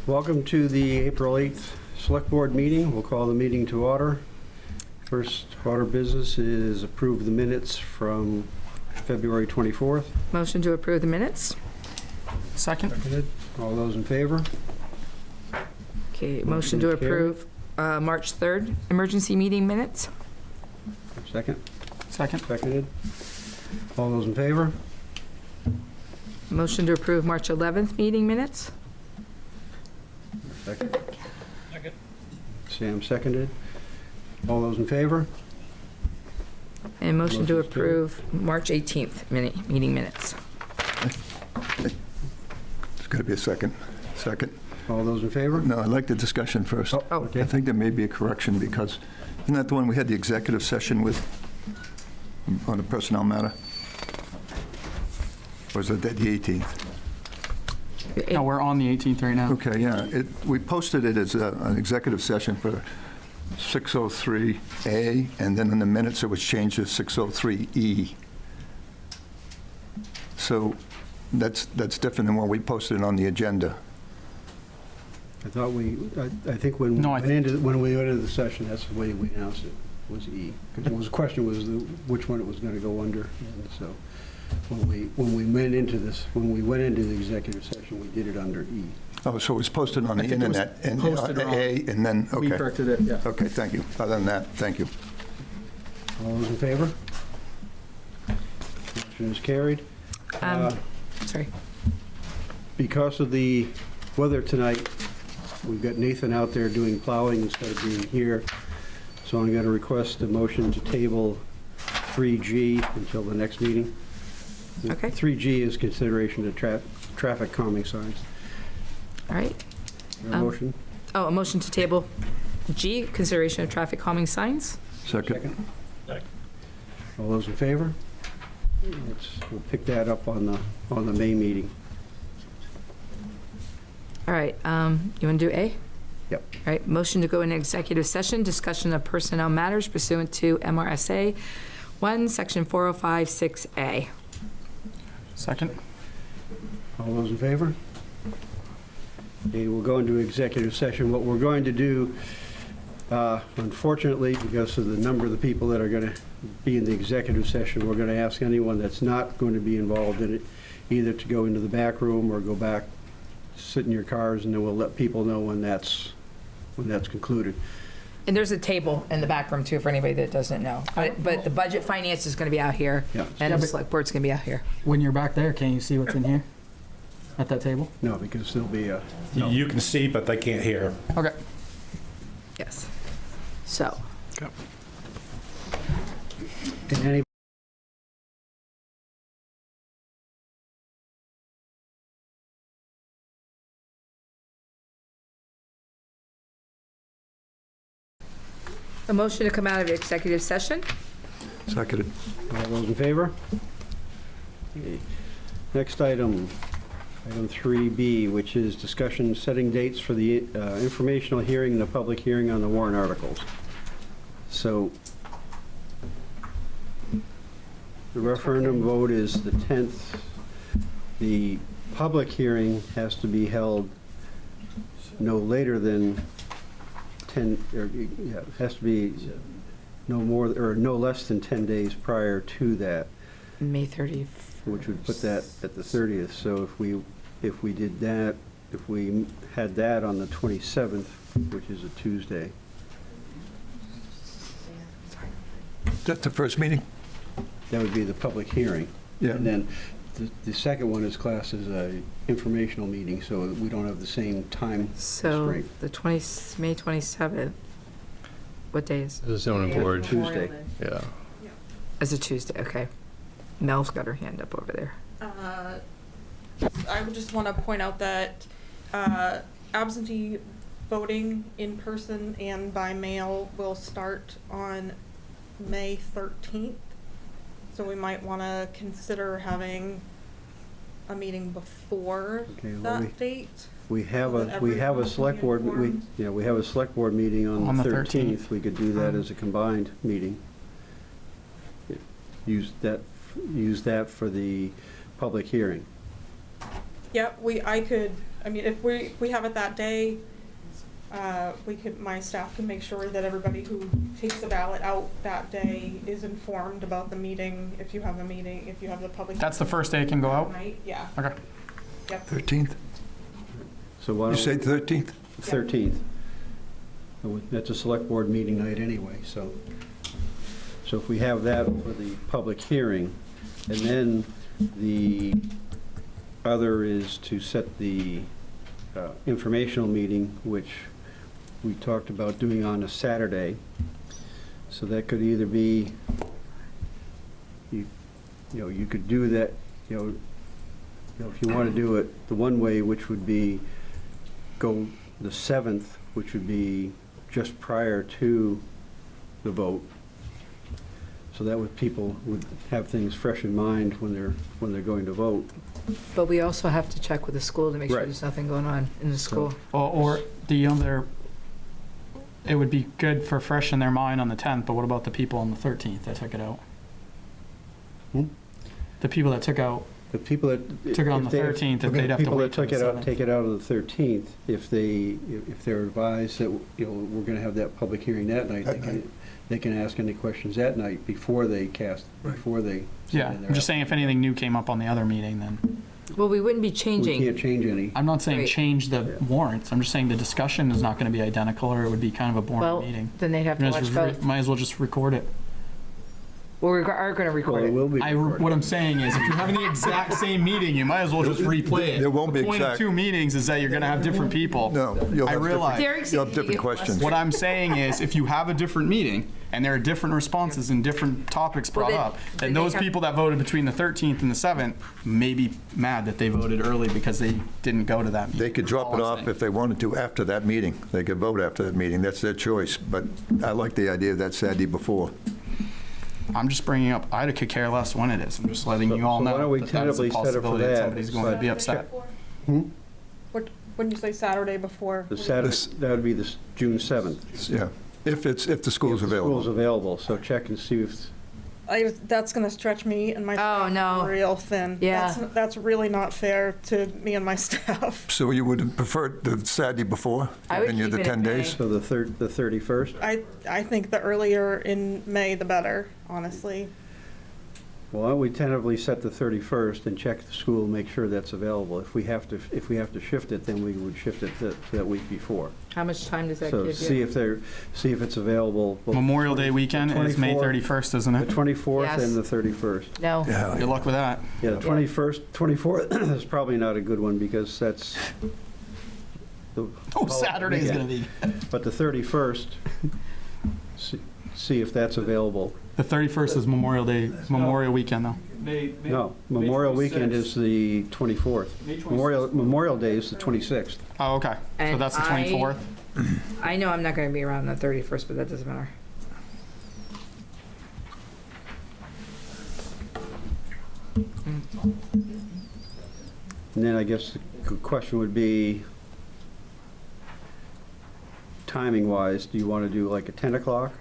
Welcome to the April 8th Select Board meeting. We'll call the meeting to order. First order of business is approve the minutes from February 24th. Motion to approve the minutes. Second. All those in favor? Okay, motion to approve March 3rd emergency meeting minutes. Second? Second. Seconded. All those in favor? Motion to approve March 11th meeting minutes. Second. Sam seconded. All those in favor? And motion to Motion's carried. approve March 18th meeting minutes. It's got to be a second. Second. All those in favor? No, I'd like the discussion first. Oh, Oh. okay. I think there may be a correction because, isn't that the one we had the executive session with on a personnel matter? Or is it the 18th? No, we're on the 18th right now. Okay, yeah. We posted it as an executive session for 603A, and then in the minutes it was changed to 603E. So that's different than what we posted on the agenda. I thought I think when No, when we went into the session, that's the way we announced it, was E. Because the question was which one it was going to go under. And so when we went into the executive session, we did it under E. Oh, so it was posted on the I think it was internet and posted wrong. A, and then, We okay. corrected it, yeah. Okay, thank you. Other than that, thank you. All those in favor? Motion is carried. Sorry. Because of the weather tonight, we've got Nathan out there doing plowing instead of being here. So I'm going to request a motion to table 3G until the next meeting. Okay. 3G is consideration of traffic calming signs. All right. Is there a motion? Oh, a motion to table G, consideration of traffic calming signs. Second. All those in favor? We'll pick that up on the May meeting. All right, you want to do A? Yep. All right, motion to go in executive session, discussion of personnel matters pursuant to MRSA 1, Section 4056A. Second. All those in favor? Okay, we'll go into executive session. What we're going to do, unfortunately, because of the number of the people that are going to be in the executive session, we're going to ask anyone that's not going to be involved in it either to go into the back room or go back, sit in your cars, and then we'll let people know when that's concluded. And there's a table in the back room too for anybody that doesn't know. But the budget finance is going to be out here, Yeah. and Yeah, the but- select board's going to be out here. When you're back there, can you see what's in here at that table? No, because there'll be a... You can see, but they can't hear. Okay. Yes. So, And any a motion to come out of executive session. Seconded. All those in favor? Okay. Next item 3B, which is discussion setting dates for the informational hearing and the public hearing on the warrant articles. So the referendum vote is the 10th. The public hearing has to be held no later than 10, or yeah, it has to be no more, or no less than 10 days prior to that, May 30th. which would put that at the 30th. So if we did that, if we had that on the 27th, which is a Tuesday, That's the first meeting? that would be the public hearing. Yeah. And then the second one is classed as a informational meeting, so we don't have the same time So constraint. the May 27th, what day is? The zoning board, Tuesday. yeah. It's a Tuesday, okay. Mel's got her hand up over there. I would just want to point out that absentee voting in person and by mail will start on May 13th. So we might want to consider having a meeting before Okay, well, that date. we have so that a everyone select can be board, informed. we have a select board meeting on the 13th. We could do that as a combined meeting. Use that for the public hearing. Yep, I could I mean, if we have it that day, my staff can make sure that everybody who takes the ballot out that day is informed about the meeting, if you have the public. That's the first day it can go out? Night, yeah. Okay. Yep. 13th? So why You don't say we, 13th? 13th? That's a select board meeting night anyway, so if we have that for the public hearing, and then the other is to set the informational meeting, which we talked about doing on a Saturday. So that could either be, you could do that, if you want to do it the one way, which would be go the 7th, which would be just prior to the vote. So that way people would have things fresh in mind when they're going to vote. But we also have to check with the school to make sure Right. there's nothing going on in the school. Or the other, it would be good for fresh in their mind on the 10th, but what about the people on the 13th that took it out? Hmm? The people that took out, The people that took it on if the they- 13th, if they'd have to People wait that till took the it out, 7th. take it out on the 13th, if they're advised that, we're going to have that public hearing that night, That night. they can ask any questions that night before they Right. before they. Yeah, send in their I'm just saying if anything new came up on the other meeting, then, Well, we wouldn't be We changing. can't change any. I'm not saying Right. change the warrants, I'm just saying the discussion is not gonna be identical, or it would be kind of a Well, boring meeting. then they'd have to Might watch as well both. might as well just record it. Well, we are going to Well, record it it. will be recorded. What I'm saying is, if you're having the exact same meeting, you might as well just replay it. There won't be The point of exact- 2 meetings is that you're gonna have different people. No, you'll I have realize. Derek's you'll have saying different if- questions. What I'm saying is, if you have a different meeting, and there are different responses and different topics Well, brought then- up, then then they those have- people that voted between the 13th and the 7th may be mad that they voted early because they didn't go to that meeting. They could drop it off if they wanted to after that meeting. They could vote after that meeting. That's their choice. But I like the idea of that Saturday before. I'm just bringing up, I could care less when it is. I'm just letting you all So why don't know we that that is a tentatively set it for possibility that that? somebody's going to be upset. Hmm? When you say Saturday before? The Saturday, that would be the June 7th. Yeah, if the school's If the school's available. available, so check and see if, That's gonna stretch me and my Oh, staff no. real thin. Yeah. That's really not fair to me and my staff. So you would prefer the Saturday before? I would Giving you keep the it 10 in May. days? so the 31st? I think the earlier in May, the better, honestly. Well, why don't we tentatively set the 31st and check the school, make sure that's available. If we have to shift it, then we would shift it to that week before. How much time does that So give see you? if it's available. both Memorial Day weekend is May 24th 31st, isn't The it? 24th Yes. and the 31st. No. Yeah. Good luck with that. Yeah, the 24th is probably not a good one because that's. Oh, Saturday's going to be. But the 31st, see if that's available. The 31st is Memorial Day, Memorial Weekend, though. No, Memorial Weekend is the 24th. Memorial Day is the 26th. Oh, okay. So And that's the I- 24th? I know I'm not going to be around the 31st, but that doesn't matter. And then I guess the question would be, timing-wise, do you want to do like a 10 o'clock?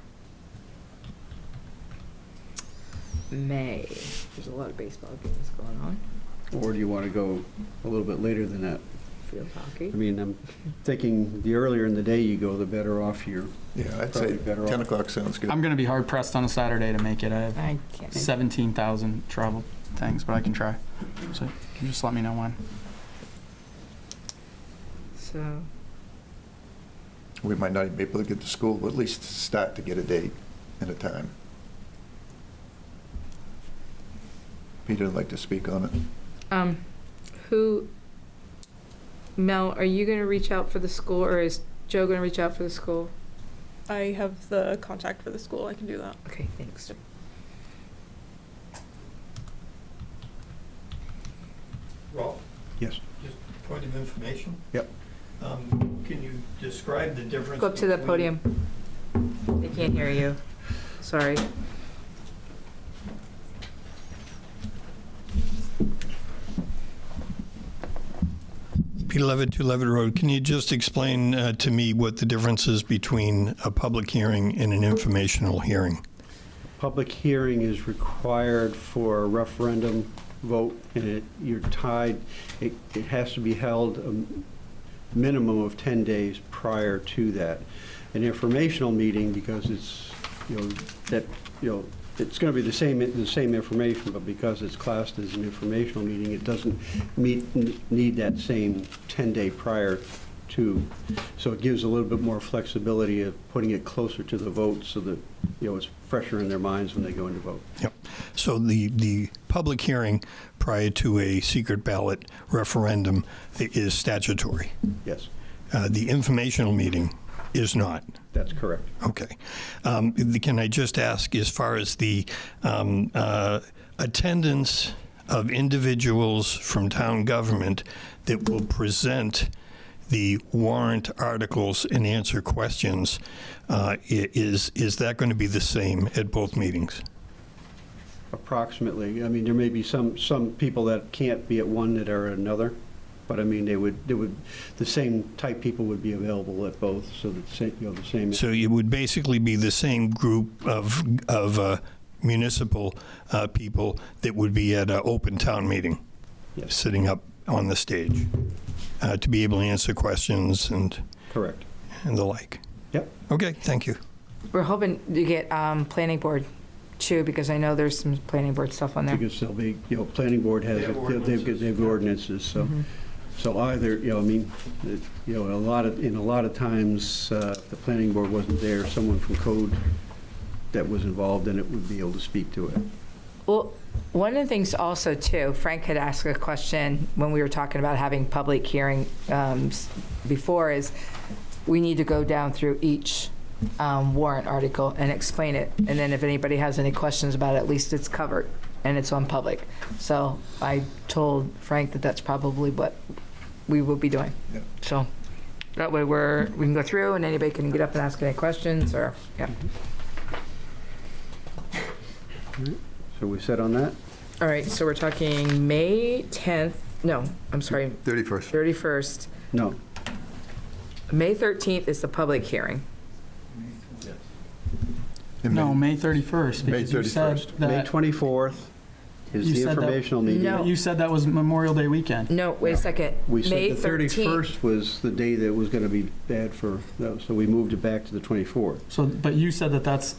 May. There's a lot of baseball games going on. Or do you want to go a little bit later than that? Field hockey. I mean, I'm thinking the earlier in the day you go, the better off you're. Yeah, I'd say Probably better 10 off. o'clock sounds good. I'm going to be hard pressed on a Saturday to make it. I have I can't. 17,000 travel things, but I can try. So you just let me know when. So, We might not even be able to get to school, but at least start to get a date and a time. Peter would like to speak on it. Mel, are you going to reach out for the school, or is Joe going to reach out for the school? I have the contact for the school, I can do that. Okay, thanks. Rob, Yes. just point of information. Yep. Can you describe the difference? Go up to the between- podium. They can't hear you. Sorry. Peter Levitt, 2 Levitt Road. Can you just explain to me what the difference is between a public hearing and an informational hearing? Public hearing is required for a referendum vote, and you're tied, it has to be held minimum of 10 days prior to that. An informational meeting, because it's, it's going to be the same information, but because it's classed as an informational meeting, it doesn't need that same 10-day prior to. So it gives a little bit more flexibility of putting it closer to the vote so that, it's fresher in their minds when they go in to vote. Yep. So the public hearing prior to a secret ballot referendum is statutory. Yes, The informational meeting is not. that's correct. Okay. Can I just ask, as far as the attendance of individuals from town government that will present the warrant articles and answer questions, is that going to be the same at both meetings? Approximately. I mean, there may be some people that can't be at one that are at another, but I mean, the same type people would be available at both, so that, the same. So it would basically be the same group of municipal people that would be at an open town meeting, Yes. sitting up on the stage, to be able to answer questions and Correct. the like. Yep. Okay, thank you. We're hoping to get planning board too, because I know there's some planning board stuff on there. Because they'll be, planning board has, they've ordinances, so. So either, a lot of times, if the planning board wasn't there, someone from code that was involved in it would be able to speak to it. Well, one of the things also too, Frank had asked a question when we were talking about having public hearing before, is we need to go down through each warrant article and explain it. And then if anybody has any questions about it, at least it's covered and it's on public. So I told Frank that that's probably what we will be doing. Yeah. So that way we can go through and anybody can get up and ask any questions or, yeah. So we set on that? All right, so we're talking May 10th, no, I'm sorry, 31st. 31st. No. May 13th is the public hearing. No, May 31st, May because you said 31st. May that, 24th is You the said that- informational meeting. No. you said that was Memorial Day weekend. No, wait a second. We said May the 31st was the day that was going to be bad for, so we moved it back to the 24th. So, but you said that that's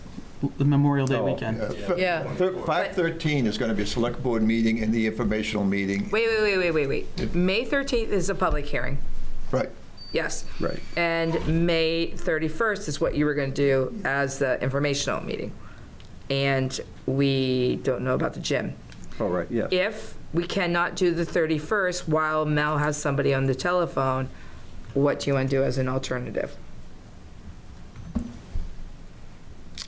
the Memorial Day Oh, weekend. Yeah. 5/13 is going to be a select board meeting and the informational meeting. Wait. May 13th is the public hearing, Right. yes. Right. And May 31st is what you were going to do as the informational meeting. And we don't know about the gym. All right, yes. If we cannot do the 31st while Mel has somebody on the telephone, what do you want to do as an alternative?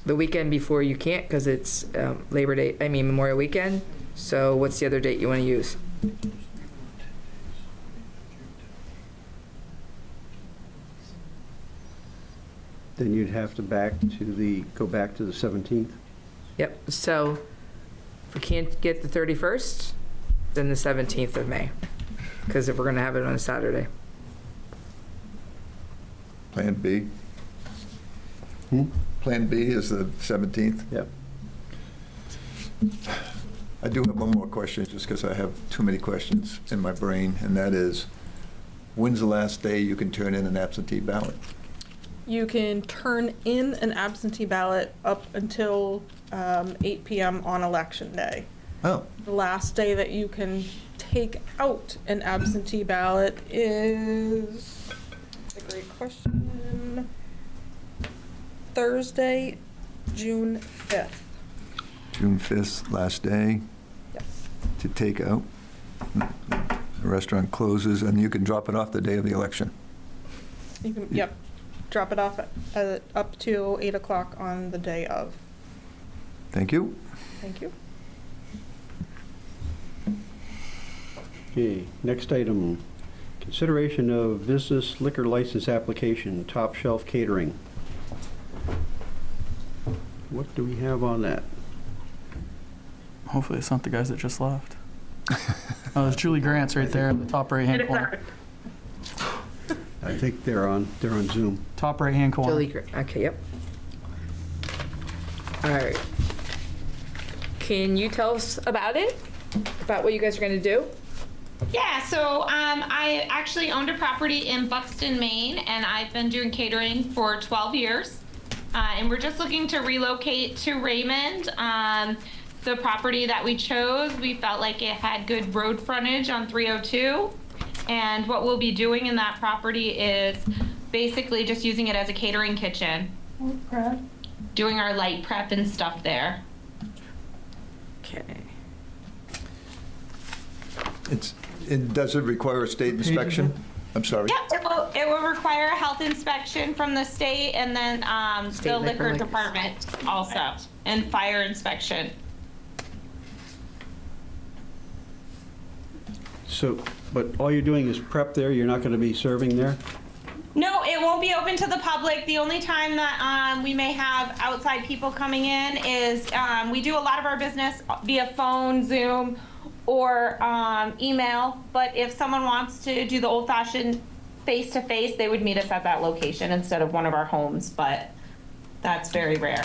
The weekend before you can't because it's Memorial Weekend. So what's the other date you want to use? Then you'd have to go back to the 17th. Yep, so if we can't get the 31st, then the 17th of May, because if we're going to have it on a Saturday. Plan B. Plan B is the 17th. Yep. I do have one more question, just because I have too many questions in my brain, and that is, when's the last day you can turn in an absentee ballot? You can turn in an absentee ballot up until 8 p.m. on election day. Oh, The last day that you can take out an absentee ballot is, that's a great question, Thursday, June 5th. June 5th, last day Yes. to take out. The restaurant closes, and you can drop it off the day of the election. You can, yep, drop it off up to 8 o'clock on the day of. Thank you. Thank you. Okay, next item, consideration of business liquor license application, Top Shelf Catering. What do we have on that? Hopefully it's not the guys that just left. Oh, there's Julie Grant's right there in the top right-hand corner. I think they're on Zoom. Top right-hand corner. Okay, yep. All right. Can you tell us about it? About what you guys are going to do? Yeah, so I actually owned a property in Buxton, Maine, and I've been doing catering for 12 years. And we're just looking to relocate to Raymond. The property that we chose, we felt like it had good road frontage on 302. And what we'll be doing in that property is basically just using it as a catering kitchen. Doing our light prep and stuff there. Okay. Does it require a state inspection? I'm sorry. Yep, it will require a health inspection from the state and then State the liquor liquor license. department also, and fire inspection. So, but all you're doing is prep there, you're not going to be serving there? No, it won't be open to the public. The only time that we may have outside people coming in is we do a lot of our business via phone, Zoom, or email. But if someone wants to do the old-fashioned face-to-face, they would meet us at that location instead of one of our homes. But that's very rare.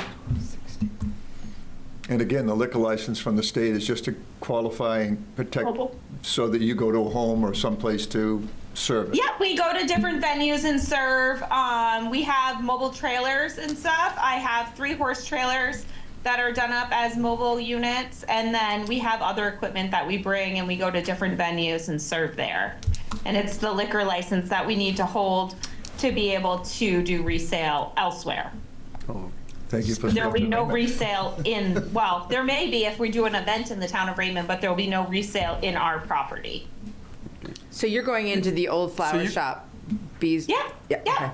And again, the liquor license from the state is just to qualify and protect, Mobile. so that you go to a home or someplace to serve it. Yep, we go to different venues and serve. We have mobile trailers and stuff. I have 3 horse trailers that are done up as mobile units, and then we have other equipment that we bring and we go to different venues and serve there. And it's the liquor license that we need to hold to be able to do resale elsewhere. Oh, Thank you for. There will be no resale in, well, there may be if we do an event in the town of Raymond, but there will be no resale in our property. So you're going into the old flower you- shop, bees? Yeah, yeah. Okay.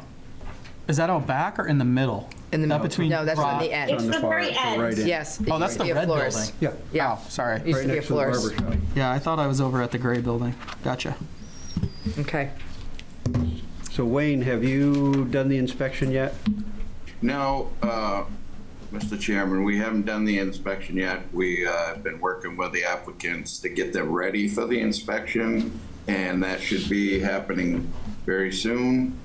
Is that out back or in the middle? In the Not middle. between No, that's on Rock- the end. It's the far- very end. right in. Yes. it Oh, that's used the to be a red florist. building. Yeah, Oh, sorry. It used right to be a next to the florist. barber shop. Yeah, I thought I was over at the gray building. Gotcha. Okay. So Wayne, have you done the inspection yet? No, Mr. Chairman, we haven't done the inspection yet. We have been working with the applicants to get them ready for the inspection, and that should be happening very soon.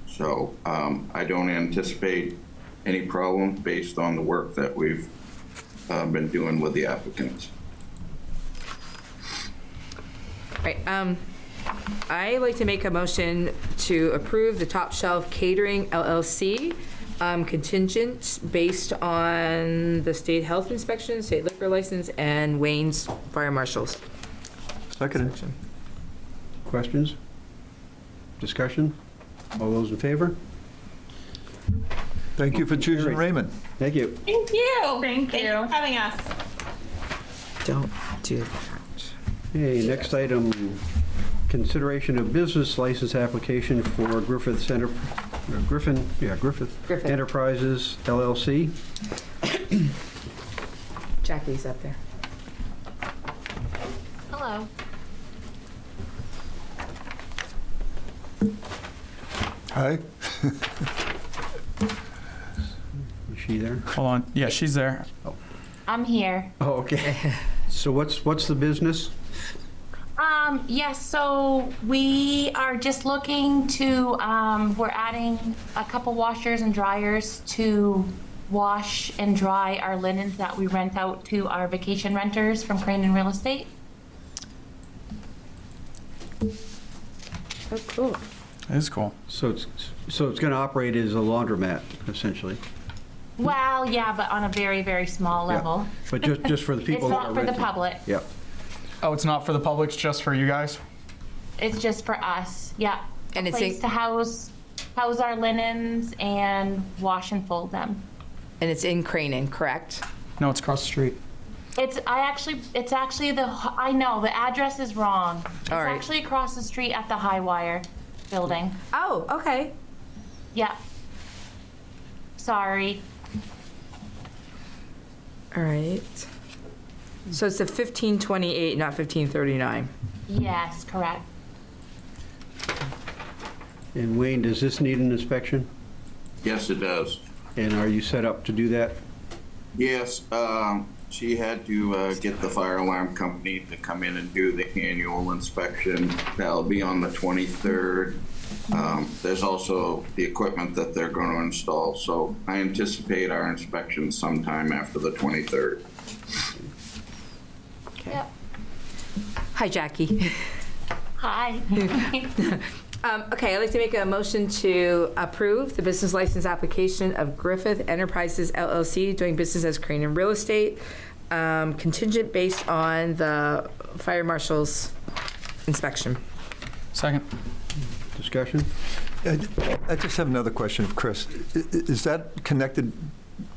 So I don't anticipate any problems based on the work that we've been doing with the applicants. Right, I'd like to make a motion to approve the Top Shelf Catering LLC contingent based on the state health inspection, state liquor license, and Wayne's fire marshals. Second. Questions? Discussion? All those in favor? Thank you for choosing Raymond. Thank you. Thank you. Thank Thank you you. for having us. Don't do that. Okay, next item, consideration of business license application for Griffith Griffith. Enterprises LLC. Jackie's up there. Hello. Hi. Is she there? Hold on. Yeah, she's there. I'm here. Oh, okay. So what's the business? Yes, so we are just looking to, we're adding a couple washers and dryers to wash and dry our linens that we rent out to our vacation renters from Crane Real Estate. Oh, cool. It is cool. So it's going to operate as a laundromat, essentially. Well, yeah, but on a very, very small Yeah. level. But just for the It's people that are not for the renting. public. Yeah. Oh, it's not for the public, it's just for you guys? It's just for us, yeah. And A it's place in- to house our linens and wash and fold them. And it's in Cranen, correct? No, it's across the street. It's actually I know, the address is wrong. It's All right. actually across the street at the High Wire building. Oh, okay. Yeah. Sorry. All right. So it's the 1528, not 1539. Yes, correct. And Wayne, does this need an inspection? Yes, it does. And are you set up to do that? Yes, she had to get the fire alarm company to come in and do the annual inspection. That'll be on the 23rd. There's also the equipment that they're going to install, so I anticipate our inspection sometime after the 23rd. Okay. Yep. Hi, Jackie. Hi. Okay, I'd like to make a motion to approve the business license application of Griffith Enterprises LLC, doing business as Crane and Real Estate, contingent based on the fire marshal's inspection. Second. Discussion? I just have another question of Chris. Is that connected,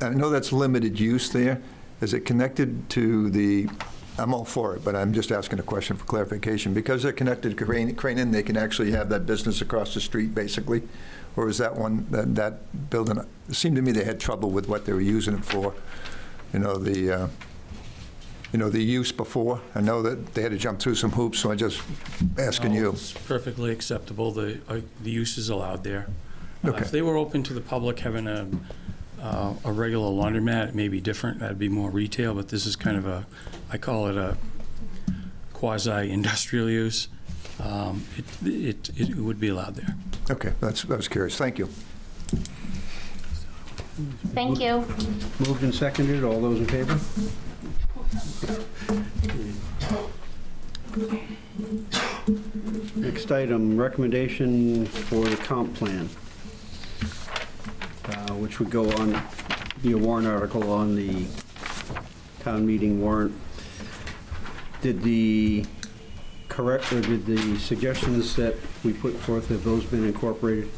I know that's limited use there. Is it connected to the, I'm all for it, but I'm just asking a question for clarification. Because they're connected to Crane Inn, they can actually have that business across the street, basically? Or is that one, that building, it seemed to me they had trouble with what they were using it for, the use before. I know that they had to jump through some hoops, so I'm just asking you. It's perfectly acceptable. The use is allowed there. Okay. If they were open to the public having a regular laundromat, it may be different. That'd be more retail, but this is kind of I call it a quasi-industrial use. It would be allowed there. Okay, I was curious. Thank you. Thank you. Moved and seconded, all those in favor? Next item, recommendation for the comp plan, which would go on, be a warrant article on the town meeting warrant. Did the suggestions that we put forth, have those been incorporated?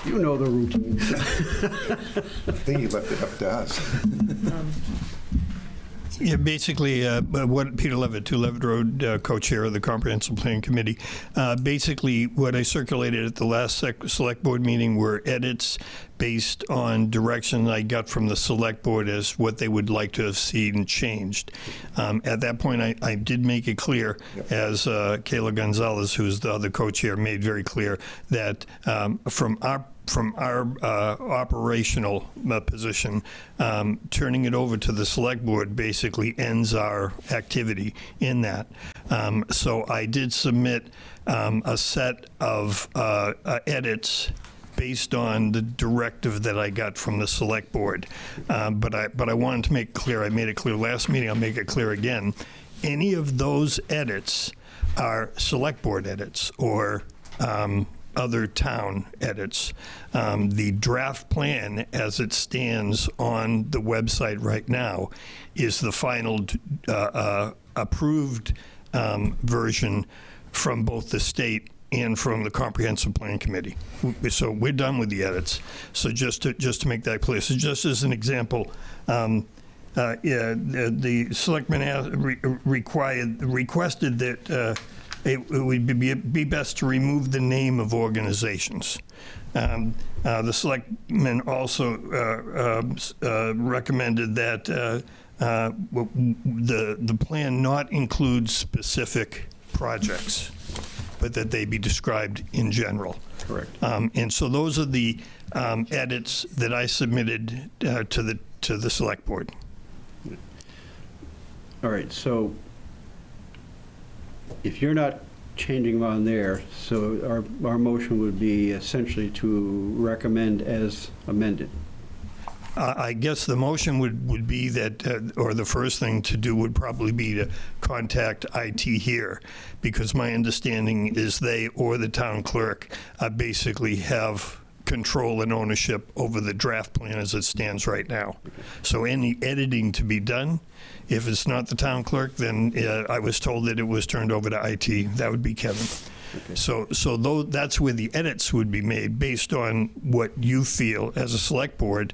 You know the routine. I think you left it up to us. Yeah, basically, what Peter Levitt, 2 Levitt Road, co-chair of the Comprehensive Plan Committee, basically what I circulated at the last Select Board meeting were edits based on direction I got from the Select Board as what they would like to have seen changed. At that point, I did make it clear, as Kayla Gonzalez, who's the other co-chair, made very clear, that from our operational position, turning it over to the Select Board basically ends our activity in that. So I did submit a set of edits based on the directive that I got from the Select Board. But I wanted to make clear, I made it clear last meeting, I'll make it clear again, any of those edits are Select Board edits or other town edits. The draft plan, as it stands on the website right now, is the final approved version from both the state and from the Comprehensive Plan Committee. So we're done with the edits. So just to make that clear, so just as an example, the selectmen requested that it would be best to remove the name of organizations. The selectmen also recommended that the plan not include specific projects, but that they be described in general. Correct. And so those are the edits that I submitted to the Select Board. All right, so if you're not changing them on there, so our motion would be essentially to recommend as amended. I guess the motion would be that, or the first thing to do would probably be to contact IT here, because my understanding is they or the town clerk basically have control and ownership over the draft plan as it stands right now. So any editing to be done, if it's not the town clerk, then I was told that it was turned over to IT. That would be Kevin. Okay. So though that's where the edits would be made based on what you feel as a select board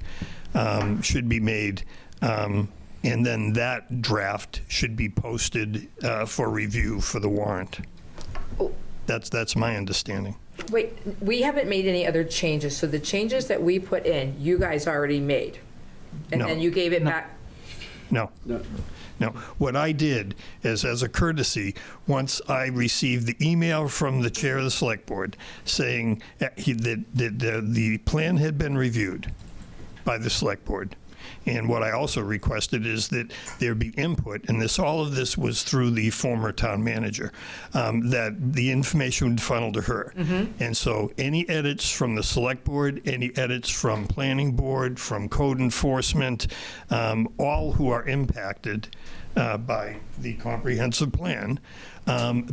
should be made, and then that draft should be posted for review for the warrant. Oh. That's my understanding. Wait, we haven't made any other changes, so the changes that we put in, you guys already made? And No. then you gave it back? No. What I did is, as a courtesy, once I received the email from the chair of the select board saying that the plan had been reviewed by the select board, And what I also requested is that there be input, and all of this was through the former town manager, that the information would funnel to her. And so any edits from the select board, any edits from planning board, from code enforcement, all who are impacted by the comprehensive plan,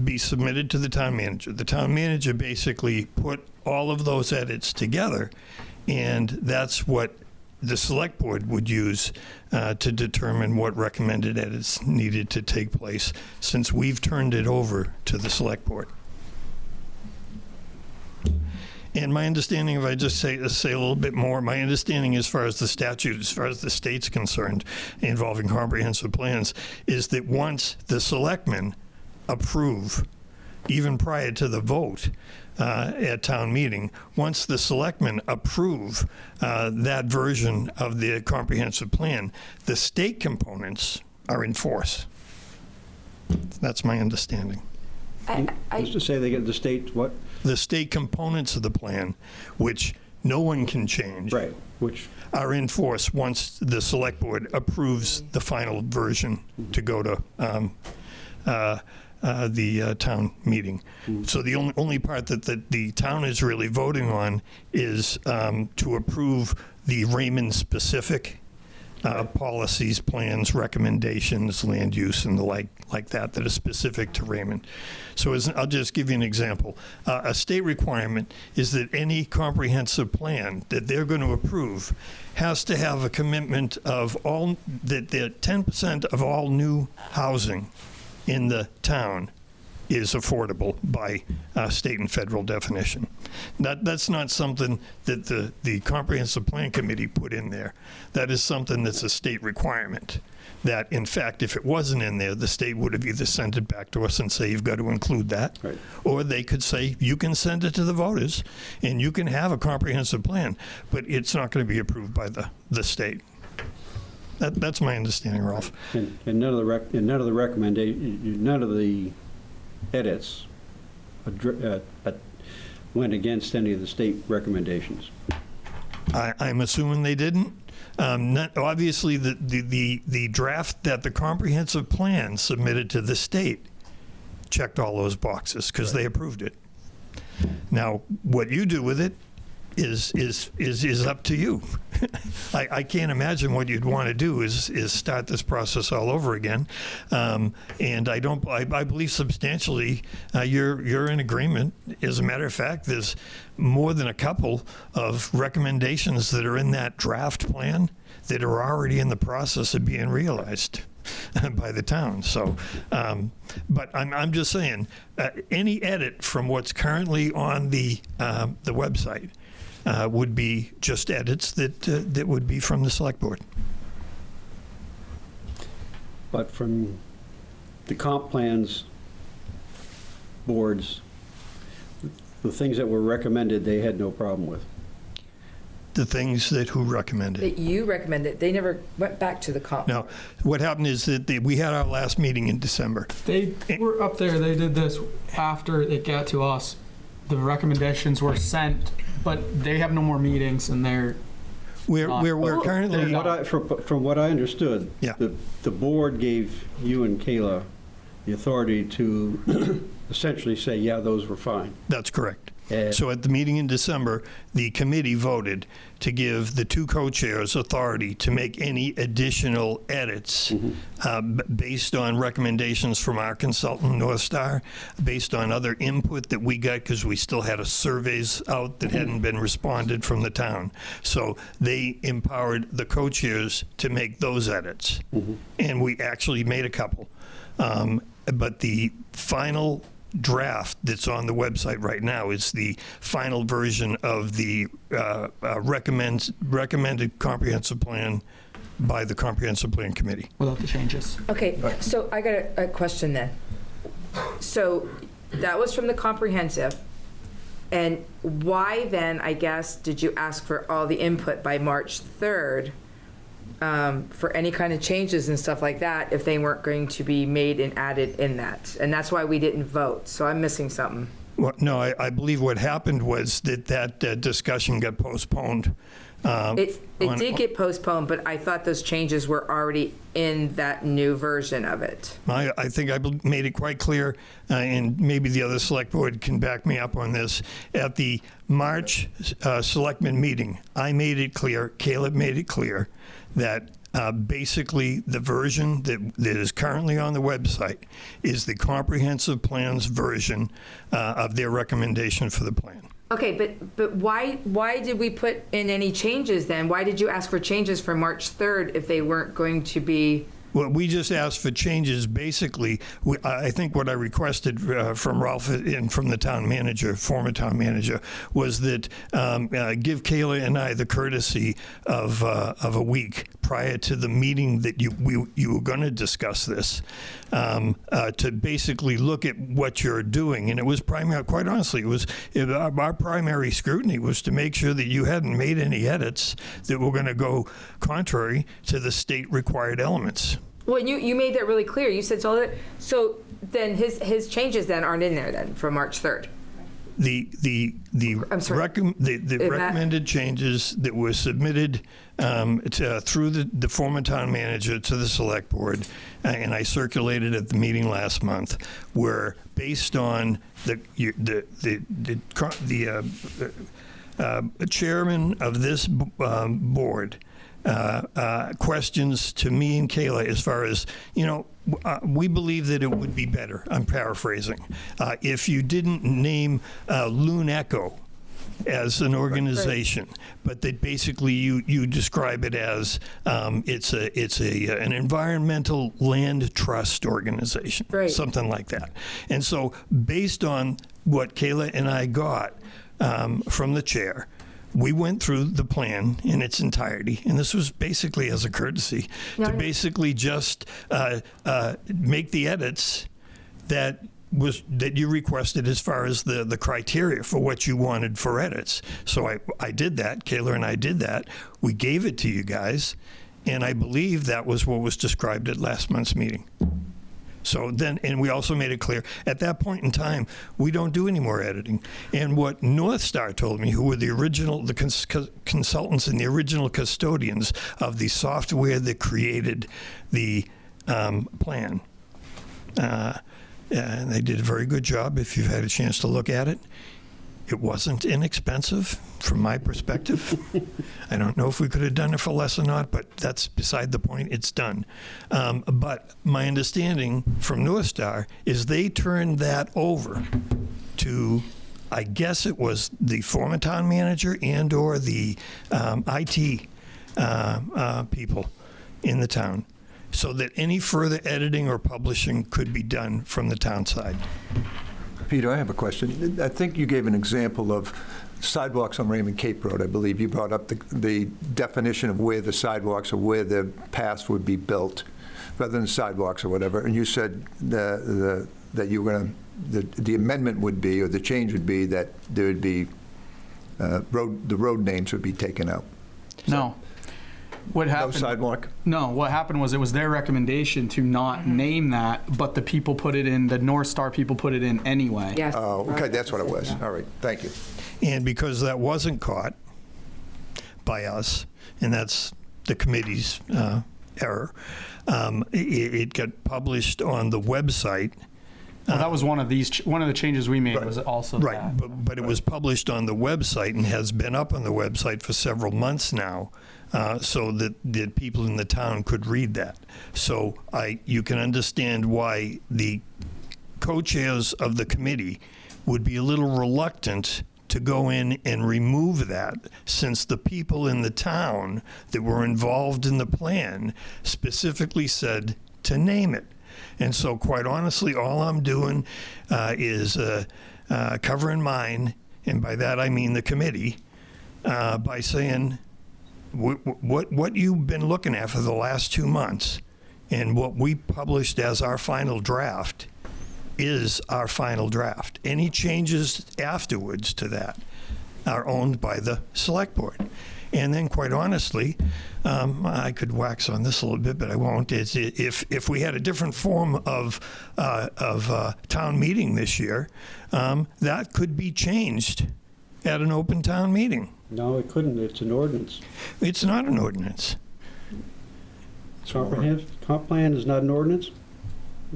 be submitted to the town manager. The town manager basically put all of those edits together, and that's what the select board would use to determine what recommended edits needed to take place, since we've turned it over to the select board. And my understanding, if I just say a little bit more, my understanding as far as the statute, as far as the state's concerned, involving comprehensive plans, is that once the selectmen approve, even prior to the vote at town meeting, once the selectmen approve that version of the comprehensive plan, the state components are in force. That's my understanding. Just to say they get the state, what? The state components of the plan, which no one can change, Right, which, are in force once the select board approves the final version to go to the town meeting. So the only part that the town is really voting on is to approve the Raymond-specific policies, plans, recommendations, land use, and the like that are specific to Raymond. So I'll just give you an example. A state requirement is that any comprehensive plan that they're going to approve has to have a commitment of that 10% of all new housing in the town is affordable by state and federal definition. That's not something that the Comprehensive Plan Committee put in there. That is something that's a state requirement. That, in fact, if it wasn't in there, the state would have either sent it back to us and say, you've got to include that, right, or they could say, you can send it to the voters, and you can have a comprehensive plan, but it's not going to be approved by the state. That's my understanding, Ralph. and none of the recommendation, none of the edits went against any of the state recommendations. I'm assuming they didn't. Obviously, the draft that the comprehensive plan submitted to the state checked all those boxes because they approved it. Now, what you do with it is up to you. I can't imagine what you'd want to do is start this process all over again. And I believe substantially you're in agreement. As a matter of fact, there's more than a couple of recommendations that are in that draft plan that are already in the process of being realized by the town. So, but I'm just saying, any edit from what's currently on the website would be just edits that would be from the select board. But from the comp plans boards, the things that were recommended, they had no problem with. The things that who recommended? That you recommended, they never went back to the comp. No, what happened is that we had our last meeting in December. They were up there, they did this after it got to us. The recommendations were sent, but they have no more meetings, and they're We're currently... From what I understood, Yeah. the board gave you and Kayla the authority to essentially say, yeah, those were fine. That's correct. And- So at the meeting in December, the committee voted to give the two co-chairs authority to make any additional edits based on recommendations from our consultant, North Star, based on other input that we got, because we still had surveys out that hadn't been responded from the town. So they empowered the co-chairs to make those edits. And we actually made a couple. But the final draft that's on the website right now is the final version of the recommended comprehensive plan by the Comprehensive Plan Committee. without the changes. Okay, so I got a question then. So that was from the comprehensive, and why then, I guess, did you ask for all the input by March 3rd for any kind of changes and stuff like that if they weren't going to be made and added in that? And that's why we didn't vote, so I'm missing something. Well, no, I believe what happened was that discussion got postponed It did get postponed, but I thought those changes were already in that new version of it. I think I made it quite clear, and maybe the other select board can back me up on this. At the March selectmen meeting, I made it clear, Caleb made it clear, that basically the version that is currently on the website is the comprehensive plans version of their recommendation for the plan. Okay, but why did we put in any changes then? Why did you ask for changes for March 3rd if they weren't going to be? Well, we just asked for changes. Basically, I think what I requested from Ralph and from the town manager, former town manager, was that give Kayla and I the courtesy of a week prior to the meeting that you were going to discuss this, to basically look at what you're doing. And it was quite honestly, our primary scrutiny was to make sure that you hadn't made any edits that were going to go contrary to the state required elements. Well, you made that really clear. You said so then his changes then aren't in there then for March 3rd. The recommended changes that were submitted through the former town manager to the select board, and I circulated at the meeting last month, were based on the chairman of this board. Questions to me and Kayla as far as, we believe that it would be better, I'm paraphrasing, if you didn't name Loon Echo as an organization, but that basically you describe it as it's an environmental land trust organization, right. Something like that. And so based on what Kayla and I got from the chair, we went through the plan in its entirety, and this was basically as a courtesy to basically just make the edits that you requested as far as the criteria for what you wanted for edits. So I did that. Kayla and I did that. We gave it to you guys, and I believe that was what was described at last month's meeting. So then, and we also made it clear, at that point in time, we don't do any more editing. And what North Star told me, who were the consultants and the original custodians of the software that created the plan, and they did a very good job if you've had a chance to look at it. It wasn't inexpensive from my perspective. I don't know if we could have done it for less or not, but that's beside the point. It's done. But my understanding from North Star is they turned that over to, I guess it was the former town manager and or the IT people in the town, so that any further editing or publishing could be done from the town side. Peter, I have a question. I think you gave an example of sidewalks on Raymond Cape Road, I believe. You brought up the definition of where the sidewalks or where the paths would be built, rather than sidewalks or whatever. And you said that you were going to, the amendment would be, or the change would be, that there would be, the road names would be taken out. No. What happened? No sidewalk? No, what happened was it was their recommendation to not name that, but the people put it in, the North Star people put it in anyway. Yes. Oh, okay, that's what it was. All right, thank you. And because that wasn't caught by us, and that's the committee's error, it got published on the website. Well, that was one of the changes we made, was also that. Right, but it was published on the website and has been up on the website for several months now, so that people in the town could read that. So you can understand why the co-chairs of the committee would be a little reluctant to go in and remove that, since the people in the town that were involved in the plan specifically said to name it. And so, quite honestly, all I'm doing is covering mine, and by that I mean the committee, by saying what you've been looking at for the last 2 months and what we published as our final draft is our final draft. Any changes afterwards to that are owned by the select board. And then, quite honestly, I could wax on this a little bit, but I won't. If we had a different form of town meeting this year, that could be changed at an open town meeting. No, it couldn't. It's an ordinance. It's not an ordinance. Comp plan is not an ordinance?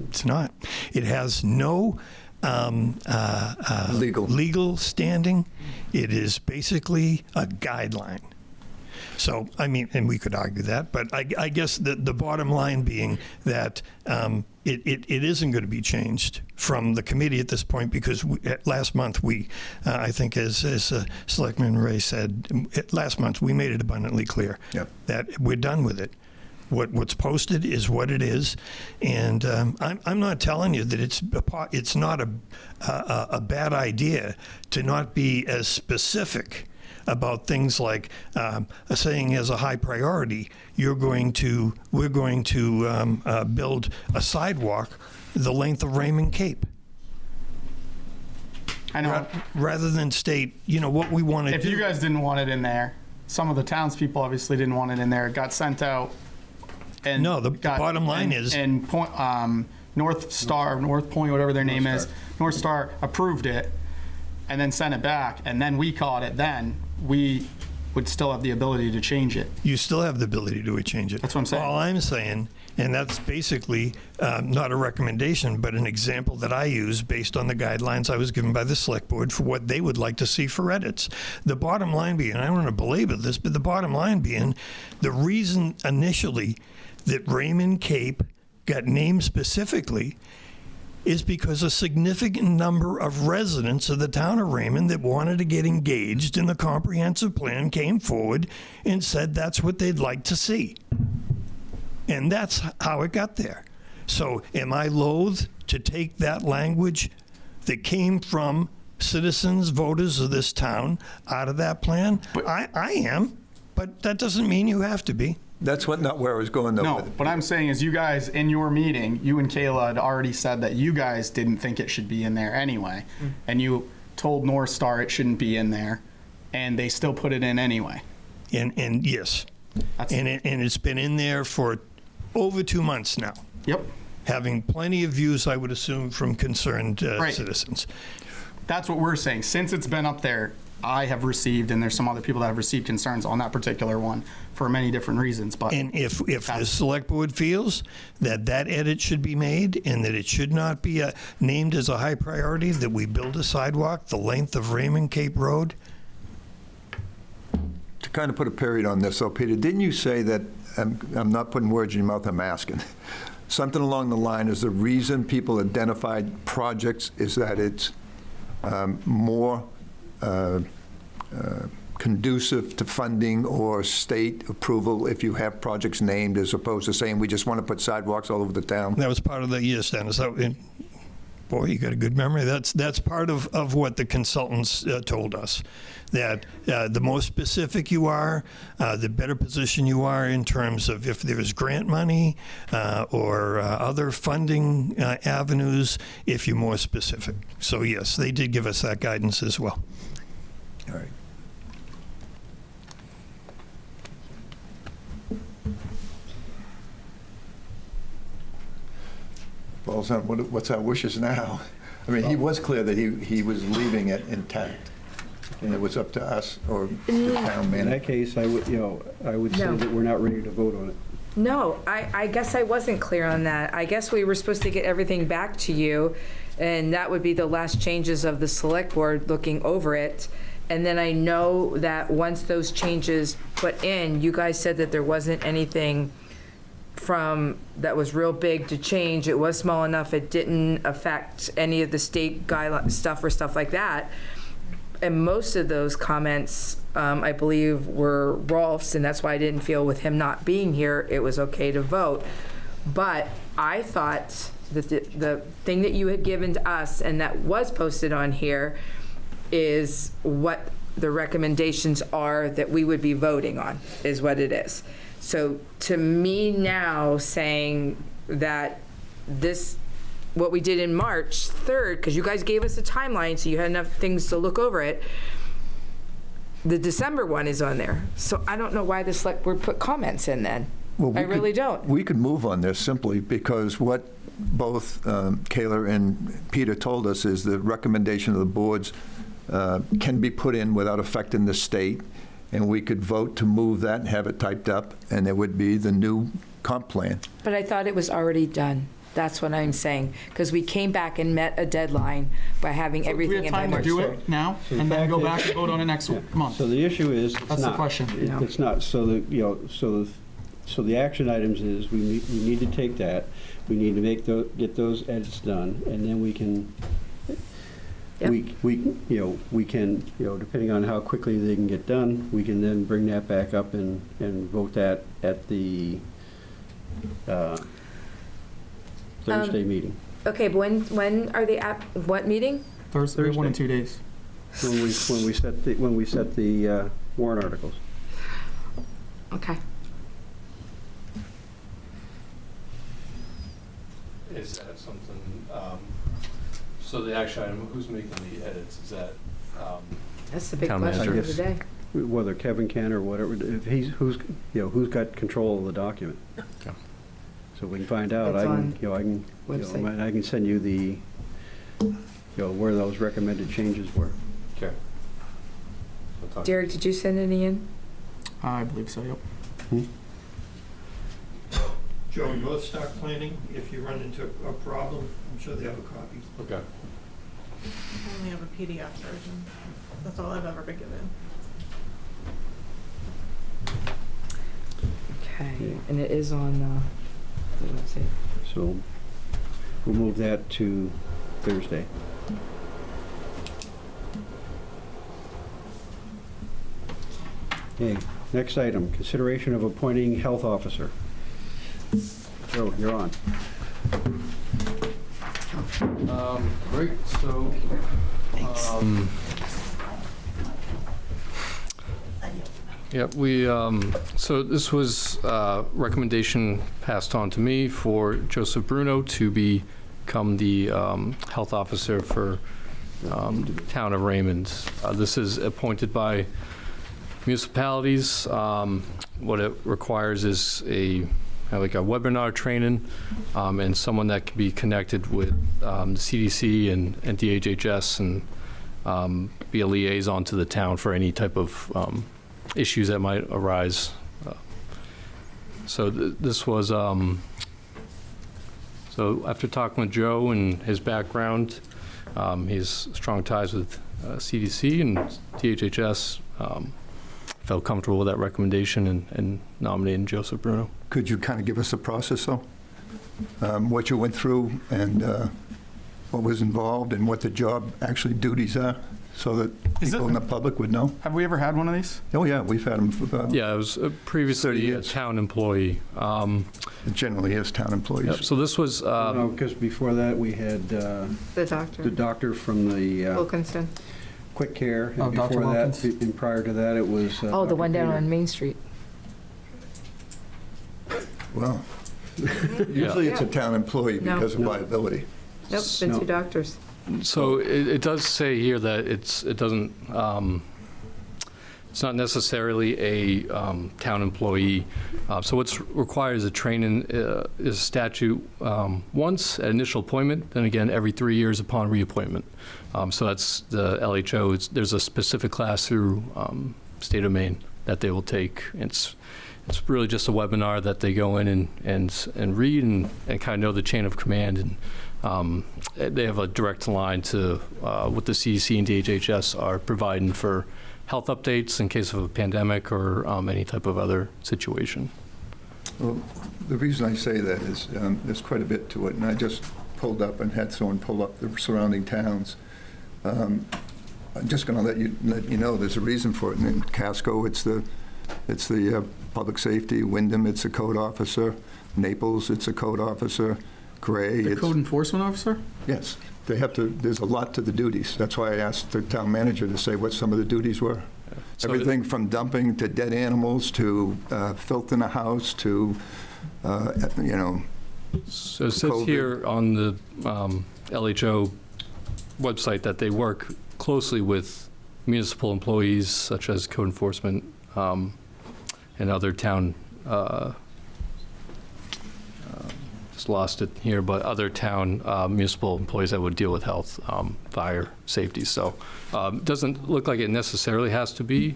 It's not. It has no legal standing. It is basically a guideline. So, I mean, and we could argue that, but I guess the bottom line being that it isn't going to be changed from the committee at this point, because last month I think as Selectman Ray said, last month we made it abundantly clear that we're done with it. What's posted is what it is, and I'm not telling you that it's not a bad idea to not be as specific about things like saying as a high priority, we're going to build a sidewalk the length of Raymond Cape. I know. Rather than state, what we want to do. If you guys didn't want it in there, some of the townspeople obviously didn't want it in there. It got sent out. And no, the bottom line is. And North Point, whatever their name is, North Star approved it and then sent it back, and then we caught it then. We would still have the ability to change it. You still have the ability to change it. That's what I'm saying. All I'm saying, and that's basically not a recommendation, but an example that I use based on the guidelines I was given by the Select Board for what they would like to see for edits. The bottom line being, I don't want to belabor this, but the bottom line being, the reason initially that Raymond Cape got named specifically is because a significant number of residents of the town of Raymond that wanted to get engaged in the comprehensive plan came forward and said that's what they'd like to see. And that's how it got there. So am I loath to take that language that came from citizens, voters of this town out of that plan? I am, but that doesn't mean you have to be. That's not where I was going, though. No, what I'm saying is you guys, in your meeting, you and Kayla had already said that you guys didn't think it should be in there anyway. And you told North Star it shouldn't be in there, and they still put it in anyway. And yes. And it's been in there for over 2 months now. Yep. Having plenty of views, I would assume, from concerned citizens. That's what we're saying. Since it's been up there, I have received, and there's some other people that have received concerns on that particular one for many different reasons. But and if the Select Board feels that edit should be made and that it should not be named as a high priority, that we build a sidewalk the length of Raymond Cape Road. To kind of put a period on this, though, Peter, didn't you say that, I'm not putting words in your mouth, I'm asking, something along the line is the reason people identified projects is that it's more conducive to funding or state approval if you have projects named, as opposed to saying we just want to put sidewalks all over the town? That was part of the, yes, Dennis. Boy, you got a good memory. That's part of what the consultants told us, that the more specific you are, the better position you are in terms of if there's grant money or other funding avenues, if you're more specific. So yes, they did give us that guidance as well. All right. Well, what's our wishes now? I mean, he was clear that he was leaving it intact, and it was up to us or the town In manager. that case, I would say No. that we're not ready to vote on it. No, I guess I wasn't clear on that. I guess we were supposed to get everything back to you, and that would be the last changes of the Select Board looking over it. And then I know that once those changes put in, you guys said that there wasn't anything that was real big to change. It was small enough, it didn't affect any of the state guideline stuff or stuff like that. And most of those comments, I believe, were Rolf's, and that's why I didn't feel with him not being here, it was okay to vote. But I thought that the thing that you had given to us and that was posted on here is what the recommendations are that we would be voting on, is what it is. So to me now, saying that what we did in March 3rd, because you guys gave us a timeline, so you had enough things to look over it, the December one is on there. So I don't know why the Select Board put comments in then. Well, I really don't. We could move on this simply because what both Kayla and Peter told us is the recommendation of the boards can be put in without affecting the state, and we could vote to move that and have it typed up, and there would be the new comp plan. But I thought it was already done. That's what I'm saying, because we came back and met a deadline by having everything We in have by time to March do 3rd. it now, So the and then fact go is- back and vote on it next month. So the issue is, it's That's the not. question. It's not, so the action items is, we need to take that, we need to get those edits done, and then we can, Yep. we can, depending on how quickly they can get done, we can then bring that back up and vote that at the Thursday meeting. Okay, but when are they at, what meeting? Thursday, 1 and 2 days. When we set the warrant articles. Okay. Is that something, so the action item, who's making the edits? Is that, That's the big Town question manager. of the day. Whether Kevin can or whatever, if who's got control of the document. Okay. So we can find out. It's I on can website. I can send you the, where those recommended changes were. okay. Derek, did you send any in? I believe so, yep. Joe, North Star Planning, if you run into a problem, I'm sure they have a copy. Okay. I only have a PDF version. That's all I've ever been given. Okay, and it is on the website. So we'll move that to Thursday. Okay, next item, consideration of appointing health officer. Joe, you're on. Great, so, yeah, so this was a recommendation passed on to me for Joseph Bruno to become the health officer for town of Raymond. This is appointed by municipalities. What it requires is like a webinar training and someone that can be connected with the CDC and DHHS and be a liaison to the town for any type of issues that might arise. So this was, so after talking with Joe and his background, he has strong ties with CDC and DHHS, felt comfortable with that recommendation and nominating Joseph Bruno. Could you kind of give us a process, though? What you went through and what was involved and what the job actually duties are, so that Is people it- in the public would know? Have we ever had one of these? Oh, yeah, we've had them for, Yeah, I was 30 previously a years. town employee. generally as town employees. Yep, so this was, No, because before that, we had The the doctor, doctor from the Wilkinson. Quick Care. And Oh, Dr. before that, Wilkins. and prior to that, it was. Oh, the Dr. one down Peter. on Main Street. Well, usually it's a town employee No. because of No. liability. Nope, been No. two doctors. so it does say here that it doesn't, it's not necessarily a town employee. So what's required is a training, is statute once at initial appointment, then again every 3 years upon reappointment. So that's the LHO. There's a specific class through state of Maine that they will take. It's really just a webinar that they go in and read and kind of know the chain of command. And they have a direct line to what the CDC and DHHS are providing for health updates in case of a pandemic or any type of other situation. Well, the reason I say that is there's quite a bit to it, and I just pulled up and had someone pull up the surrounding towns. I'm just going to let you know there's a reason for it. And in Casco, it's the public safety. Wyndham, it's a code officer. Naples, it's a code officer. Gray, The it's code enforcement officer? yes. They have to. There's a lot to the duties. That's why I asked the town manager to say what some of the duties were. So Everything from dumping to dead animals to filth in a house to, So it says COVID. here on the LHO website that they work closely with municipal employees such as code enforcement and other town just lost it here, but other town municipal employees that would deal with health, fire, safety. So it doesn't look like it necessarily has to be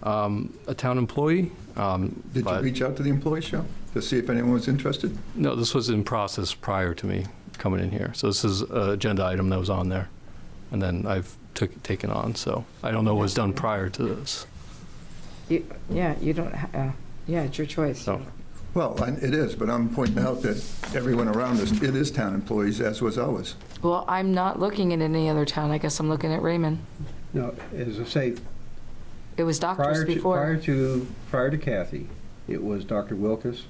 a town employee. Did you reach out to the employee show to see if anyone was interested? No, this was in process prior to me coming in here. So this is an agenda item that was on there, and then I've taken on. So I don't know what was done prior to this. Yeah, you don't, yeah, it's your choice. So. Well, it is, but I'm pointing out that everyone around us, it is town employees, as was ours. Well, I'm not looking at any other town. I guess I'm looking at Raymond. No, as I say, It was doctors prior before. to Kathy, it was Dr. Wilkes,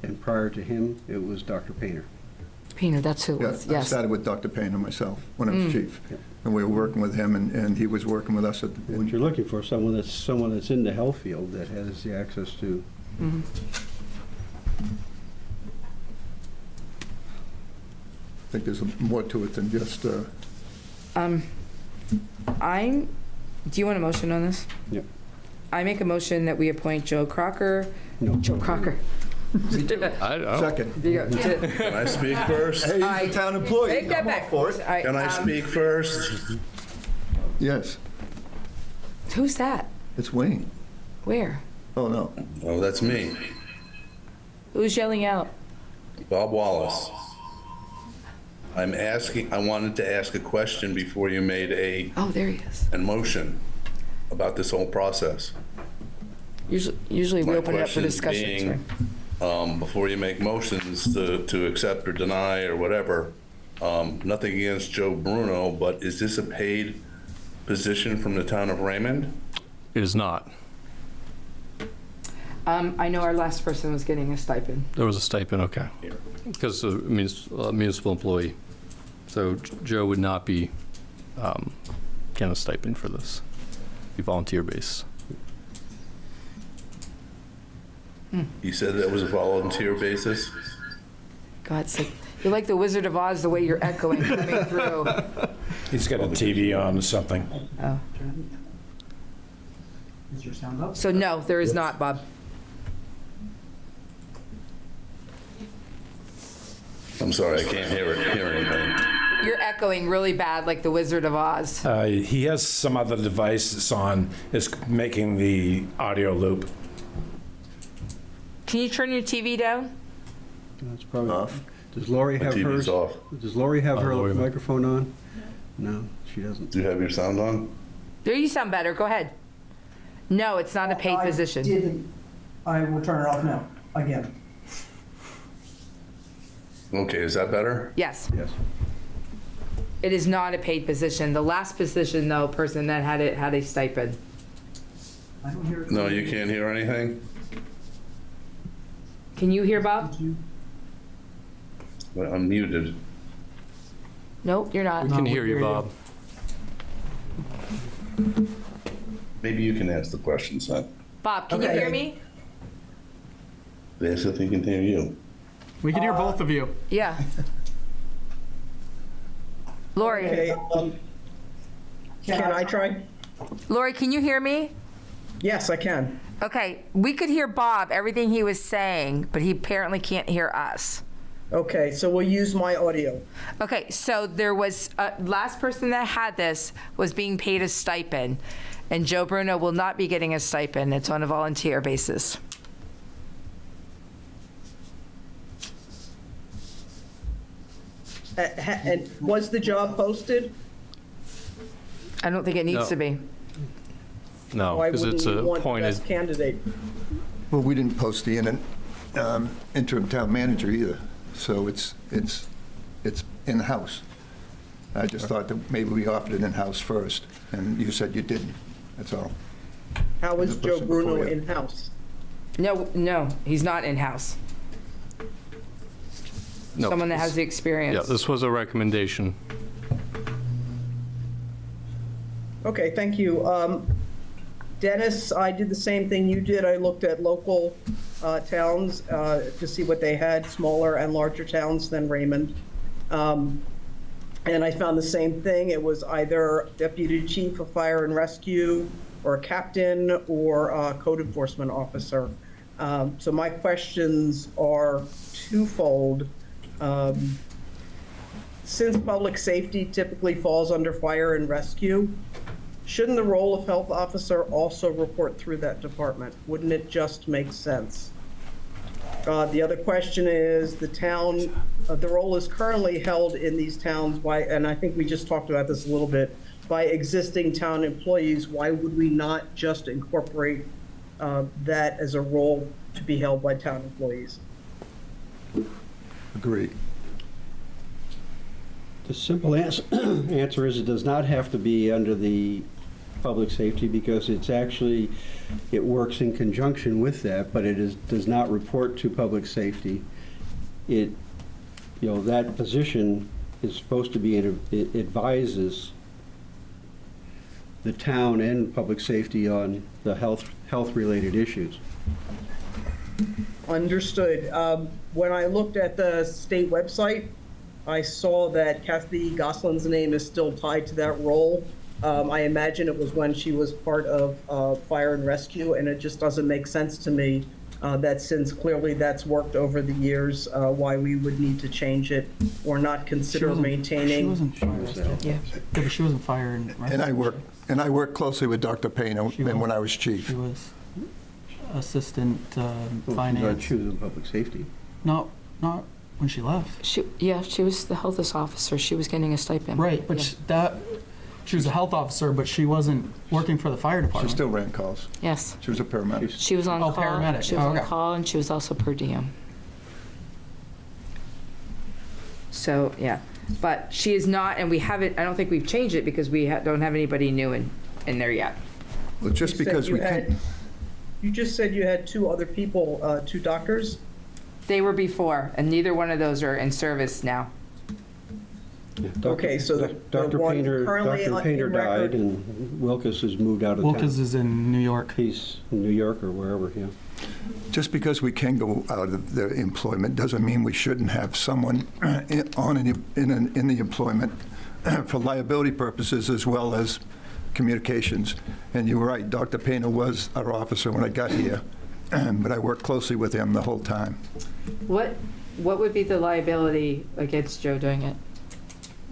and prior to him, it was Dr. Painter. Peter, that's who it Yeah, was, I yes. started with Dr. Painter myself when I was chief, Yeah. and we were working with him, and he was working with us at What the. you're looking for, someone that's in the health field that has the access to. Mhm. I think there's more to it than just. Do you want a motion on this? Yep. I make a motion that we appoint Joe Crocker. No. Joe Crocker. I don't. Second. Can I speak first? Hey, he's a town employee. Take that I'm all back. for it. Can I speak first? Yes, Who's that? it's Wayne. Where? Oh, no. Oh, that's me, Who's yelling out? Bob Wallace. I wanted to ask a question before you made Oh, there he is. a motion about this whole process. Usually we My open it up for question discussions, being, right? Before you make motions to accept or deny or whatever, nothing against Joe Bruno, but is this a paid position from the town of Raymond? It is not. I know our last person was getting a stipend. There was a stipend, okay. Because a municipal employee. So Joe would not be getting a stipend for this. Be volunteer based. You said that was a volunteer basis? God, it's like, you're like the Wizard of Oz, the way you're echoing coming through. He's got a TV on or something. Oh. Is your sound up? So no, there is not, Bob. I'm sorry, I can't hear anything. You're echoing really bad, like the Wizard of Oz. He has some other device that's on, is making the audio loop. Can you turn your TV down? That's probably Off. Does Lori My have TV's hers? off. Does Lori have her Lori. microphone on? No, she doesn't. Do you have your sound on? There, you sound better. Go ahead. No, it's not a paid I position. didn't. I will turn it off now, again. Okay, is that better? Yes, Yes. it is not a paid position. The last position, though, person that had it had a stipend. I don't hear it. No, you can't hear anything? Can you hear Bob? Did you? Well, I'm muted. Nope, you're not. We can hear you, Bob. Maybe you can ask the question, son. Bob, can you Okay. hear me? Ask if he can hear you. We can hear both of you. Yeah. Lori, Okay, can I try? Lori, can you hear me? Yes, I can. Okay, we could hear Bob, everything he was saying, but he apparently can't hear us. Okay, so we'll use my audio. Okay, so there was, last person that had this was being paid a stipend, and Joe Bruno will not be getting a stipend. It's on a volunteer basis. And was the job posted? I don't think it needs No. to be. No, Why because wouldn't it's you want the appointed. best candidate? Well, we didn't post the interim town manager either, so it's in-house. I just thought that maybe we offered it in-house first, and you said you didn't, that's all. How is The Joe person before Bruno you. in-house? No, he's not in-house. No, Someone that has the Yeah, experience. this was a recommendation. Okay, thank you. Dennis, I did the same thing you did. I looked at local towns to see what they had, smaller and larger towns than Raymond. And I found the same thing. It was either deputy chief of fire and rescue, or a captain, or a code enforcement officer. So my questions are twofold. Since public safety typically falls under fire and rescue, shouldn't the role of health officer also report through that department? Wouldn't it just make sense? The other question is the town, the role is currently held in these towns by, and I think we just talked about this a little bit, by existing town employees. Why would we not just incorporate that as a role to be held by town employees? Agree. The simple answer is it does not have to be under the public safety because it's actually, it works in conjunction with that, but it does not report to public safety. It, you know, that position is supposed to be, it advises the town and public safety on the health-related issues. Understood. When I looked at the state website, I saw that Kathy Gosselin's name is still tied to that role. I imagine it was when she was part of fire and rescue, and it just doesn't make sense to me that since clearly that's worked over the years, why we would need to change it or not consider maintaining. She wasn't fire. Yeah, but she wasn't fire And I worked closely with Dr. Payne when I was chief. She was assistant Well, finance. she was in public safety. Not when she left. She was the health officer. She was getting a stipend. Right, but she was a health officer, but she wasn't working for the fire She department. still ran calls. Yes. She was a paramedic. She was on call. Paramedic. She was on Okay. call, and she was also per diem. So, yeah. But she is not, and we haven't, I don't think we've changed it because we don't have anybody new in there yet. Well, just because we can. You just said you had two other people, two doctors? They were before, and neither one of those are in service now. Yeah, Okay, so the Dr. one Painter, currently Dr. on- Painter in record- died, and Wilkes has moved out of town. Wilkes is in New York. He's in New York or wherever, yeah. Just because we can go out of the employment doesn't mean we shouldn't have someone in the employment for liability purposes as well as communications. And you were right, Dr. Painter was our officer when I got here, but I worked closely with him the whole time. What would be the liability against Joe doing it?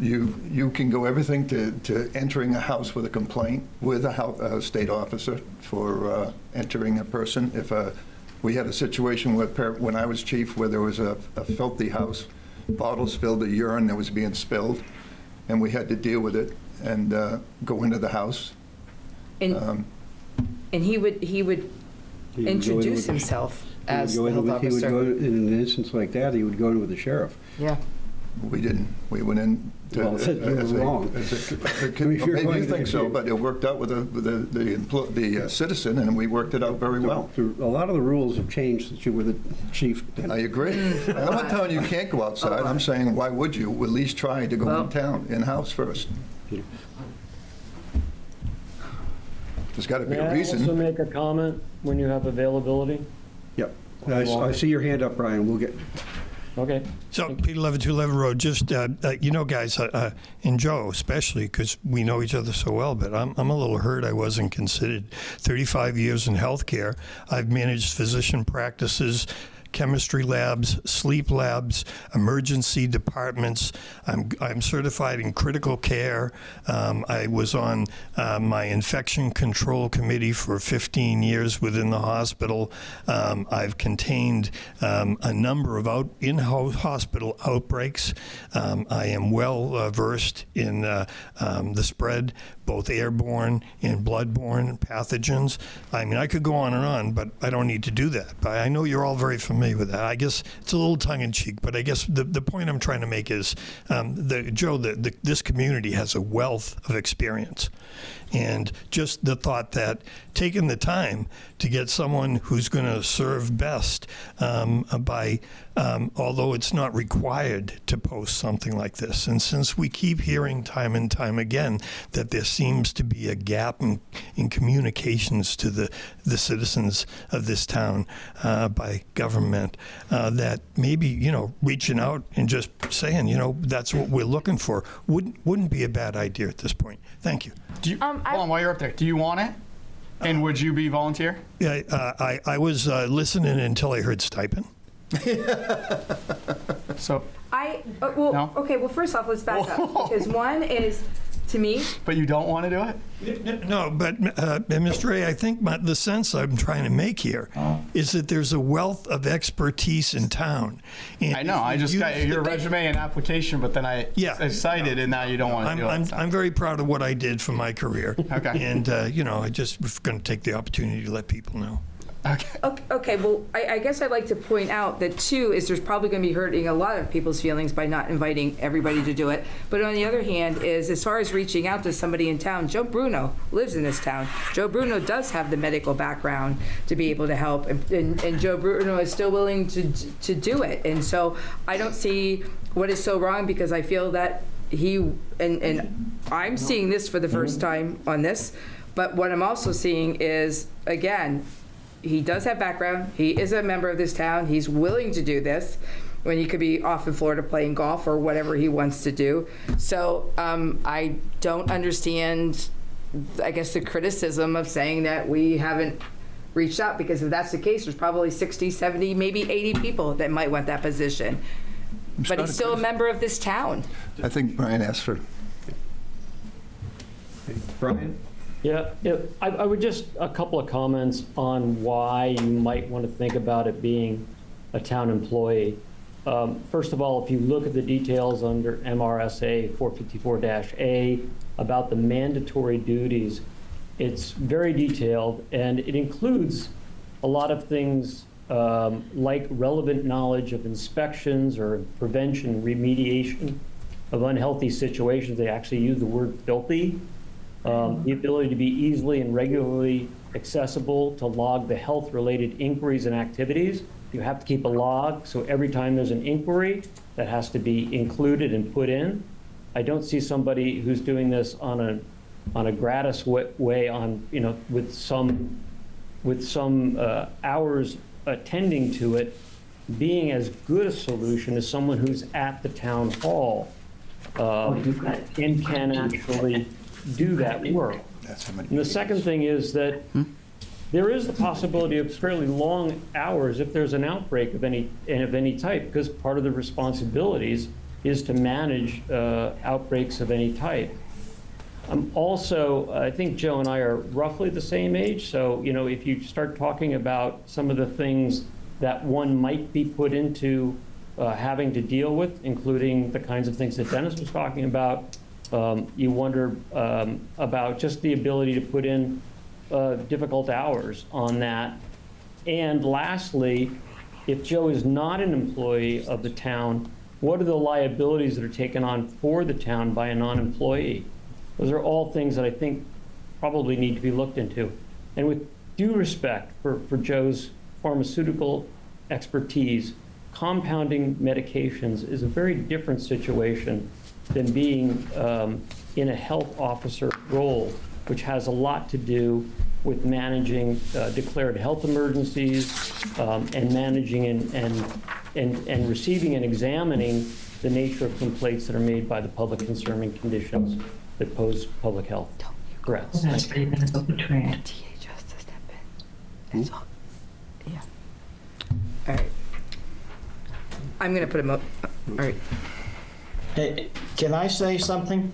You can go everything to entering a house with a complaint with a state officer for entering a person. If we had a situation when I was chief where there was a filthy house, bottles filled with urine that was being spilled, and we had to deal with it and go into the house. And he would introduce himself as the health officer. He would go, in an instance like that, he would go in with the sheriff. Yeah. We didn't. We went in. Well, you were wrong. Maybe you think so, but it worked out with the citizen, and we worked it out very well. A lot of the rules have changed since you were the chief. I agree. I'm not telling you can't go outside. I'm saying, why would you? At least try to go in town, in-house first. There's got to be a reason. May I also make a comment when you have availability? Yep. I see your hand up, Brian. We'll get... Okay. So, Peter Levitt, 211 Road, just, you know, guys, and Joe especially, because we know each other so well, but I'm a little hurt I wasn't considered. 35 years in healthcare. I've managed physician practices, chemistry labs, sleep labs, emergency departments. I'm certified in critical care. I was on my infection control committee for 15 years within the hospital. I've contained a number of in-house hospital outbreaks. I am well versed in the spread, both airborne and bloodborne pathogens. I mean, I could go on, but I don't need to do that. But I know you're all very familiar with that. I guess it's a little tongue-in-cheek, but I guess the point I'm trying to make is, Joe, this community has a wealth of experience. And just the thought that taking the time to get someone who's going to serve best by, although it's not required to post something like this. And since we keep hearing time and time again that there seems to be a gap in communications to the citizens of this town by government, that maybe, you know, reaching out and just saying, you know, that's what we're looking for wouldn't be a bad idea at this point. Thank you. Hold on, while you're up there, do you want it? And would you be volunteer? Yeah, I was listening until I heard stipend. So, No? Okay, well, first off, let's back up. Because one is, to me, but you don't want to do it? No, but Mr. Ray, I think the sense I'm trying to make here is that there's a wealth of expertise in town. And I know, I just got your resume and application, but then I cited and now you don't want to do it. I'm very proud of what I did for my career. Okay. And, I just was going to take the opportunity to let people know. okay, well, I guess I'd like to point out that two is there's probably going to be hurting a lot of people's feelings by not inviting everybody to do it. But on the other hand is, as far as reaching out to somebody in town, Joe Bruno lives in this town. Joe Bruno does have the medical background to be able to help, and Joe Bruno is still willing to do it. And so I don't see what is so wrong, because I feel that he, and I'm seeing this for the first time on this, but what I'm also seeing is, again, he does have background. He is a member of this town. He's willing to do this when he could be off in Florida playing golf or whatever he wants to do. So I don't understand, I guess, the criticism of saying that we haven't reached out, because if that's the case, there's probably 60, 70, maybe 80 people that might want that position. But he's still a member of this town. I think Brian asked for. Brian? Yeah, I would just, a couple of comments on why you might want to think about it being a town employee. First of all, if you look at the details under MRSA 454-A about the mandatory duties, it's very detailed, and it includes a lot of things like relevant knowledge of inspections or prevention, remediation of unhealthy situations. They actually use the word filthy. The ability to be easily and regularly accessible to log the health-related inquiries and activities. You have to keep a log, so every time there's an inquiry, that has to be included and put in. I don't see somebody who's doing this on a gratis way, on with some hours attending to it, being as good a solution as someone who's at the town hall and can actually do that work. And the second thing is that there is the possibility of fairly long hours if there's an outbreak of any type, because part of the responsibilities is to manage outbreaks of any type. Also, I think Joe and I are roughly the same age, so if you start talking about some of the things that one might be put into having to deal with, including the kinds of things that Dennis was talking about, you wonder about just the ability to put in difficult hours on that. And lastly, if Joe is not an employee of the town, what are the liabilities that are taken on for the town by a non-employee? Those are all things that I think probably need to be looked into. And with due respect for Joe's pharmaceutical expertise, compounding medications is a very different situation than being in a health officer role, which has a lot to do with managing declared health emergencies and managing and receiving and examining the nature of complaints that are made by the public concerning conditions that pose public health threats. Yeah. All right. I'm going to put him up. All right. Hey, can I say something?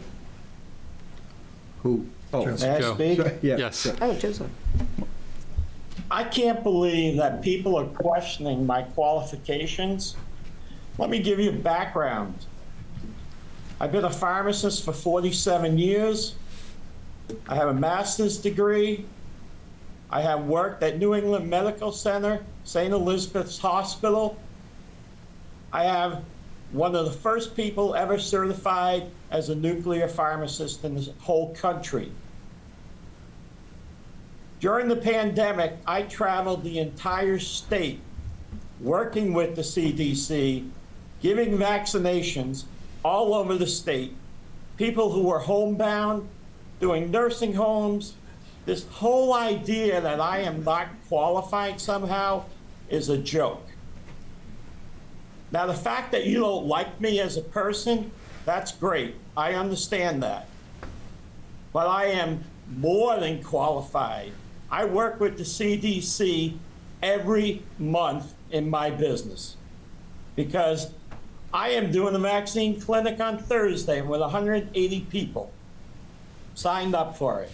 Who? Oh, May I speak? Yes. Oh, Joseph. I can't believe that people are questioning my qualifications. Let me give you a background. I've been a pharmacist for 47 years. I have a master's degree. I have worked at New England Medical Center, St. Elizabeth's Hospital. I have one of the first people ever certified as a nuclear pharmacist in the whole country. During the pandemic, I traveled the entire state working with the CDC, giving vaccinations all over the state. People who were homebound, doing nursing homes. This whole idea that I am not qualified somehow is a joke. Now, the fact that you don't like me as a person, that's great. I understand that. But I am more than qualified. I work with the CDC every month in my business because I am doing a vaccine clinic on Thursday with 180 people signed up for it.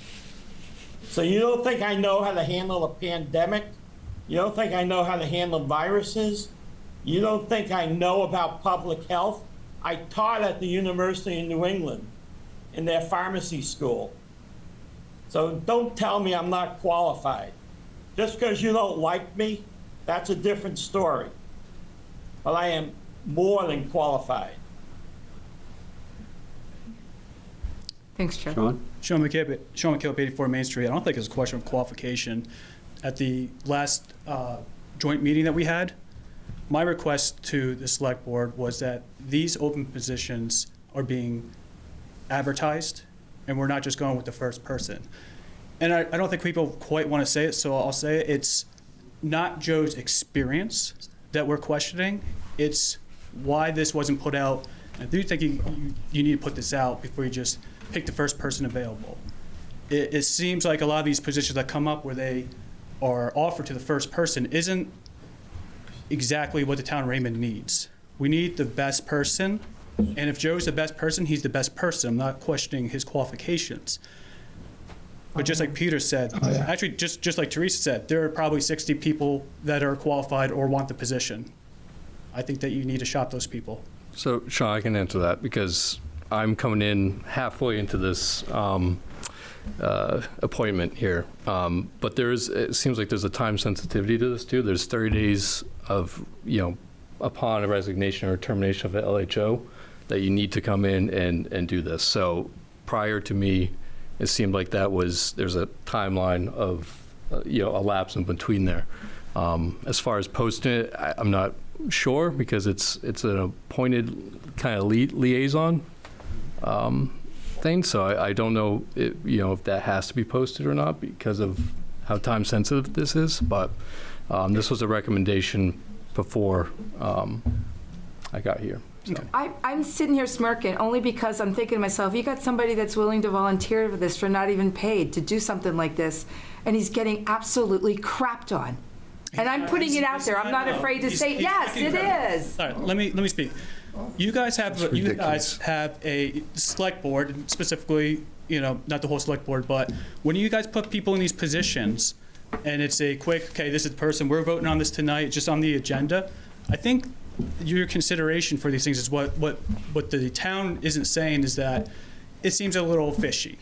So you don't think I know how to handle a pandemic? You don't think I know how to handle viruses? You don't think I know about public health? I taught at the University of New England in their pharmacy school. So don't tell me I'm not qualified. Just because you don't like me, that's a different story. But I am more than qualified. Thanks, Joe. Sean? Sean McKillop, 84 Main Street. I don't think it's a question of qualification. At the last joint meeting that we had, my request to the select board was that these open positions are being advertised, and we're not just going with the first person. And I don't think people quite want to say it, so I'll say it. It's not Joe's experience that we're questioning. It's why this wasn't put out. I do think you need to put this out before you just pick the first person available. It seems like a lot of these positions that come up where they are offered to the first person isn't exactly what the town of Raymond needs. We need the best person, and if Joe's the best person, he's the best person. I'm not questioning his qualifications. But just like Peter said, actually just like Teresa said, there are probably 60 people that are qualified or want the position. I think that you need to shop those people. So, Sean, I can answer that because I'm coming in halfway into this appointment here. But it seems like there's a time sensitivity to this too. There's 30 days of, upon a resignation or termination of the LHO that you need to come in and do this. So prior to me, it seemed like there's a timeline of, a lapse in between there. As far as posting it, I'm not sure because it's an appointed kind of liaison thing. So I don't know, if that has to be posted or not because of how time sensitive this is. But this was a recommendation before I got here. So. I'm sitting here smirking only because I'm thinking to myself, you got somebody that's willing to volunteer for this for not even paid to do something like this, and he's getting absolutely crapped on. And I'm putting it out there. I'm not afraid to say, yes, it is. All right, let me speak. You guys have a select board, specifically, not the whole select board, but when you guys put people in these positions, and it's a quick, okay, this is the person, we're voting on this tonight, just on the agenda, I think your consideration for these things is what the town isn't saying is that it seems a little fishy.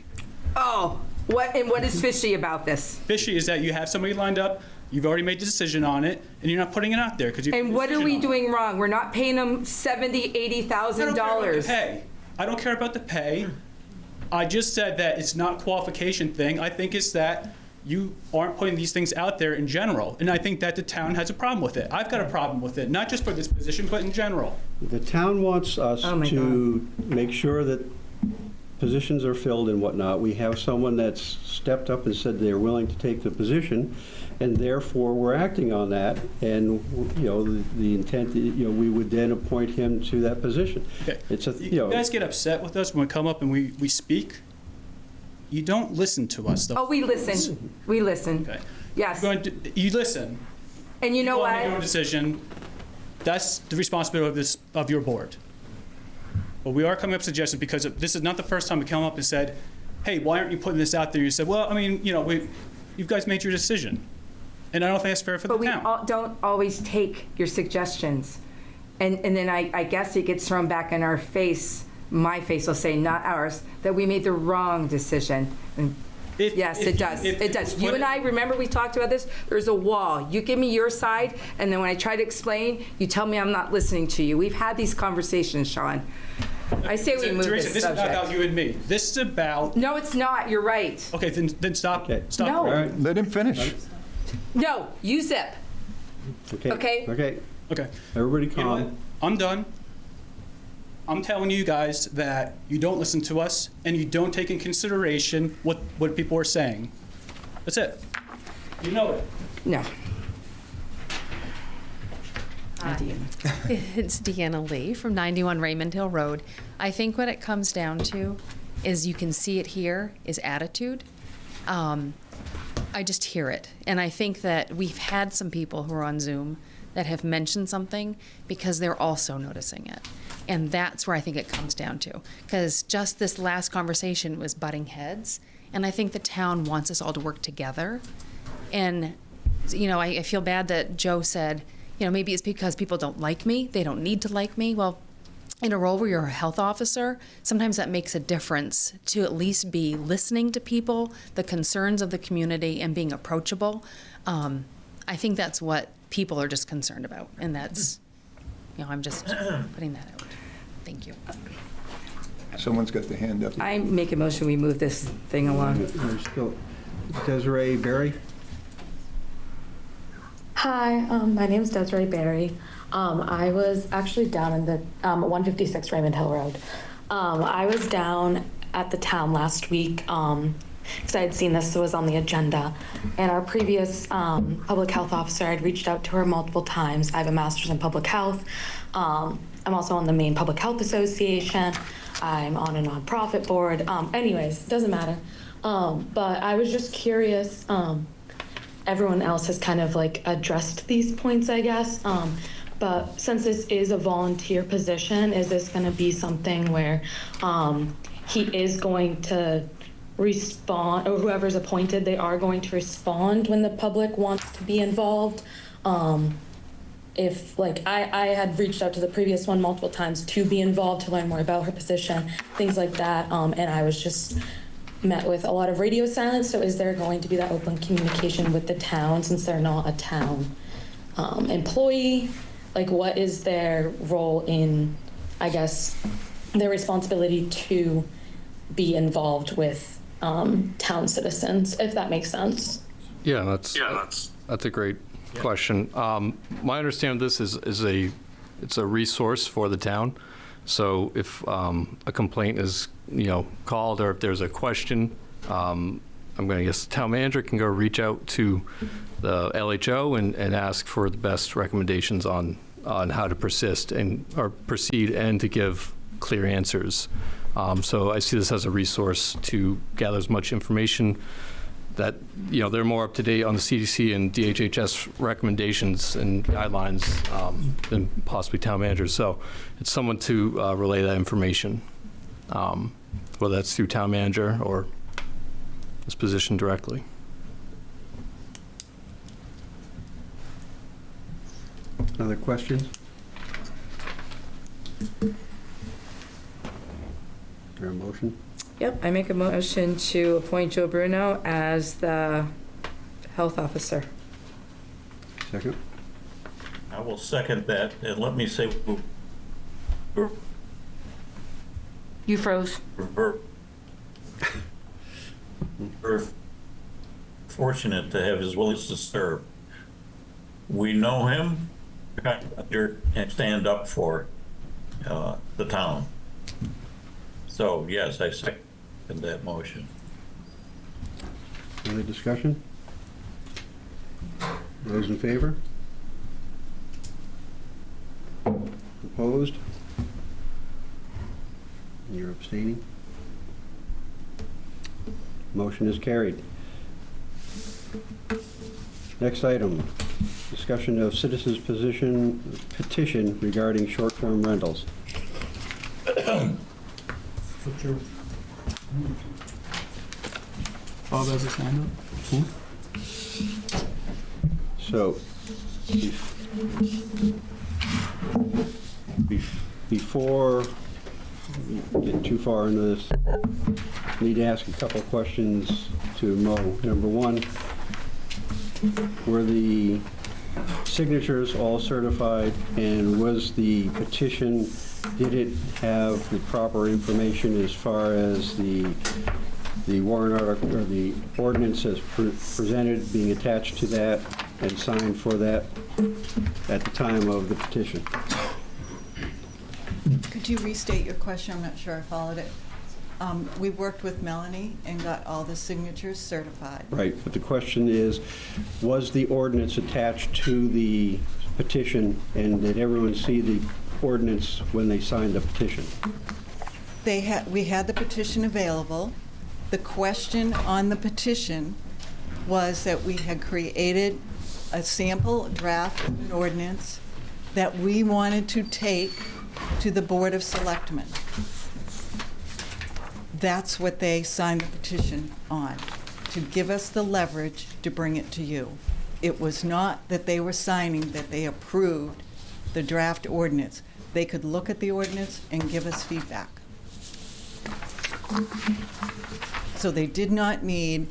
Oh, what is fishy about this? Fishy is that you have somebody lined up, you've already made the decision on it, and you're not putting it out there because you. And what are we doing wrong? We're not paying them $70,000, $80,000. I don't care about the pay. I just said that it's not a qualification thing. I think it's that you aren't putting these things out there in general, and I think that the town has a problem with it. I've got a problem with it, not just for this position, but in general. The town wants us to make sure that positions are filled and whatnot. We have someone that's stepped up and said they're willing to take the position, and therefore we're acting on that. And the intent, we would then appoint him to that position. Okay. It's you guys get upset with us when we come up and we speak. You don't listen to us, though. Oh, we listen. We listen. Okay. Yes. You listen. And you know what? Make your own decision. That's the responsibility of your board. But we are coming up with suggestions because this is not the first time we come up and said, hey, why aren't you putting this out there? You said, well, I mean, you guys made your decision. And I don't think that's fair for the town. But we don't always take your suggestions. And then I guess it gets thrown back in our face. My face will say, not ours, that we made the wrong decision. And yes, it does. It does. You and I, remember we talked about this? There's a wall. You give me your side, and then when I try to explain, you tell me I'm not listening to you. We've had these conversations, Sean. I say we move Teresa, this this subject. is not about you and me. This is about... No, it's not. You're right. Okay, then stop. Okay. Stop. No. All right. Let him finish. No, you zip. Okay. Okay. Everybody You know what? calm. I'm done. I'm telling you guys that you don't listen to us and you don't take in consideration what people are saying. That's it. You know it. No. It's Deanna Lee from 91 Raymond Hill Road. I think what it comes down to is you can see it here is attitude. I just hear it. And I think that we've had some people who are on Zoom that have mentioned something because they're also noticing it. And that's where I think it comes down to. Because just this last conversation was butting heads. And I think the town wants us all to work together. And, you know, I feel bad that Joe said, you know, maybe it's because people don't like me. They don't need to like me. Well, in a role where you're a health officer, sometimes that makes a difference to at least be listening to people, the concerns of the community, and being approachable. I think that's what people are just concerned about. And that's, you know, I'm just putting that out. Thank you. Someone's got their hand up. I make a motion, we move this thing along. There's still Desiree Berry. Hi, my name is Desiree Berry. I was actually down in the 156 Raymond Hill Road. I was down at the town last week because I had seen this was on the agenda. And our previous public health officer, I'd reached out to her multiple times. I have a master's in public health. I'm also on the Maine Public Health Association. I'm on a nonprofit board. Anyways, doesn't matter. But I was just curious. Everyone else has kind of like addressed these points, I guess. But since this is a volunteer position, is this going to be something where he is going to respond, or whoever's appointed, they are going to respond when the public wants to be involved? If, like, I had reached out to the previous one multiple times to be involved, to learn more about her position, things like that, and I was just met with a lot of radio silence. So is there going to be that open communication with the town since they're not a town employee? Like, what is their role in, I guess, their responsibility to be involved with town citizens, if that makes sense? Yeah, that's a great question. My understanding of this is it's a resource for the town. So if a complaint is, you know, called, or if there's a question, I'm going to guess the town manager can go reach out to the LHO and ask for the best recommendations on how to persist or proceed and to give clear answers. So I see this as a resource to gather as much information that, you know, they're more up to date on the CDC and DHHS recommendations and guidelines than possibly town managers. So it's someone to relay that information, whether that's through town manager or this position directly. Other questions? Is there a motion? Yep, I make a motion to appoint Joe Bruno as the health officer. Second? I will second that, and let me say, You froze. we're fortunate to have his willingness to serve. We know him and stand up for the town. So, yes, I second that motion. Any discussion? Those in favor? Opposed? And you're abstaining? Motion is carried. Next item, discussion of citizens' petition regarding short-term rentals. Bob has his hand up. So, before we get too far into this, I need to ask a couple of questions to Mo. Number one, were the signatures all certified, and was the petition, did it have the proper information as far as the warrant article or the ordinance as presented being attached to that and signed for that at the time of the petition? Could you restate your question? I'm not sure I followed it. We worked with Melanie and got all the signatures certified. Right, but the question is, was the ordinance attached to the petition, and did everyone see the ordinance when they signed the petition? We had the petition available. The question on the petition was that we had created a sample draft of an ordinance that we wanted to take to the Board of Selectmen. That's what they signed the petition on, to give us the leverage to bring it to you. It was not that they were signing that they approved the draft ordinance. They could look at the ordinance and give us feedback. So they did not need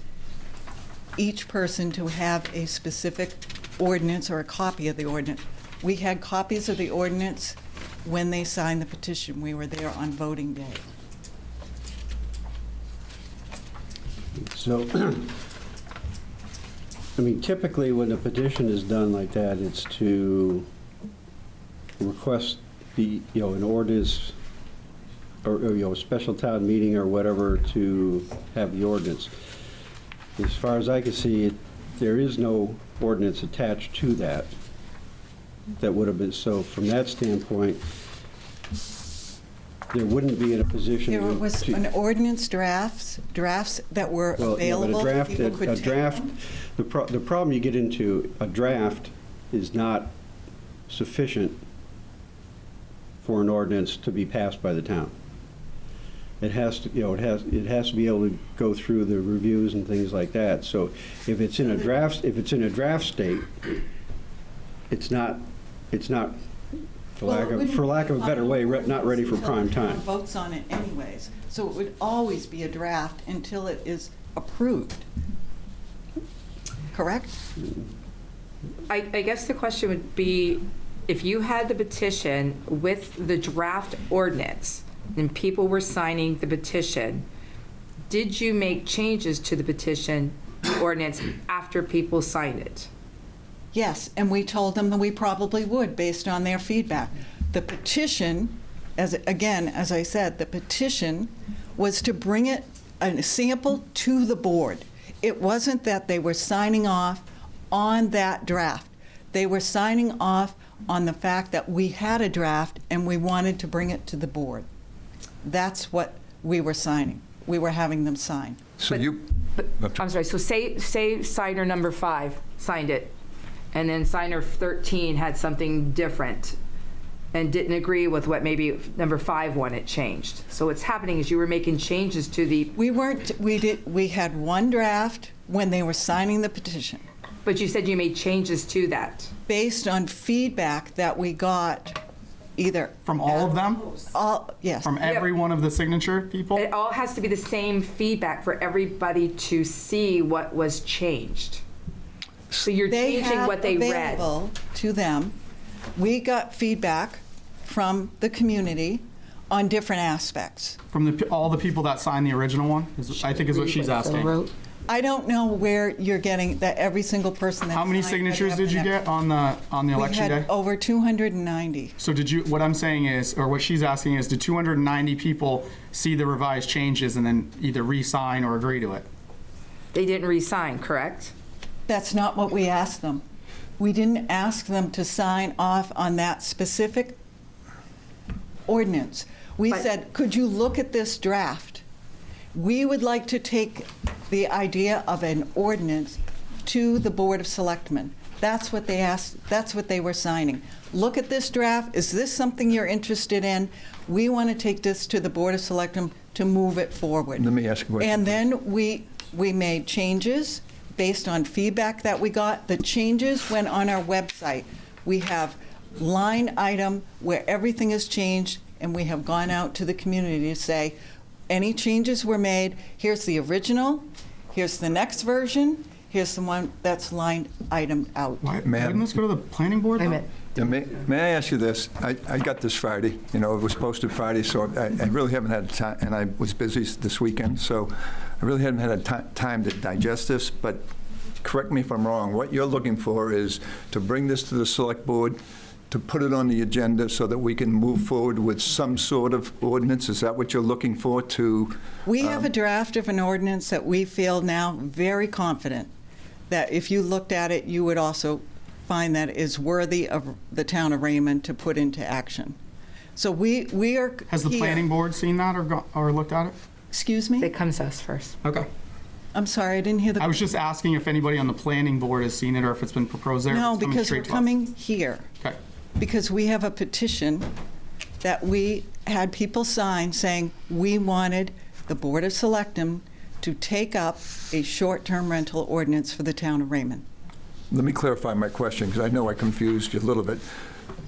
each person to have a specific ordinance or a copy of the ordinance. We had copies of the ordinance when they signed the petition. We were there on voting day. So, I mean, typically when a petition is done like that, it's to request an ordinance or a special town meeting or whatever to have the ordinance. As far as I can see, there is no ordinance attached to that. That would have been, so from that standpoint, there wouldn't be in a position There was an ordinance drafts that were available. But People could a take draft, them. the problem you get into, a draft is not sufficient for an ordinance to be passed by the town. It has to, it has to be able to go through the reviews and things like that. So if it's in a draft state, it's not, for lack of a better way, not ready for prime time. Votes on it anyways. So it would always be a draft until it is approved. Correct? I guess the question would be, if you had the petition with the draft ordinance, and people were signing the petition, did you make changes to the petition ordinance after people signed it? Yes, and we told them that we probably would based on their feedback. The petition, as I said, the petition was to bring it, a sample to the board. It wasn't that they were signing off on that draft. They were signing off on the fact that we had a draft and we wanted to bring it to the board. That's what we were signing. We were having them sign. So I'm sorry, so say signer number 5 signed it, and then signer 13 had something different and didn't agree with what maybe number 5 wanted changed. So what's happening is you were making changes to the... We had one draft when they were signing the petition. But you said you made changes to that. Based on feedback that we got either... From all of them? Yes. From every one of the signature people? It all has to be the same feedback for everybody to see what was changed. So you're changing what they read. Available to them. We got feedback from the community on different aspects. From all the people that signed the original one? I think is what she's asking. I don't know where you're getting that every single person that How many signatures did you get on the election day? We had over 290. So what I'm saying is, or what she's asking is, did 290 people see the revised changes and then either re-sign or agree to it? They didn't re-sign, correct? That's not what we asked them. We didn't ask them to sign off on that specific ordinance. We said, could you look at this draft? We would like to take the idea of an ordinance to the Board of Selectmen. That's what they asked, that's what they were signing. Look at this draft, is this something you're interested in? We want to take this to the Board of Selectmen to move it forward. Let me ask a question. And then we made changes based on feedback that we got. The changes went on our website. We have line item where everything is changed, and we have gone out to the community to say, any changes were made, here's the original, here's the next version, here's the one that's line item out. Wouldn't this go to the planning board? May I ask you this? I got this Friday. It was posted Friday, so I really haven't had time, and I was busy this weekend, so I really haven't had time to digest this, but correct me if I'm wrong. What you're looking for is to bring this to the select board, to put it on the agenda so that we can move forward with some sort of ordinance? Is that what you're looking for to? We have a draft of an ordinance that we feel now very confident that if you looked at it, you would also find that it is worthy of the town of Raymond to put into action. So we are Has the planning board seen that or looked at it? Excuse me? It comes to us first. Okay. I'm sorry, I didn't hear the. I was just asking if anybody on the planning board has seen it or if it's been proposed there. No, It's coming because straight we're to us. coming here. Okay. Because we have a petition that we had people sign saying we wanted the Board of Selectmen to take up a short-term rental ordinance for the town of Raymond. Let me clarify my question, because I know I confused you a little bit.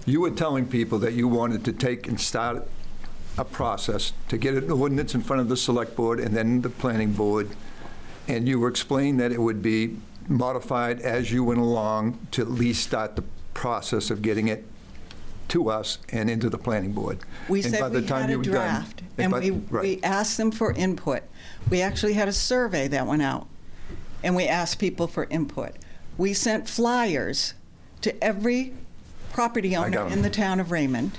You were telling people that you wanted to take and start a process to get an ordinance in front of the Select Board and then the Planning Board, and you were explaining that it would be modified as you went along to at least start the process of getting it to us and into the Planning Board. We And said by the we time had you a were done- draft, and by- we right. asked them for input. We actually had a survey that went out, and we asked people for input. We sent flyers to every property owner got 'em. in the town of Raymond.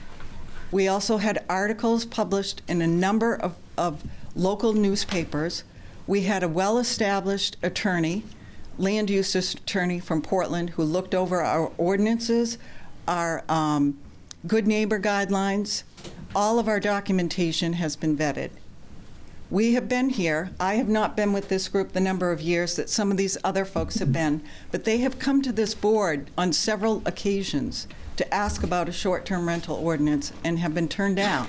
We also had articles published in a number of local newspapers. We had a well-established attorney, land use attorney from Portland, who looked over our ordinances, our good neighbor guidelines. All of our documentation has been vetted. We have been here. I have not been with this group the number of years that some of these other folks have been, but they have come to this board on several occasions to ask about a short-term rental ordinance and have been turned down.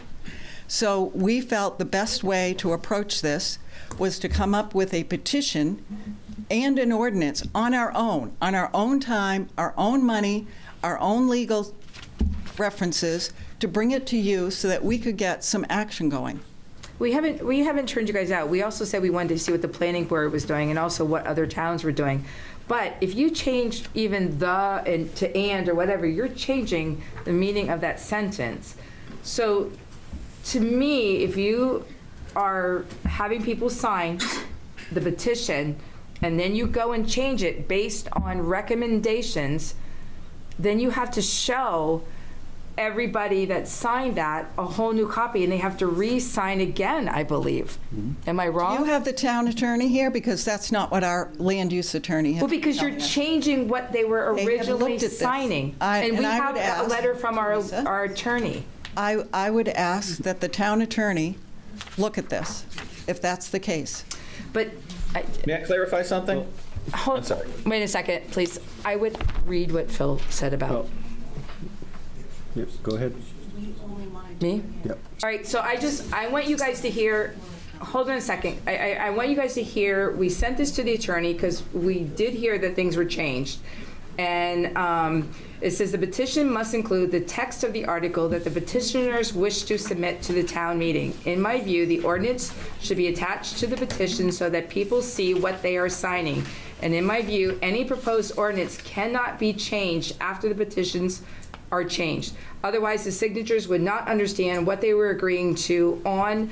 So we felt the best way to approach this was to come up with a petition and an ordinance on our own time, our own money, our own legal references, to bring it to you so that we could get some action going. We haven't turned you guys out. We also said we wanted to see what the planning board was doing and also what other towns were doing. But if you change even the and to and or whatever, you're changing the meaning of that sentence. So to me, if you are having people sign the petition and then you go and change it based on recommendations, then you have to show everybody that signed that a whole new copy, and they have to re-sign again, I believe. Am I wrong? You have the town attorney here, because that's not what our land use attorney has. Well, because you're changing what they were They have originally looked at this. signing. And we I have would a ask, letter from our Lisa? our attorney. I would ask that the town attorney look at this, if that's the case. But May I clarify something? hold, I'm sorry. wait a second, please. I would read what Phil said about Yep, go ahead. me. Yep. All right, so I want you guys to hear, hold on a second. I want you guys to hear, we sent this to the attorney because we did hear that things were changed. And it says the petition must include the text of the article that the petitioners wish to submit to the town meeting. In my view, the ordinance should be attached to the petition so that people see what they are signing. And in my view, any proposed ordinance cannot be changed after the petitions are changed. Otherwise, the signatures would not understand what they were agreeing to on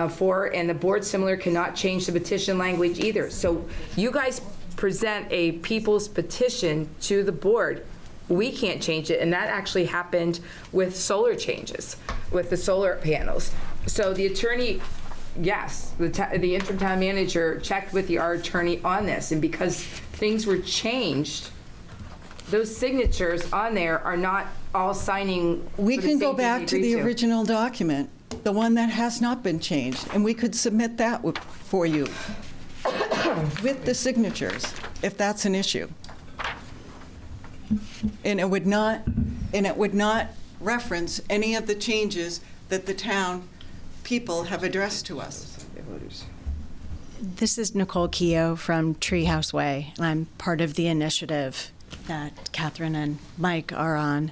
for, and the board similar cannot change the petition language either. So you guys present a people's petition to the board. We can't change it, and that actually happened with solar changes, with the solar panels. So the attorney, yes, the interim town manager checked with our attorney on this, and because things were changed, those signatures on there are not all signing. We for the can go same thing back we to the agreed original document, the one that has not been changed, and we could submit that for you with the signatures, if that's an issue. And it would not reference any of the changes that the town people have addressed to us. This is Nicole Keogh from Treehouse Way, and I'm part of the initiative that Catherine and Mike are on.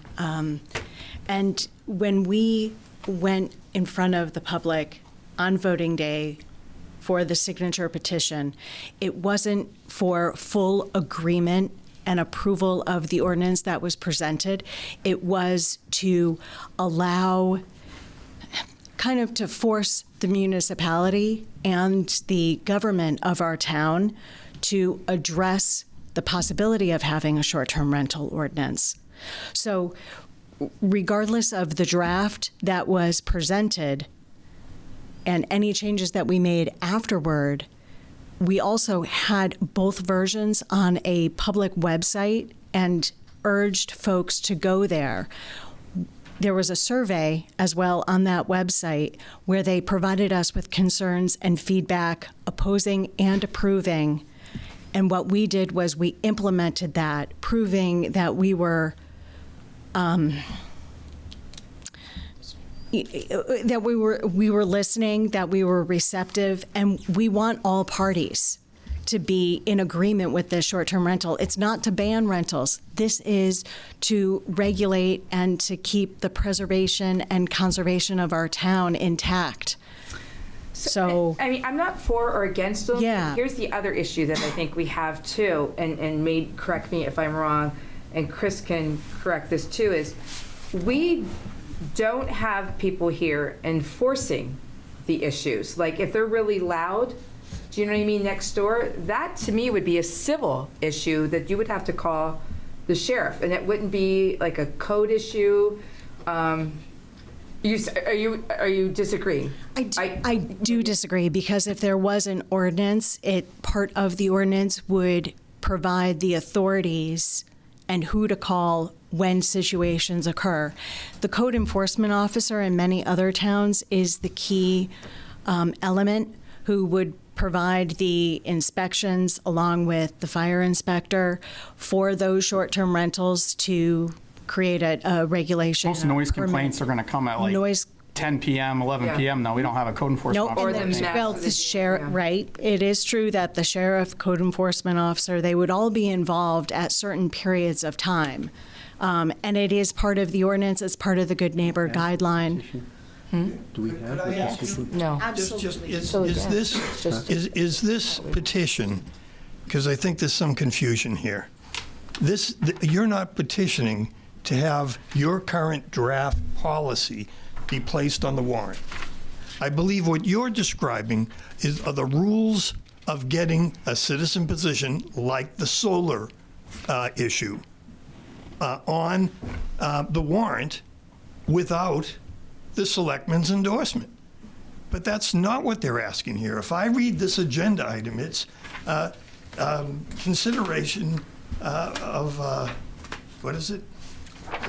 And when we went in front of the public on voting day for the signature petition, it wasn't for full agreement and approval of the ordinance that was presented. It was to allow, kind of to force the municipality and the government of our town to address the possibility of having a short-term rental ordinance. So regardless of the draft that was presented and any changes that we made afterward, we also had both versions on a public website and urged folks to go there. there was a survey as well on that website where they provided us with concerns and feedback, opposing and approving. And what we did was we implemented that, proving that we were we were listening, that we were receptive, and we want all parties to be in agreement with this short-term rental. It's not to ban rentals. This is to regulate and to keep the preservation and conservation of our town intact. So I mean, I'm not for or against them. Yeah. Here's the other issue that I think we have too, and correct me if I'm wrong, and Chris can correct this too, is we don't have people here enforcing the issues. Like if they're really loud, do you know what I mean, next door, that to me would be a civil issue that you would have to call the sheriff, and it wouldn't be like a code issue. Are you disagreeing? I do disagree, because if there was an ordinance, part of the ordinance would provide the authorities and who to call when situations occur. The code enforcement officer in many other towns is the key element who would provide the inspections along with the fire inspector for those short-term rentals to create a regulation. Most noise complaints are going to come at like 10 p.m., 11 p.m. though. We don't have a code enforcement officer. Well, the sheriff, right? It is true that the sheriff, code enforcement officer, they would all be involved at certain periods of time. And it is part of the ordinance, it's part of the Good Neighbor guideline. Do we have a petition? No. Is this petition, because I think there's some confusion here, you're not petitioning to have your current draft policy be placed on the warrant. I believe what you're describing are the rules of getting a citizen position like the solar issue on the warrant without the selectman's endorsement. But that's not what they're asking here. If I read this agenda item, it's consideration of, what is it?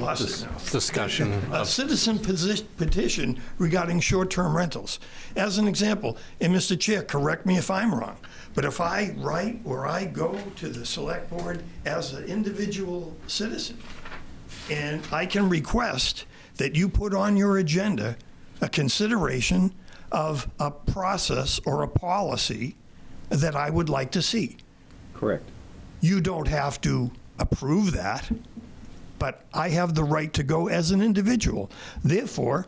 Lost it now. Discussion. A citizen petition regarding short-term rentals. As an example, and Mr. Chair, correct me if I'm wrong, but if I write or I go to the select board as an individual citizen, and I can request that you put on your agenda a consideration of a process or a policy that I would like to see. Correct. You don't have to approve that, but I have the right to go as an individual. Therefore,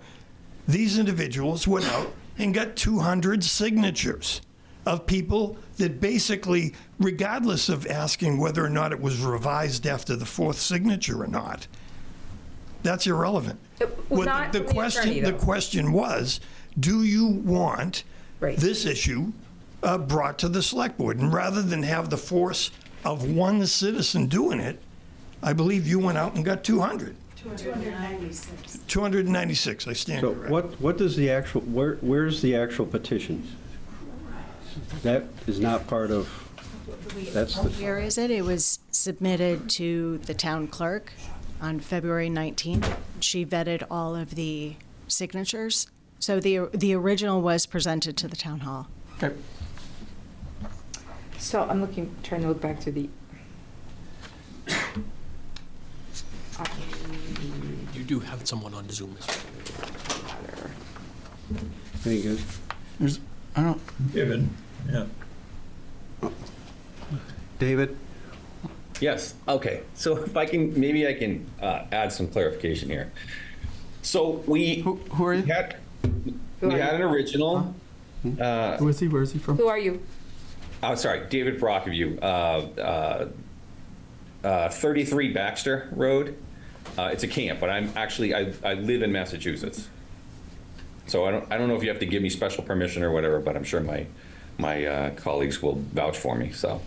these individuals went out and got 200 signatures of people that basically, regardless of asking whether or not it was revised after the fourth signature or not, that's irrelevant. The question was, do you want this issue brought to the select board? And rather than have the force of one citizen doing it, I believe you went out and got 200. 296. 296, I stand So corrected. what does the actual, where's the actual petition? That is not part of, that's the. Where is it? It was submitted to the town clerk on February 19th. She vetted all of the signatures. So the original was presented to the town hall. Okay. So I'm trying to look back to the. You do have someone on Zoom as well. Very good. I don't. David. Yeah. David? Yes, okay. So if I can, maybe I can add some clarification here. So who are you? We had an original. Who is he? Where is he from? Who are you? Oh, sorry, David Brockview, 33 Baxter Road. It's a camp, but I live in Massachusetts. So I don't know if you have to give me special permission or whatever, but I'm sure my colleagues will vouch for me. So.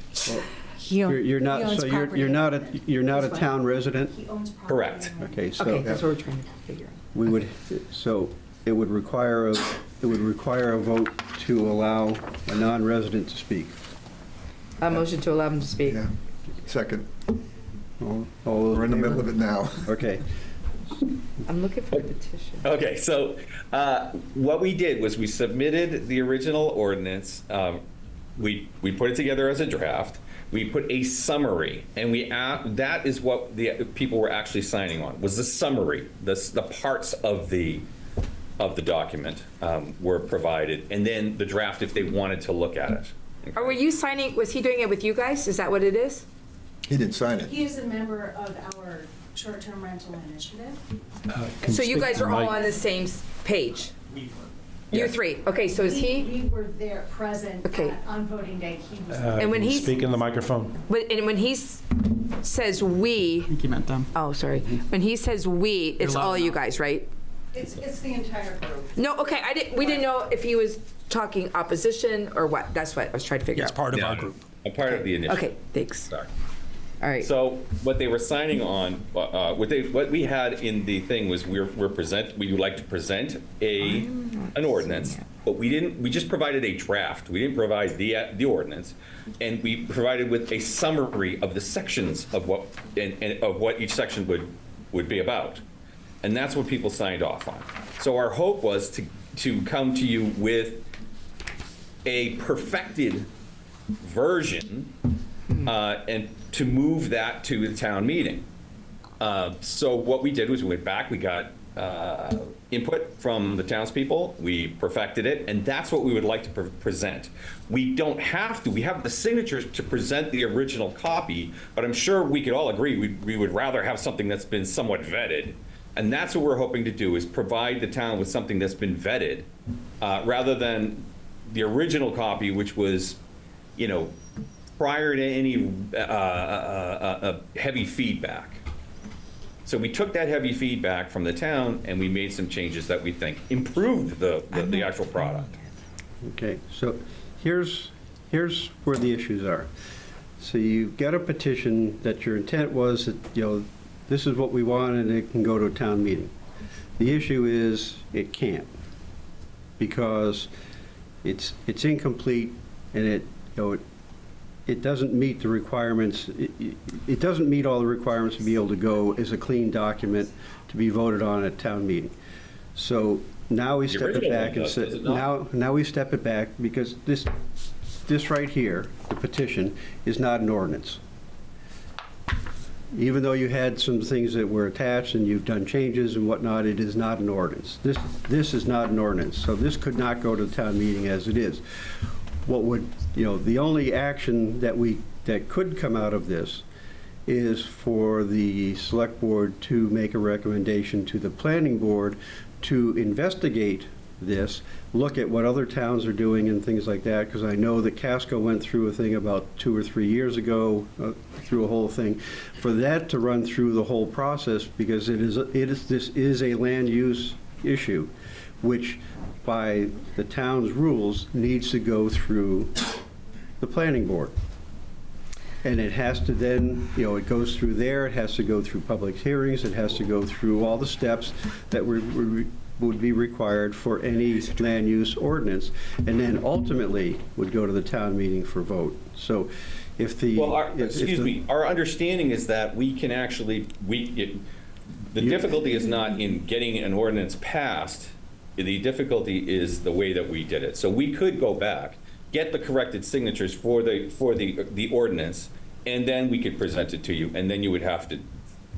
You're not a town resident? Correct. Okay, so. Okay, that's what we're trying to figure out. We would, so it would require a vote to allow a non-resident to speak. A motion to allow them to speak. Yeah. Second. All those We're in the favor? middle of it now. Okay. I'm looking for the petition. Okay, so what we did was we submitted the original ordinance. We put it together as a draft. We put a summary, and that is what the people were actually signing on, was the summary. The parts of the document were provided, and then the draft if they wanted to look at it. Or were you signing, was he doing it with you guys? Is that what it is? He didn't sign it. He is a member of our short-term rental initiative. So you guys are all on the same page? You three. Okay, so is he? We were there present Okay. on voting day. He was. And when he's- Speak in the microphone. And when he says we. I think you meant them. Oh, sorry. When he says we, it's loud all you now. guys, right? It's the entire group. No, okay, we didn't know if he was talking opposition or what. That's what I was trying to figure out. It's part of our group. A part of the initiative. Okay, thanks. Sorry. All right. So what they were signing on, what we had in the thing was we would like to present an ordinance, but we just provided a draft. We didn't provide the ordinance, and we provided with a summary of the sections of what of what each section would be about, and that's what people signed off on. So our hope was to come to you with a perfected version and to move that to the town meeting. So what we did was we went back, we got input from the townspeople, we perfected it, and that's what we would like to present. We don't have to, we have the signatures to present the original copy, but I'm sure we could all agree we would rather have something that's been somewhat vetted. And that's what we're hoping to do, is provide the town with something that's been vetted, rather than the original copy, which was, prior to any heavy feedback. So we took that heavy feedback from the town and we made some changes that we think improved the actual product. Okay, so here's where the issues are. So you've got a petition that your intent was that, this is what we want and it can go to a town meeting. The issue is it can't, because it's incomplete and it doesn't meet the requirements. It doesn't meet all the requirements to be able to go as a clean document to be voted on at town meeting. So now we step it back and say, now we step it back because this right here, the petition, is not an ordinance. Even though you had some things that were attached and you've done changes and whatnot, it is not an ordinance. This is not an ordinance, so this could not go to the town meeting as it is. What would, the only action that could come out of this is for the select board to make a recommendation to the planning board to investigate this, look at what other towns are doing and things like that, because I know that Casco went through a thing about 2 or 3 years ago, through a whole thing, for that to run through the whole process, because this is a land use issue, which by the town's rules needs to go through the planning board. And it has to then, it goes through there, it has to go through public hearings, it has to go through all the steps that would be required for any land use ordinance, and then ultimately would go to the town meeting for vote. So if the... Well, our understanding is that we can actually, the difficulty is not in getting an ordinance passed, the difficulty is the way that we did it. So we could go back, get the corrected signatures for the ordinance, and then we could present it to you, and then you would have to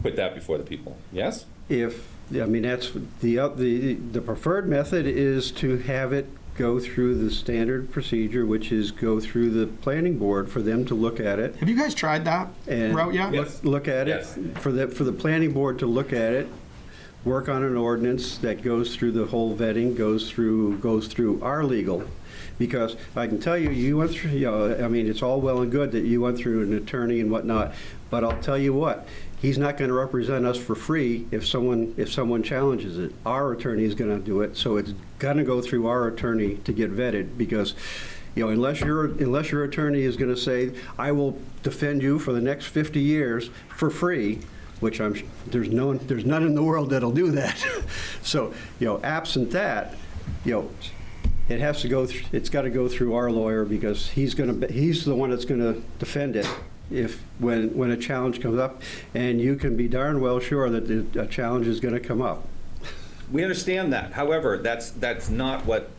put that before the people. Yes? That's the preferred method is to have it go through the standard procedure, which is go through the planning board for them to look at it. Have you guys tried that route yet? Look at it, for the planning board to look at it, work on an ordinance that goes through the whole vetting, goes through our legal. Because I can tell you went through, it's all well and good that you went through an attorney and whatnot, but I'll tell you what, he's not going to represent us for free if someone challenges it. Our attorney is going to do it, so it's going to go through our attorney to get vetted, because unless your attorney is going to say, I will defend you for the next 50 years for free, which there's none in the world that'll do that. So, absent that, it has to go. It's got to go through our lawyer, because he's the one that's going to defend it when a challenge comes up, and you can be darn well sure that a challenge is going to come up. We understand that. However, that's not what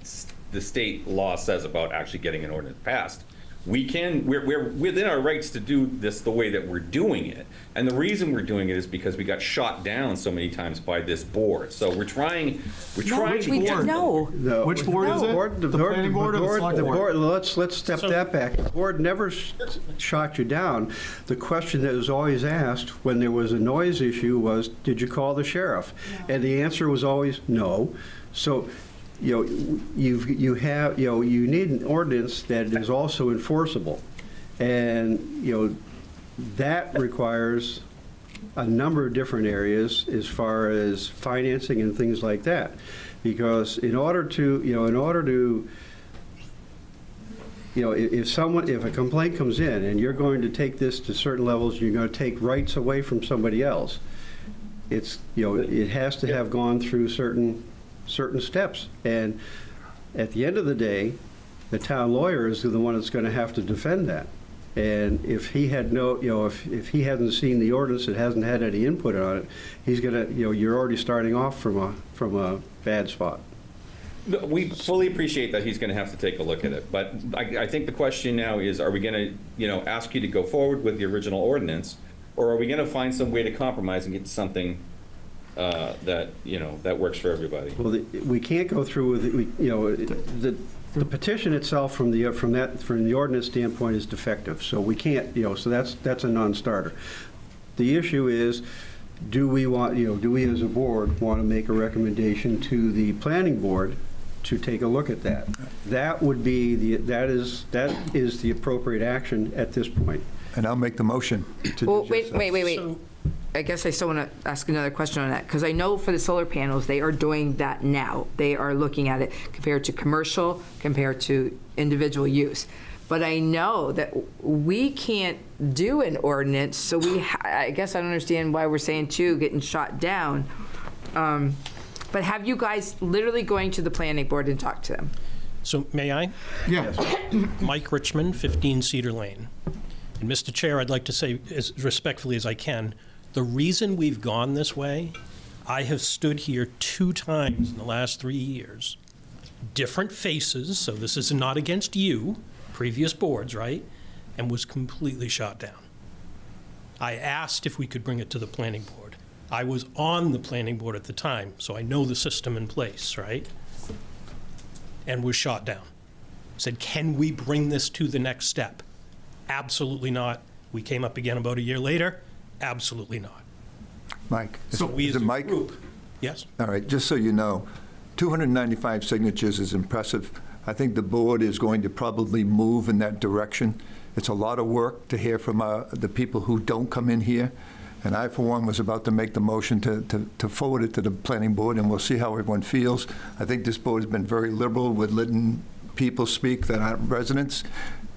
the state law says about actually getting an ordinance passed. We're within our rights to do this the way that we're doing it. And the reason we're doing it is because we got shot down so many times by this board. So we're trying to. No. Which board is it? The planning board or the select board? Let's step that back. The board never shot you down. The question that was always asked when there was a noise issue was, did you call the sheriff? And the answer was always no. So, you need an ordinance that is also enforceable. And, that requires a number of different areas as far as financing and things like that. Because if a complaint comes in and you're going to take this to certain levels, you're going to take rights away from somebody else, it has to have gone through certain steps. And at the end of the day, the town lawyer is the one that's going to have to defend that. And if he had if he hasn't seen the ordinance, it hasn't had any input on it, he's going to, you're already starting off from a bad spot. We fully appreciate that he's going to have to take a look at it. But I think the question now is, are we going to, ask you to go forward with the original ordinance, or are we going to find some way to compromise and get something that works for everybody? Well, we can't go through with the petition itself from the ordinance standpoint is defective, so we can't, so that's a non-starter. The issue is, do we as a board want to make a recommendation to the planning board to take a look at that? That is the appropriate action at this point. And I'll make the motion to Well, do just wait. that. I guess I still want to ask another question on that, because I know for the solar panels, they are doing that now. They are looking at it compared to commercial, compared to individual use. But I know that we can't do an ordinance, so I guess I don't understand why we're saying two getting shot down. But have you guys literally going to the planning board and talk to them? So may I? Yes. Mike Richmond, 15 Cedar Lane. And Mr. Chair, I'd like to say as respectfully as I can, the reason we've gone this way, I have stood here 2 times in the last 3 years, different faces, so this is not against you, previous boards, right? And was completely shot down. I asked if we could bring it to the planning board. I was on the planning board at the time, so I know the system in place, right? And was shot down. Said, can we bring this to the next step? Absolutely not. We came up again about a year later. Absolutely not. Mike, So we is as it a Mike? group, yes? All right, just so you know, 295 signatures is impressive. I think the board is going to probably move in that direction. It's a lot of work to hear from the people who don't come in here. And I, for one, was about to make the motion to forward it to the planning board, and we'll see how everyone feels. I think this board has been very liberal with letting people speak that aren't residents.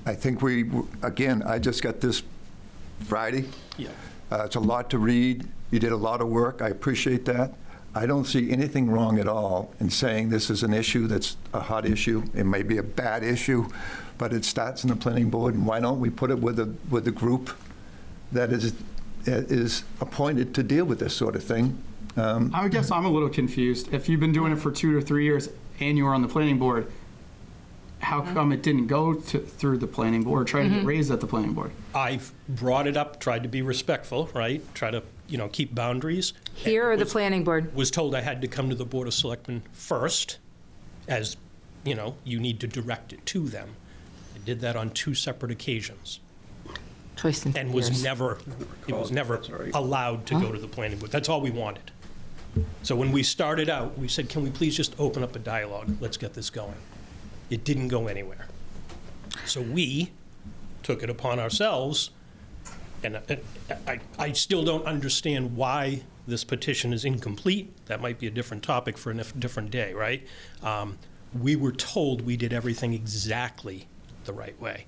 I think I just got this Friday. Yeah. It's a lot to read. You did a lot of work. I appreciate that. I don't see anything wrong at all in saying this is an issue that's a hot issue. It may be a bad issue, but it starts in the planning board. And why don't we put it with the group that is appointed to deal with this sort of thing? I guess I'm a little confused. If you've been doing it for 2 or 3 years and you were on the planning board, how come it didn't go through the planning board or try to get raised at the planning board? I've brought it up, tried to be respectful, right? Try to, keep boundaries. Here or the planning board? Was told I had to come to the Board of Selectmen first, as, you need to direct it to them. I did that on 2 separate occasions. And was never allowed to go to the planning board. That's all we wanted. So when we started out, we said, can we please just open up a dialogue? Let's get this going. It didn't go anywhere. So we took it upon ourselves, and I still don't understand why this petition is incomplete. That might be a different topic for a different day, right? We were told we did everything exactly the right way.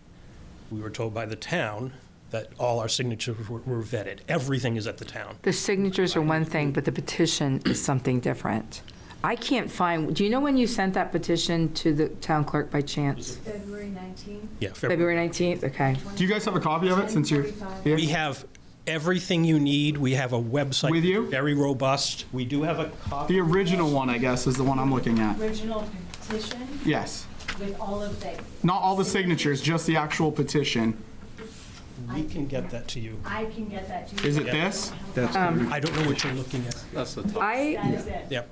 We were told by the town that all our signatures were vetted. Everything is at the town. The signatures are one thing, but the petition is something different. I can't find, do you know when you sent that petition to the town clerk by chance? February 19th. Yeah, February 19th, okay. Do you guys have a copy of it since you're here? We have everything you need. We have a website. With you? Very robust. We do have a copy. The original one, I guess, is the one I'm looking at. Original petition Yes. with all of the. Not all the signatures, just the actual petition. We can get that to you. I can get that to you. Is it this? I don't know what you're looking at. That's the top. That is it. Yep.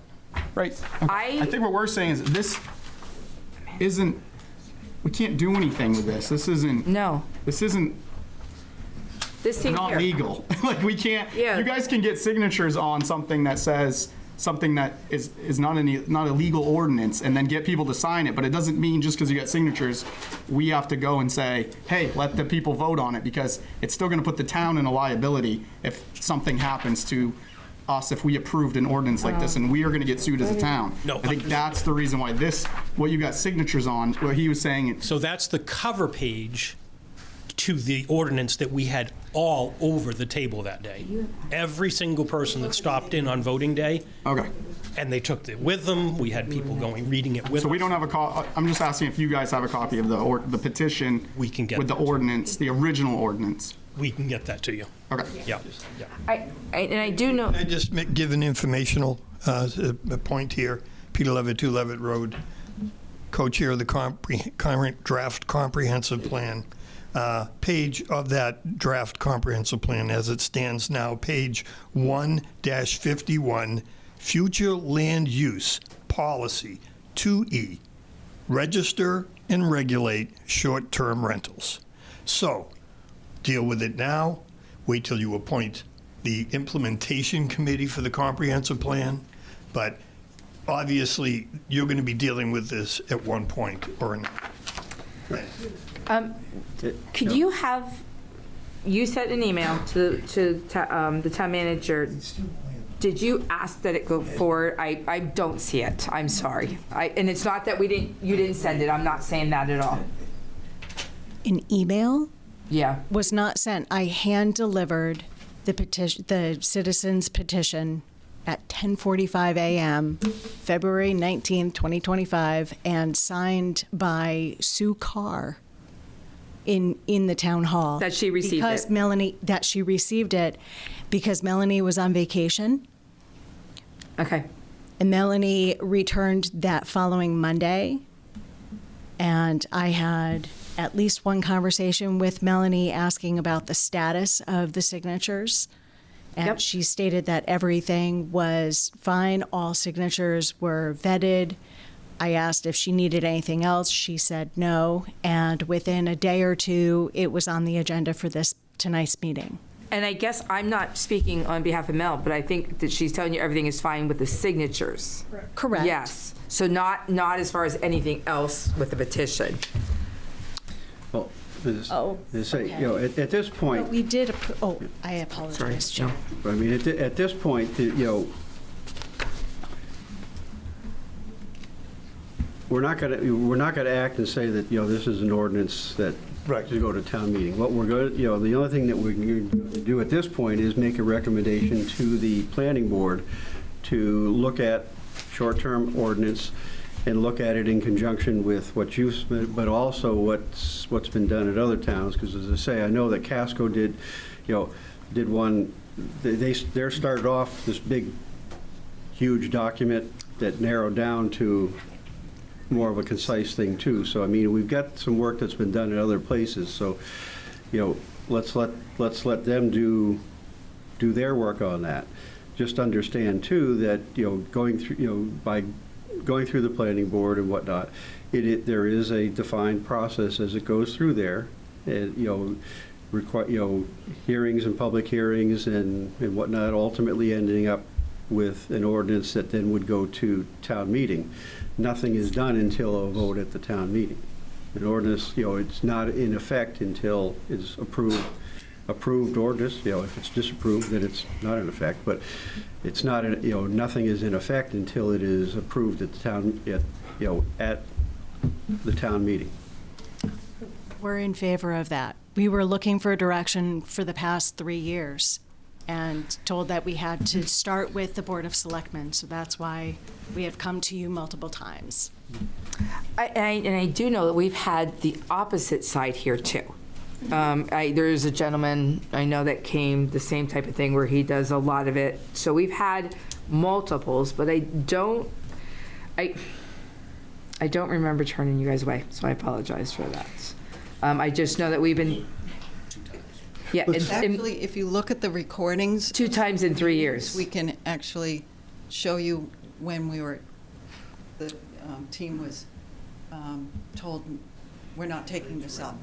Right. I think what we're saying is this isn't, we can't do anything with this. This isn't. No. This isn't This thing not here. legal. Like, we can't, Yeah. you guys can get signatures on something that says something that is not a legal ordinance and then get people to sign it, but it doesn't mean just because you got signatures, we have to go and say, hey, let the people vote on it, because it's still gonna put the town in a liability if something happens to us if we approved an ordinance like this, and we are gonna get sued as a town. No. I think that's the reason why this, what you got signatures on, what he was saying. So that's the cover page to the ordinance that we had all over the table that day. Every single person that stopped in on voting day. Okay. And they took it with them. We had people going, reading it with So we us. don't have a copy, I'm just asking if you guys have a copy of the petition. We can get with the that. ordinance, the original ordinance. We can get that to you. Okay. Yeah. And I do know. Can I just give an informational point here? Peter Levitt, 2 Levitt Road, co-chair of the current draft comprehensive plan. Page of that draft comprehensive plan as it stands now, page 1-51, future land use policy 2E, register and regulate short-term rentals. So, deal with it now, wait till you appoint the implementation committee for the comprehensive plan, but obviously, you're going to be dealing with this at one point or another. Could you have, you sent an email to the town manager. Did you ask that it go forward? I don't see it. I'm sorry. And it's not that you didn't send it. I'm not saying that at all. An email? Yeah. Was not sent. I hand delivered the citizens petition at 10:45 a.m., February 19th, 2025, and signed by Sue Carr in the town hall. That she received because it. That she received it because Melanie was on vacation. Okay. And Melanie returned that following Monday. And I had at least one conversation with Melanie asking about the status of the signatures. And she stated that everything was fine. All signatures were vetted. I asked if she needed anything else. She said no. And within a day or two, it was on the agenda for tonight's meeting. And I guess I'm not speaking on behalf of Mel, but I think that she's telling you everything is fine with the signatures. Correct. Yes. So not as far as anything else with the petition. Well, okay. you know, at this point. But we did, I apologize, Joe. I mean, at this point, you know, we're not gonna act and say that, you know, this is an ordinance that should go to town meeting. What we're going to, you know, the only thing that we're going to do at this point is make a recommendation to the planning board to look at short-term ordinance and look at it in conjunction with what you've, but also what's been done at other towns. Because as I say, I know that Casco did one. They're started off this big, huge document that narrowed down to more of a concise thing too. So I mean, we've got some work that's been done in other places. So, you know, let's let them do their work on that. Just understand too that, you know, going through, you know, by going through the planning board and whatnot, there is a defined process as it goes through there, and hearings and public hearings and whatnot, ultimately ending up with an ordinance that then would go to town meeting. Nothing is done until a vote at the town meeting. An ordinance, you know, it's not in effect until it's approved ordinance. You know, if it's disapproved, then it's not in effect. But it's not, you know, nothing is in effect until it is approved at the town, at the town meeting. We're in favor of that. We were looking for direction for the past 3 years. and told that we had to start with the Board of Selectmen. So that's why we have come to you multiple times. I do know that we've had the opposite side here too. There's a gentleman I know that came, the same type of thing where he does a lot of it. So we've had multiples, but I don't remember turning you guys away, so I apologize for that. I just know that we've been, yeah. Actually, if you look at the recordings. 2 times in 3 years. We can actually show you when the team was told, we're not taking this up.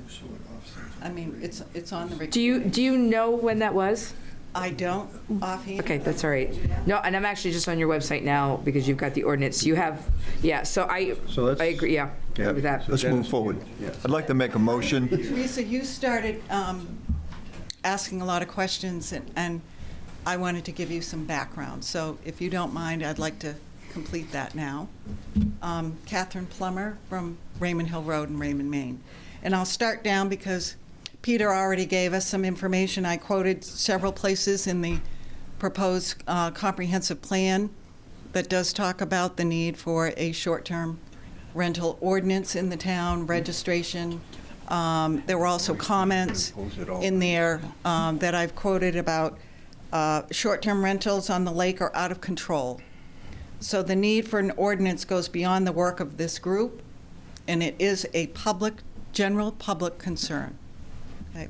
I mean, it's on the recording. Do you know when that was? I don't offhand. Okay, that's all right. No, and I'm actually just on your website now because you've got the ordinance. You have, yeah, so I agree, yeah, with that. Let's move forward. I'd like to make a motion. Teresa, you started asking a lot of questions, and I wanted to give you some background. So if you don't mind, I'd like to complete that now. Catherine Plummer from Raymond Hill Road in Raymond, Maine. And I'll start down because Peter already gave us some information. I quoted several places in the proposed comprehensive plan that does talk about the need for a short-term rental ordinance in the town, registration. There were also comments in there that I've quoted about short-term rentals on the lake are out of control. So the need for an ordinance goes beyond the work of this group, and it is a general public concern. Okay.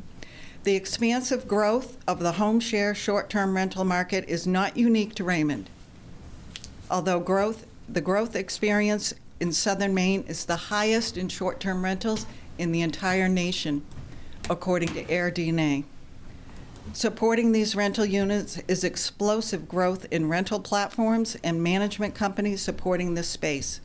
The expansive growth of the home share short-term rental market is not unique to Raymond. Although the growth experience in southern Maine is the highest in short-term rentals in the entire nation, according to AirDNA. Supporting these rental units is explosive growth in rental platforms and management companies supporting this space.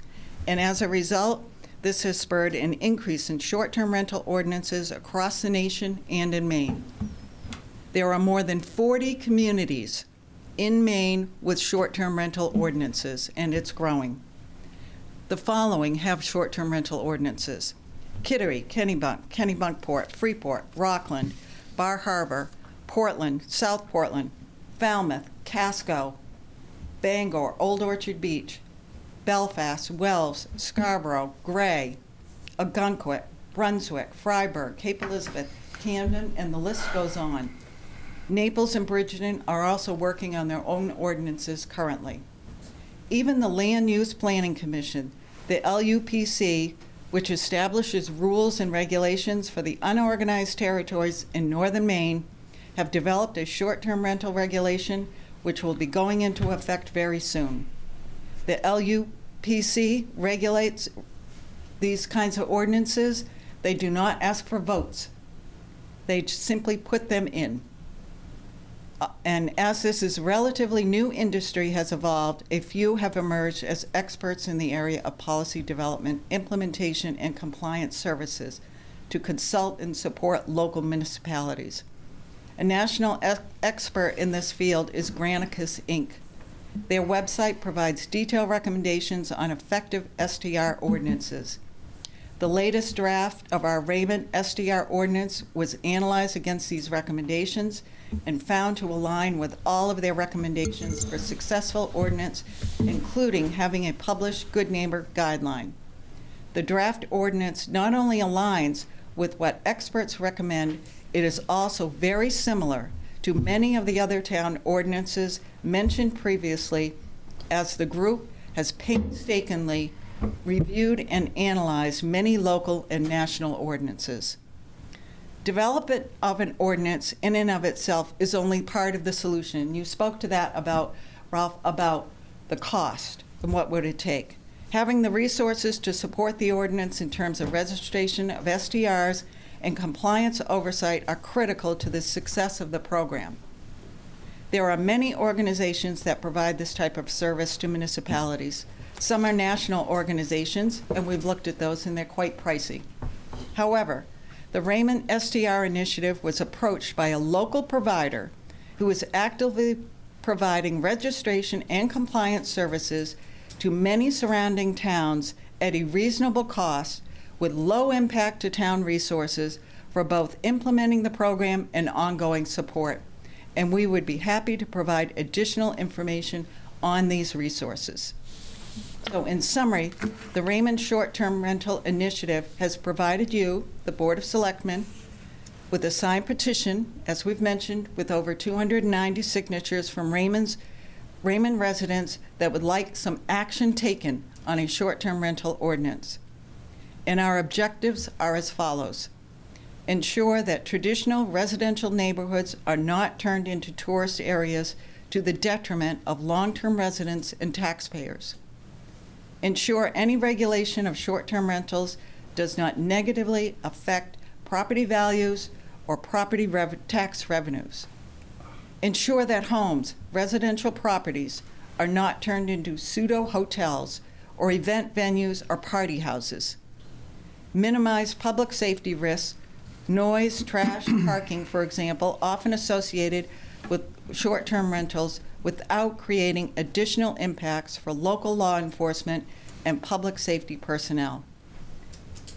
And as a result, this has spurred an increase in short-term rental ordinances across the nation and in Maine. There are more than 40 communities in Maine with short-term rental ordinances, and it's growing. The following have short-term rental ordinances: Kittery, Kennebunkport, Freeport, Rockland, Bar Harbor, Portland, South Portland, Falmouth, Casco, Bangor, Old Orchard Beach, Belfast, Wells, Scarborough, Gray, Ogunquit, Brunswick, Freiburg, Cape Elizabeth, Camden, and the list goes on. Naples and Bridgeton are also working on their own ordinances currently. Even the Land Use Planning Commission, the LUPC, which establishes rules and regulations for the unorganized territories in northern Maine, have developed a short-term rental regulation which will be going into effect very soon. The LUPC regulates these kinds of ordinances. They do not ask for votes. They simply put them in. And as this is relatively new industry has evolved, a few have emerged as experts in the area of policy development, implementation, and compliance services to consult and support local municipalities. A national expert in this field is Granicus, Inc. Their website provides detailed recommendations on effective STR ordinances. The latest draft of our Raymond STR ordinance was analyzed against these recommendations and found to align with all of their recommendations for successful ordinance, including having a published good neighbor guideline. The draft ordinance not only aligns with what experts recommend, it is also very similar to many of the other town ordinances mentioned previously, as the group has painstakingly reviewed and analyzed many local and national ordinances. Development of an ordinance in and of itself is only part of the solution. You spoke to that about, Ralph, about the cost and what would it take. Having the resources to support the ordinance in terms of registration of STRs and compliance oversight are critical to the success of the program. There are many organizations that provide this type of service to municipalities. Some are national organizations, and we've looked at those, and they're quite pricey. However, the Raymond STR initiative was approached by a local provider who is actively providing registration and compliance services to many surrounding towns at a reasonable cost with low impact to town resources for both implementing the program and ongoing support. and we would be happy to provide additional information on these resources. So in summary, the Raymond Short-Term Rental Initiative has provided you, the Board of Selectmen, with a signed petition, as we've mentioned, with over 290 signatures from Raymond residents that would like some action taken on a short-term rental ordinance. And our objectives are as follows. Ensure that traditional residential neighborhoods are not turned into tourist areas to the detriment of long-term residents and taxpayers. Ensure any regulation of short-term rentals does not negatively affect property values or property tax revenues. Ensure that homes, residential properties, are not turned into pseudo-hotels or event venues or party houses. Minimize public safety risks, noise, trash, parking, for example, often associated with short-term rentals without creating additional impacts for local law enforcement and public safety personnel.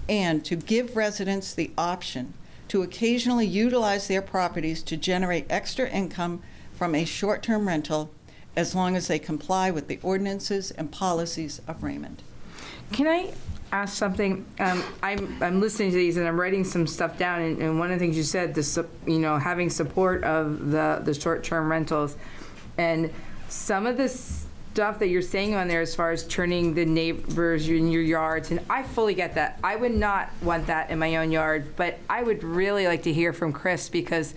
And to give residents the option to occasionally utilize their properties to generate extra income from a short-term rental as long as they comply with the ordinances and policies of Raymond. Can I ask something? I'm listening to these and I'm writing some stuff down, and one of the things you said, having support of the short-term rentals, and some of the stuff that you're saying on there as far as turning the neighbors in your yards, and I fully get that. I would not want that in my own yard, but I would really like to hear from Chris, because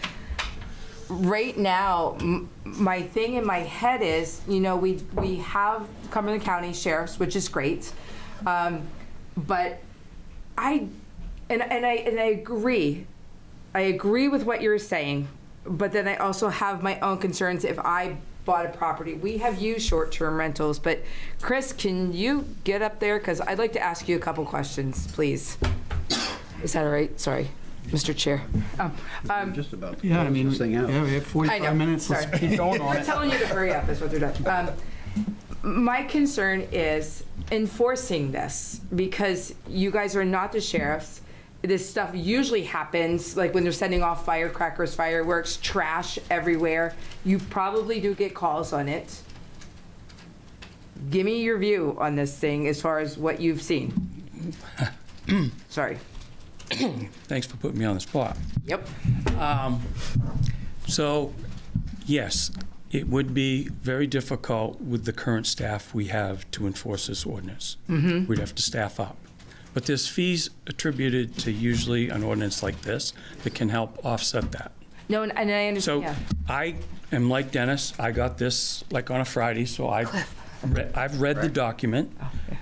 right now, my thing in my head is, we have Cumberland County sheriffs, which is great, but I agree. I agree with what you're saying, but then I also have my own concerns if I bought a property. We have used short-term rentals, but Chris, can you get up there? Because I'd like to ask you a couple questions, please. Is that all right? Sorry, Mr. Chair. Just about to Yeah, close this thing out. yeah, we have 45 minutes. Sorry. Let's keep going on They're it. telling you to hurry up is what they're doing. My concern is enforcing this, because you guys are not the sheriffs. This stuff usually happens, like when they're sending off firecrackers, fireworks, trash everywhere. You probably do get calls on it. Give me your view on this thing as far as what you've seen. Sorry. Thanks for putting me on the spot. Yep. So, yes, it would be very difficult with the current staff we have to enforce this ordinance. Mm-hmm. We'd have to staff up. But there's fees attributed to usually an ordinance like this that can help offset that. No, and I understand. So yeah. I am like Dennis. I got this like on a Friday, so I've read the document.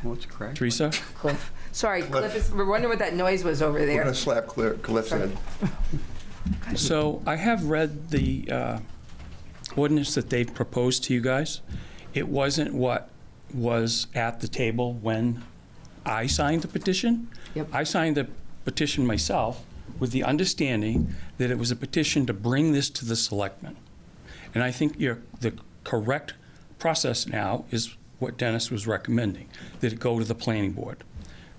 What's correct? Teresa? Cliff. Sorry, Cliff. We're wondering what that noise was over We're there. going to slap Cliff's head. So I have read the ordinance that they've proposed to you guys. It wasn't what was at the table when I signed the petition. Yep. I signed the petition myself with the understanding that it was a petition to bring this to the selectmen. And I think the correct process now is what Dennis was recommending, that it go to the planning board.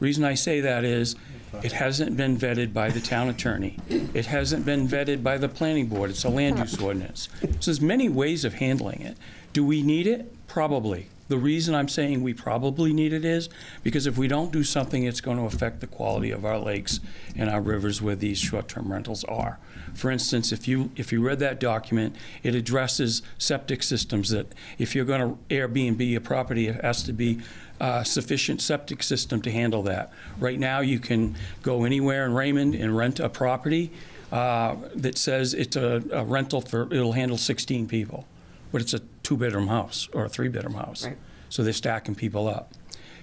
Reason I say that is it hasn't been vetted by the town attorney. It hasn't been vetted by the planning board. It's a land use ordinance. So there's many ways of handling it. Do we need it? Probably. The reason I'm saying we probably need it is because if we don't do something, it's going to affect the quality of our lakes and our rivers where these short-term rentals are. For instance, if you read that document, it addresses septic systems, that if you're going to Airbnb a property, it has to be a sufficient septic system to handle that. Right now, you can go anywhere in Raymond and rent a property that says it's a rental it'll handle 16 people. But it's a 2-bedroom house or a 3-bedroom house. Right. So they're stacking people up.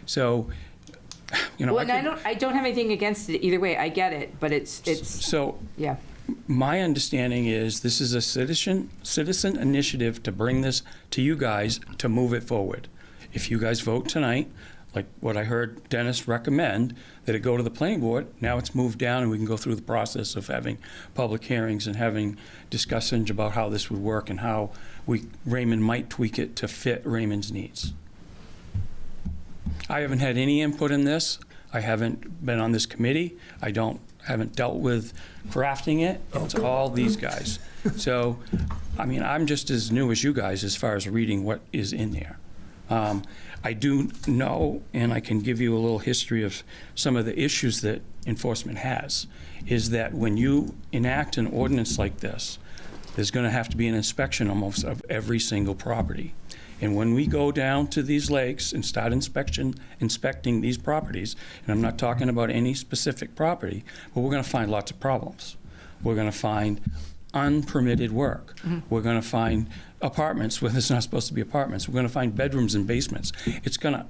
So, Well, and I don't have anything against it either way. I get it, but it's so. Yeah. My understanding is this is a citizen initiative to bring this to you guys to move it forward. If you guys vote tonight, like what I heard Dennis recommend, that it go to the planning board, now it's moved down and we can go through the process of having public hearings and having discussions about how this would work and how Raymond might tweak it to fit Raymond's needs. I haven't had any input in this. I haven't been on this committee. I haven't dealt with crafting it. It's all these guys. So I mean, I'm just as new as you guys as far as reading what is in there. I do know, and I can give you a little history of some of the issues that enforcement has, is that when you enact an ordinance like this, there's going to have to be an inspection almost of every single property. And when we go down to these lakes and start inspecting these properties, and I'm not talking about any specific property, but we're going to find lots of problems. We're going to find unpermitted work. We're going to find apartments where there's not supposed to be apartments. We're going to find bedrooms and basements. It's going to,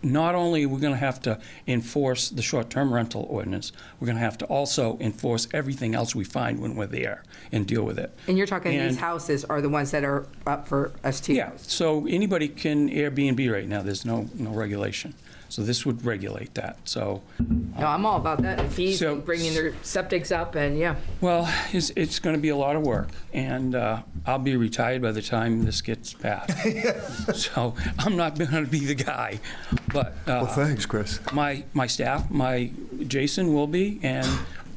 not only are we going to have to enforce the short-term rental ordinance, we're going to have to also enforce everything else we find when we're there and deal with it. And you're talking these houses are the ones that are up for STOs? Yeah, so anybody can Airbnb right now. There's no regulation. So this would regulate that, so. No, I'm all about that, and fees, and bringing their septics up, and yeah. Well, it's going to be a lot of work, and I'll be retired by the time this gets passed. So I'm not going to be the guy, but. Well, thanks, Chris. My staff, Jason will be, and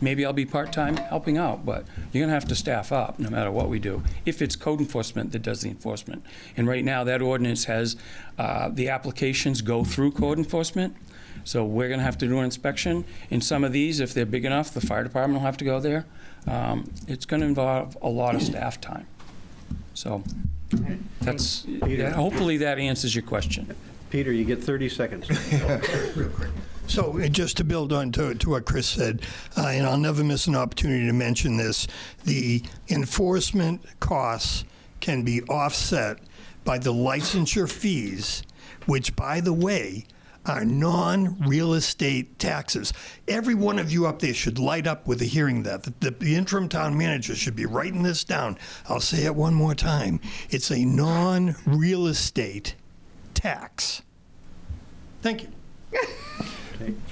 maybe I'll be part-time helping out, but you're going to have to staff up no matter what we do, if it's code enforcement that does the enforcement. And right now, that ordinance has the applications go through code enforcement, so we're going to have to do an inspection. In some of these, if they're big enough, the fire department will have to go there. It's going to involve a lot of staff time. So that's, hopefully that answers your question. Peter, you get 30 seconds. Real quick. So just to build on to what Chris said, and I'll never miss an opportunity to mention this, the enforcement costs can be offset by the licensure fees, which, by the way, are non-real estate taxes. Every one of you up there should light up with hearing that. The interim town manager should be writing this down. I'll say it one more time. It's a non-real estate tax. Thank you.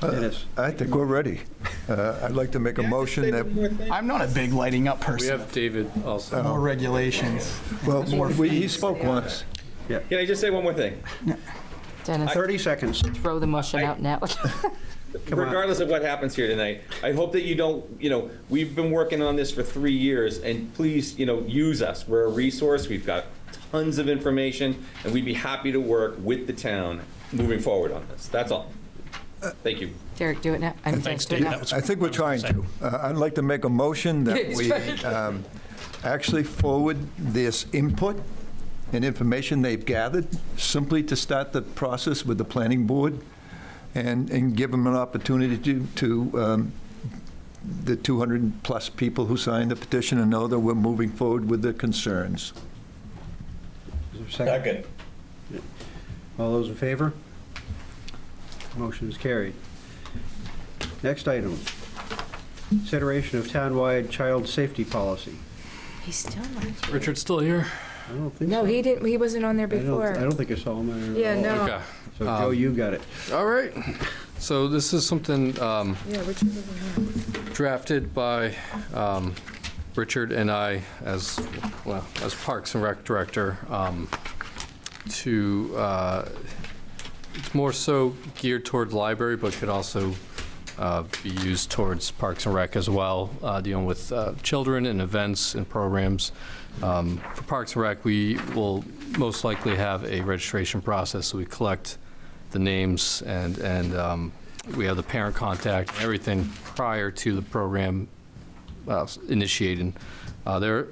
I think we're ready. I'd like to make a motion that. I'm not a big lighting up person. We have David also. More regulations. Well, he spoke once. Yeah. Can I just say one more thing? Dennis, 30 seconds. throw the motion out now. Regardless of what happens here tonight, I hope that you don't, we've been working on this for 3 years, and please, use us. We're a resource. We've got tons of information, and we'd be happy to work with the town moving forward on this. That's all. Thank you. Derek, do it now. Thanks, Dave. That was I think we're trying to. I'd like to make a motion that we actually forward this input and information they've gathered simply to start the process with the planning board and give them an opportunity to the 200-plus people who signed the petition and know that we're moving forward with their concerns. Is there a second? All those in favor? Motion is carried. Next item, consideration of townwide child safety policy. He's still not here. Richard's still here? I don't think No, so. he didn't. He wasn't on there before. I don't think I saw him. Yeah, no. Okay. So Joe, you got it. All right. So this is something Yeah, Richard wasn't here. drafted by Richard and I as Parks and Rec Director it's more so geared toward library, but could also be used towards Parks and Rec as well, dealing with children and events and programs. For Parks and Rec, we will most likely have a registration process, so we collect the names and we have the parent contact, everything prior to the program initiating. Their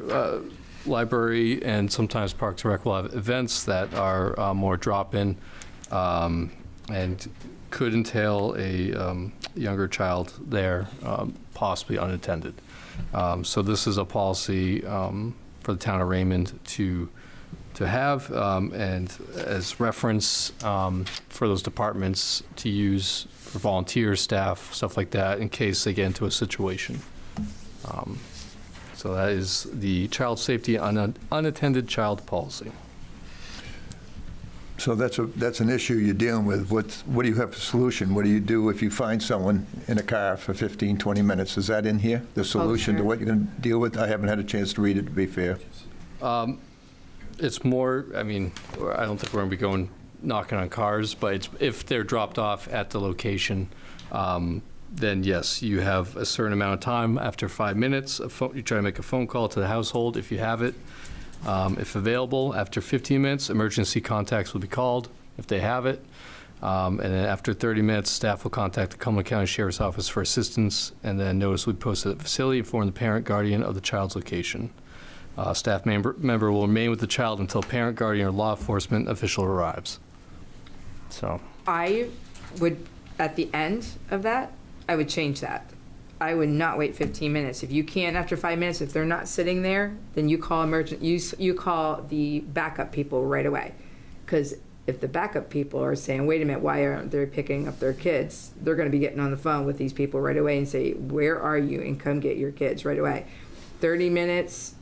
library and sometimes Parks and Rec will have events that are more drop-in and could entail a younger child there, possibly unattended. So this is a policy for the town of Raymond to have, and as reference for those departments to use for volunteers, staff, stuff like that, in case they get into a situation. So that is the child safety unattended child policy. So that's an issue you're dealing with. What do you have for solution? What do you do if you find someone in a car for 15, 20 minutes? Is that in here, the solution to what you're going to deal with? I haven't had a chance to read it, to be fair. It's more, I mean, I don't think we're going to be going knocking on cars, but if they're dropped off at the location, then yes, you have a certain amount of time. After 5 minutes, you try to make a phone call to the household if you have it. If available, after 15 minutes, emergency contacts will be called if they have it. And then after 30 minutes, staff will contact the Cumberland County Sheriff's Office for assistance, and then notice will be posted at the facility, inform the parent guardian of the child's location. Staff member will remain with the child until parent guardian or law enforcement official arrives. So. I would, at the end of that, I would change that. I would not wait 15 minutes. If you can't, after 5 minutes, if they're not sitting there, then you call you call the backup people right away. Because if the backup people are saying, wait a minute, why aren't they picking up their kids? They're going to be getting on the phone with these people right away and say, where are you? And come get your kids right away. 30 minutes,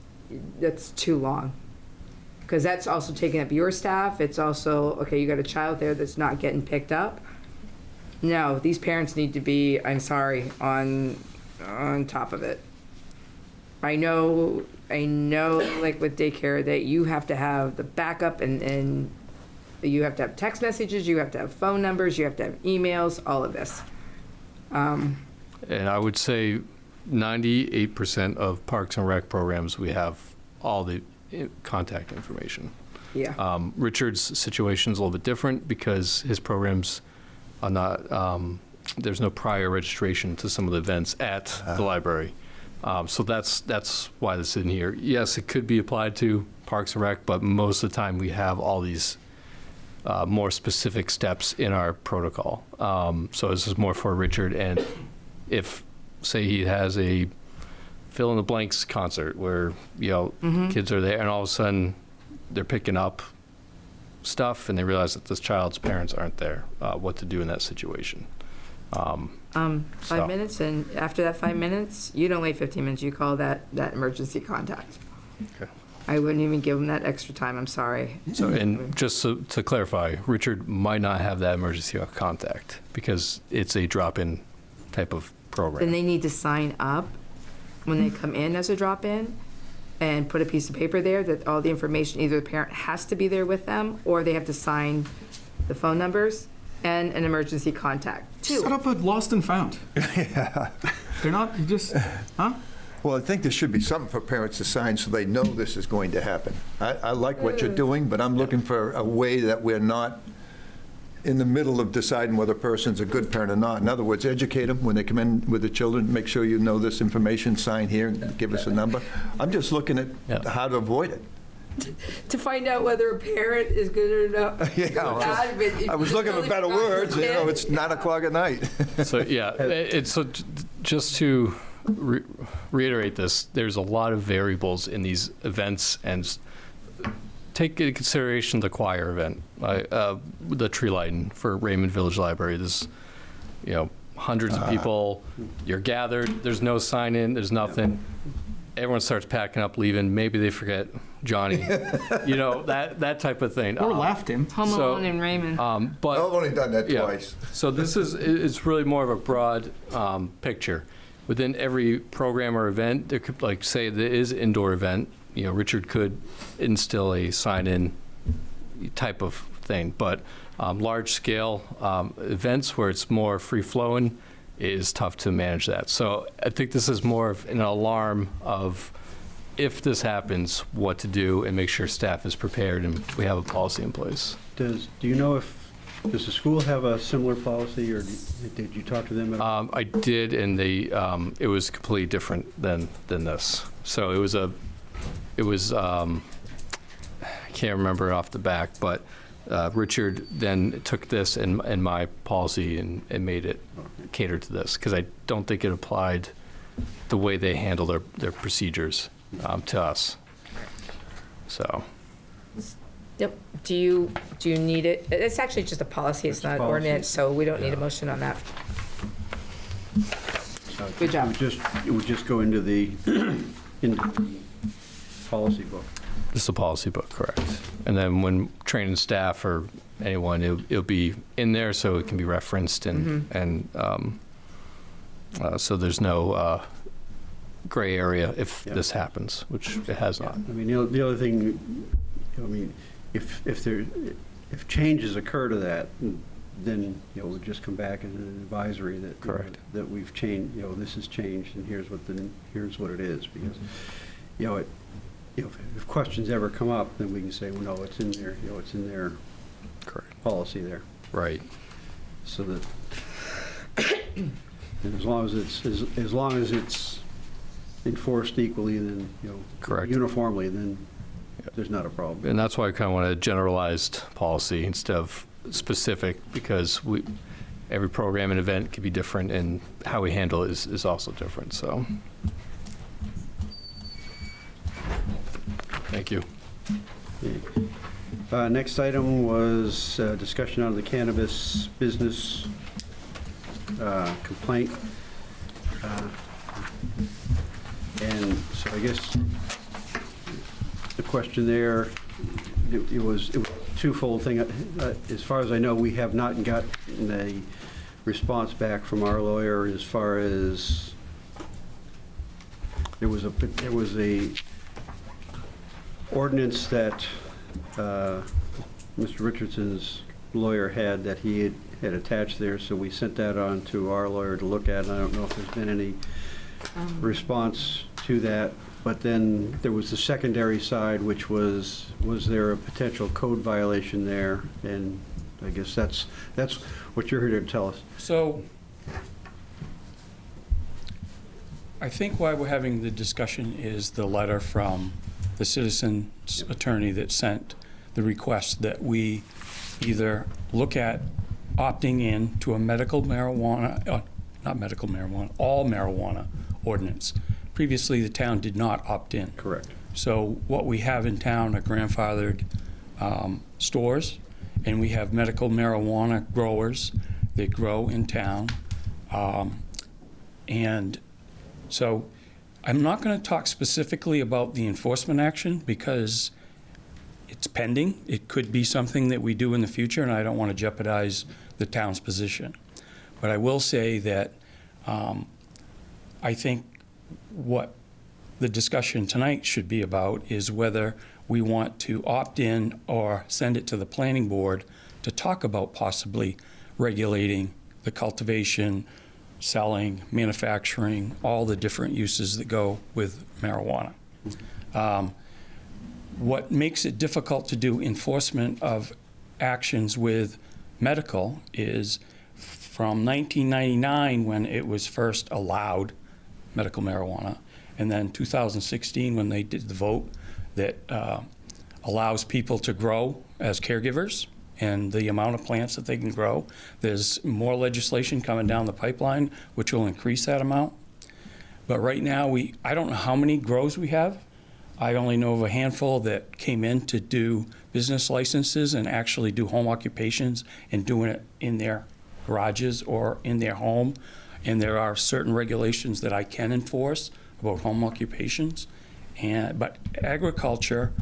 that's too long. Because that's also taking up your staff. It's also, okay, you got a child there that's not getting picked up. No, these parents need to be, I'm sorry, on top of it. I know, like with daycare, that you have to have the backup and you have to have text messages, you have to have phone numbers, you have to have emails, all of this. And I would say 98% of Parks and Rec programs, we have all the contact information. Yeah. Richard's situation is a little bit different because his programs are not, there's no prior registration to some of the events at the library. So that's why this is in here. Yes, it could be applied to Parks and Rec, but most of the time we have all these more specific steps in our protocol. So this is more for Richard, and if, say, he has a fill-in-the-blanks concert where, kids are there, and all of a sudden they're picking up stuff, and they realize that this child's parents aren't there, what to do in that situation. 5 minutes, and after that 5 minutes, you don't wait 15 minutes, you call that emergency contact. Okay. I wouldn't even give them that extra time, I'm sorry. So, and just to clarify, Richard might not have that emergency contact because it's a drop-in type of program. Then they need to sign up when they come in as a drop-in and put a piece of paper there that all the information, either the parent has to be there with them or they have to sign the phone numbers and an emergency contact. Set up a lost and found. Yeah. They're not, you just, huh? Well, I think there should be something for parents to sign so they know this is going to happen. I like what you're doing, but I'm looking for a way that we're not in the middle of deciding whether a person's a good parent or not. In other words, educate them when they come in with the children, make sure you know this information, sign here, and give us a number. I'm just looking at how to avoid it. To find out whether a parent is good or not. Yeah, I was looking for better words. It's 9 o'clock at night. So, yeah, so just to reiterate this, there's a lot of variables in these events, and take into consideration the choir event, the tree lighting for Raymond Village Library. There's, hundreds of people. You're gathered. There's no sign-in. There's nothing. Everyone starts packing up, leaving. Maybe they forget Johnny. That type of thing. Or left him. Home Alone and Raymond. But I've only done that twice. So it's really more of a broad picture. Within every program or event, there could, like, say there is an indoor event, Richard could instill a sign-in type of thing. But large-scale events where it's more free-flowing, it is tough to manage that. So I think this is more of an alarm of, if this happens, what to do, and make sure staff is prepared and we have a policy in place. Do you know does the school have a similar policy, or did you talk to them at all? I did, and it was completely different than this. So it was I can't remember off the back, but Richard then took this and my policy and made it cater to this, because I don't think it applied the way they handle their procedures to us. So. Yep. Do you need it? It's actually just a policy. It's not an ordinance, so we don't need a motion on that. Good job. It would just go into the policy book. This is a policy book, correct. And then when training staff or anyone, it'll be in there so it can be referenced, and so there's no gray area if this happens, which it has not. I mean, the other thing, if changes occur to that, then we'll just come back as an advisory that correct, that we've changed. This has changed, and here's what it is, because you know, if questions ever come up, then we can say, well, no, it's in there, you know, it's in their policy there. Right. So that, and as long as it's enforced equally, then, you know, Correct. uniformly, then there's not a problem. And that's why I kind of want a generalized policy instead of specific, because every program and event can be different, and how we handle it is also different, so. Thank you. Next item was discussion on the cannabis business complaint. And so I guess the question there, it was a twofold thing. As far as I know, we have not gotten a response back from our lawyer as far as there was a ordinance that Mr. Richardson's lawyer had that he had attached there, so we sent that on to our lawyer to look at, and I don't know if there's been any response to that. But then there was the secondary side, which was there a potential code violation there? And I guess that's what you're here to tell us. So I think why we're having the discussion is the letter from the citizen's attorney that sent the request that we either look at opting in to a medical marijuana, not medical marijuana, all marijuana ordinance. Previously, the town did not opt in. Correct. So what we have in town are grandfathered stores, and we have medical marijuana growers that grow in town. And so I'm not going to talk specifically about the enforcement action because it's pending. It could be something that we do in the future, and I don't want to jeopardize the town's position. But I will say that I think what the discussion tonight should be about is whether we want to opt in or send it to the planning board to talk about possibly regulating the cultivation, selling, manufacturing, all the different uses that go with marijuana. What makes it difficult to do enforcement of actions with medical is from 1999 when it was first allowed, medical marijuana, and then 2016 when they did the vote that allows people to grow as caregivers and the amount of plants that they can grow. There's more legislation coming down the pipeline which will increase that amount. But right now, I don't know how many grows we have. I only know of a handful that came in to do business licenses and actually do home occupations and doing it in their garages or in their home. And there are certain regulations that I can enforce about home occupations. But agriculture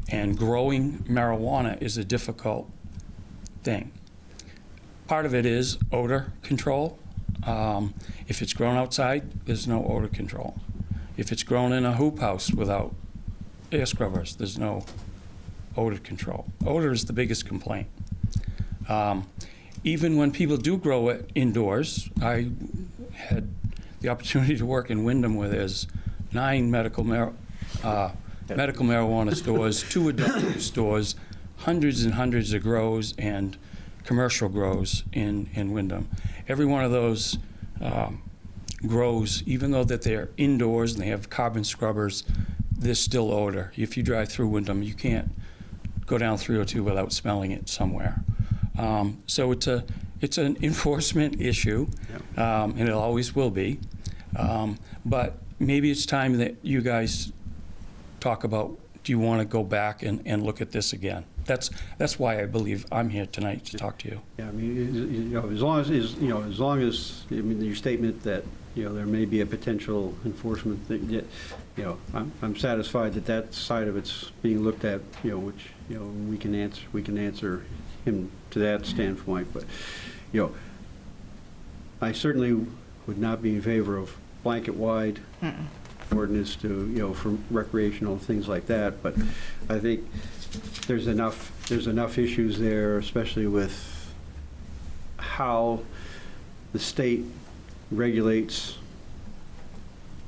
and growing marijuana is a difficult thing. Part of it is odor control. If it's grown outside, there's no odor control. If it's grown in a hoop house without air scrubbers, there's no odor control. Odor is the biggest complaint. Even when people do grow it indoors, I had the opportunity to work in Wyndham where there's 9 medical marijuana stores, 2 adult use stores, hundreds and hundreds of grows and commercial grows in Wyndham. Every one of those grows, even though that they're indoors and they have carbon scrubbers, there's still odor. If you drive through Wyndham, you can't go down 302 without smelling it somewhere. So it's an enforcement issue, and it always will be. But maybe it's time that you guys talk about, do you want to go back and look at this again? That's why I believe I'm here tonight to talk to you. Yeah, I mean, as long as I mean, your statement that there may be a potential enforcement thing, I'm satisfied that side of it's being looked at, which we can answer him to that standpoint. But I certainly would not be in favor of blanket-wide ordinance to for recreational things like that. But I think there's enough issues there, especially with how the state regulates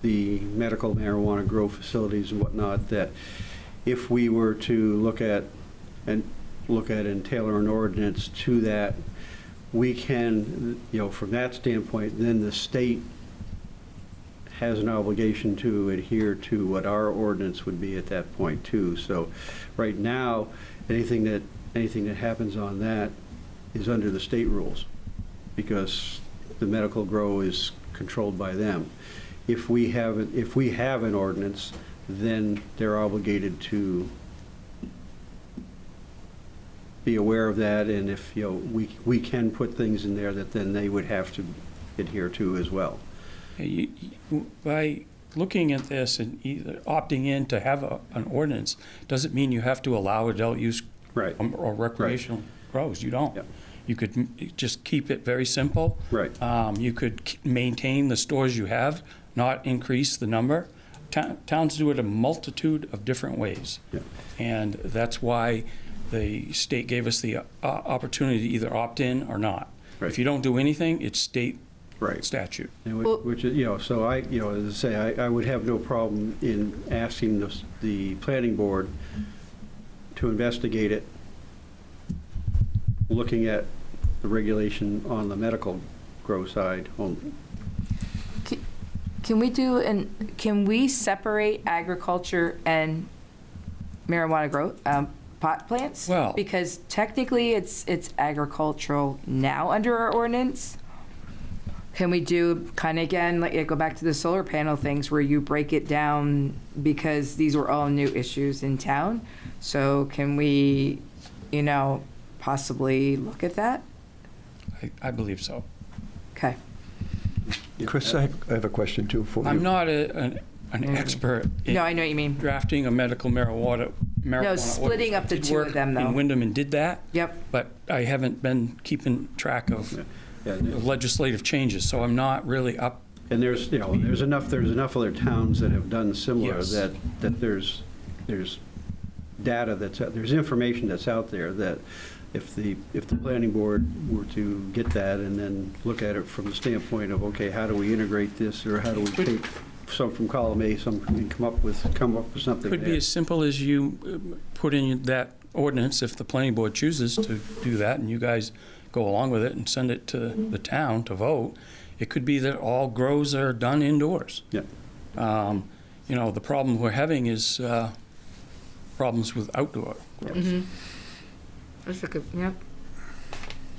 the medical marijuana grow facilities and whatnot, that if we were to look at and tailor an ordinance to that, we can, from that standpoint, then the state has an obligation to adhere to what our ordinance would be at that point too. So right now, anything that happens on that is under the state rules, because the medical grow is controlled by them. If we have an ordinance, then they're obligated to be aware of that, and if we can put things in there that then they would have to adhere to as well. By looking at this and either opting in to have an ordinance, doesn't mean you have to allow adult use or recreational grows. You don't. Yep. You could just keep it very simple. Right. You could maintain the stores you have, not increase the number. Towns do it a multitude of different ways. Yep. And that's why the state gave us the opportunity to either opt in or not. Right. If you don't do anything, it's state statute. And which is, so I, as I say, I would have no problem in asking the planning board to investigate it, looking at the regulation on the medical grow side only. Can we separate agriculture and marijuana grow, pot plants? Well, because technically it's agricultural now under our ordinance. Can we do kind of again, like go back to the solar panel things where you break it down, because these were all new issues in town? So can we, possibly look at that? I believe so. Okay. Chris, I have a question too for you. I'm not an expert in No, I know what you mean. drafting a medical marijuana No, splitting up the two of them, though. In Wyndham and did that. Yep. But I haven't been keeping track of legislative changes, so I'm not really up. And there's enough other towns that have done similar, Yes. that there's data there's information that's out there that if the planning board were to get that and then look at it from the standpoint of, okay, how do we integrate this, or how do we take some from column A, some, and come up with something Could be there. as simple as you put in that ordinance, if the planning board chooses to do that, and you guys go along with it and send it to the town to vote. It could be that all grows are done indoors. Yeah. The problem we're having is problems with outdoor grows. Mm-hmm. That's a good, yep.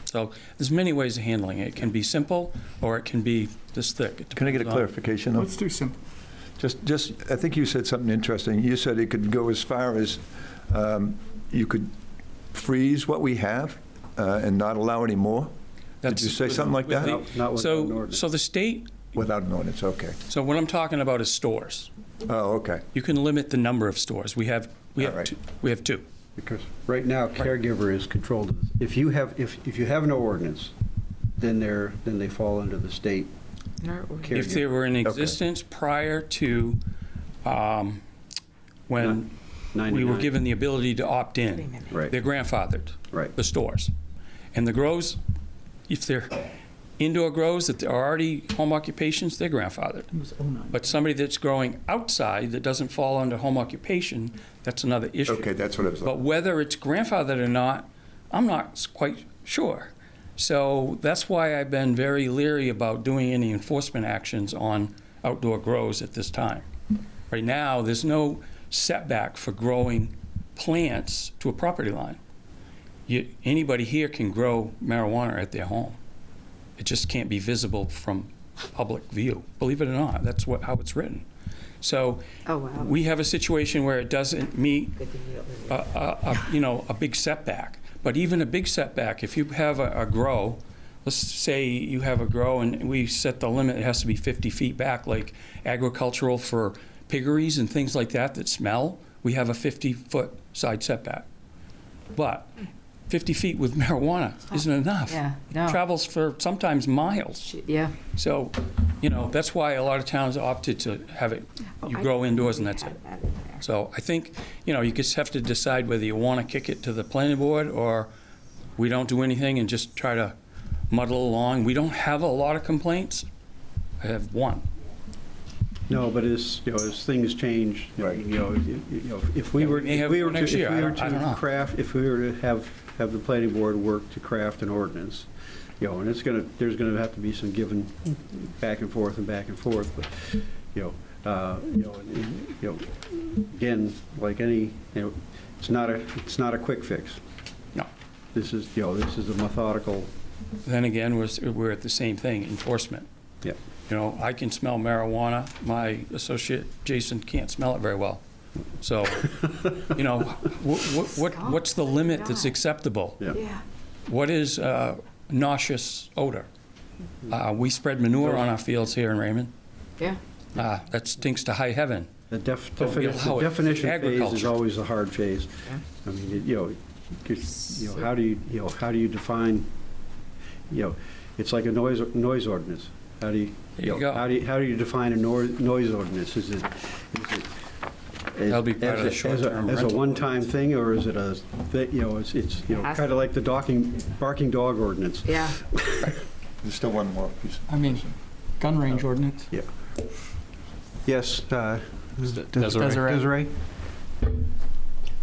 So there's many ways of handling it. It can be simple, or it can be this thick. Can I get a clarification? though? Let's do simple. Just, I think you said something interesting. You said it could go as far as you could freeze what we have and not allow any more? Did you say something like that? Not without an ordinance. So the state, Without an ordinance, okay. so what I'm talking about is stores. Oh, okay. You can limit the number of stores. We have right. two. Because right now, caregiver is controlled. If you have no ordinance, then they fall under the state caregiver. If they were in existence prior to when we were given the ability to opt in, Right. they're grandfathered, Right. the stores. And the grows, if they're indoor grows that are already home occupations, they're grandfathered. But somebody that's growing outside that doesn't fall under home occupation, that's another issue. Okay, that's what I was But whether it's grandfathered or not, I'm not quite sure. So that's why I've been very leery about doing any enforcement actions on outdoor grows at this time. Right now, there's no setback for growing plants to a property line. Anybody here can grow marijuana at their home. It just can't be visible from public view, believe it or not. That's how it's written. So we have a situation where it doesn't meet a big setback. But even a big setback, if you have a grow, let's say you have a grow and we set the limit, it has to be 50 feet back, like agricultural for piggeries and things like that smell, we have a 50-foot side setback. But 50 feet with marijuana isn't enough. Yeah, no. It travels for sometimes miles. Yeah. So, that's why a lot of towns opted to have it, you grow indoors and that's it. So I think, you just have to decide whether you want to kick it to the planning board or we don't do anything and just try to muddle along. We don't have a lot of complaints. I have one. No, but as, as things change, if we were, may have if we were next to, year. I don't to know. craft, if we were to have the planning board work to craft an ordinance, and there's gonna have to be some given back and forth, but, again, like any, it's not a quick fix. No. This is a methodical. Then again, we're at the same thing, enforcement. Yeah. I can smell marijuana. My associate, Jason, can't smell it very well. So, what's the limit that's acceptable? Yeah. What is nauseous odor? We spread manure on our fields here in Raymond. Yeah. That stinks to high heaven. The But we allow it. definition phase is Agriculture. always the hard phase. I mean, how do you define, it's like a noise ordinance. How do you, There you go. how do you define a noise ordinance? Is it That'll be part of the short-term as a rental one-time thing, or is it it's kind of like the barking dog ordinance? Yeah. There's still one more piece. I mean, gun range ordinance. Yeah. Yes, Desiree.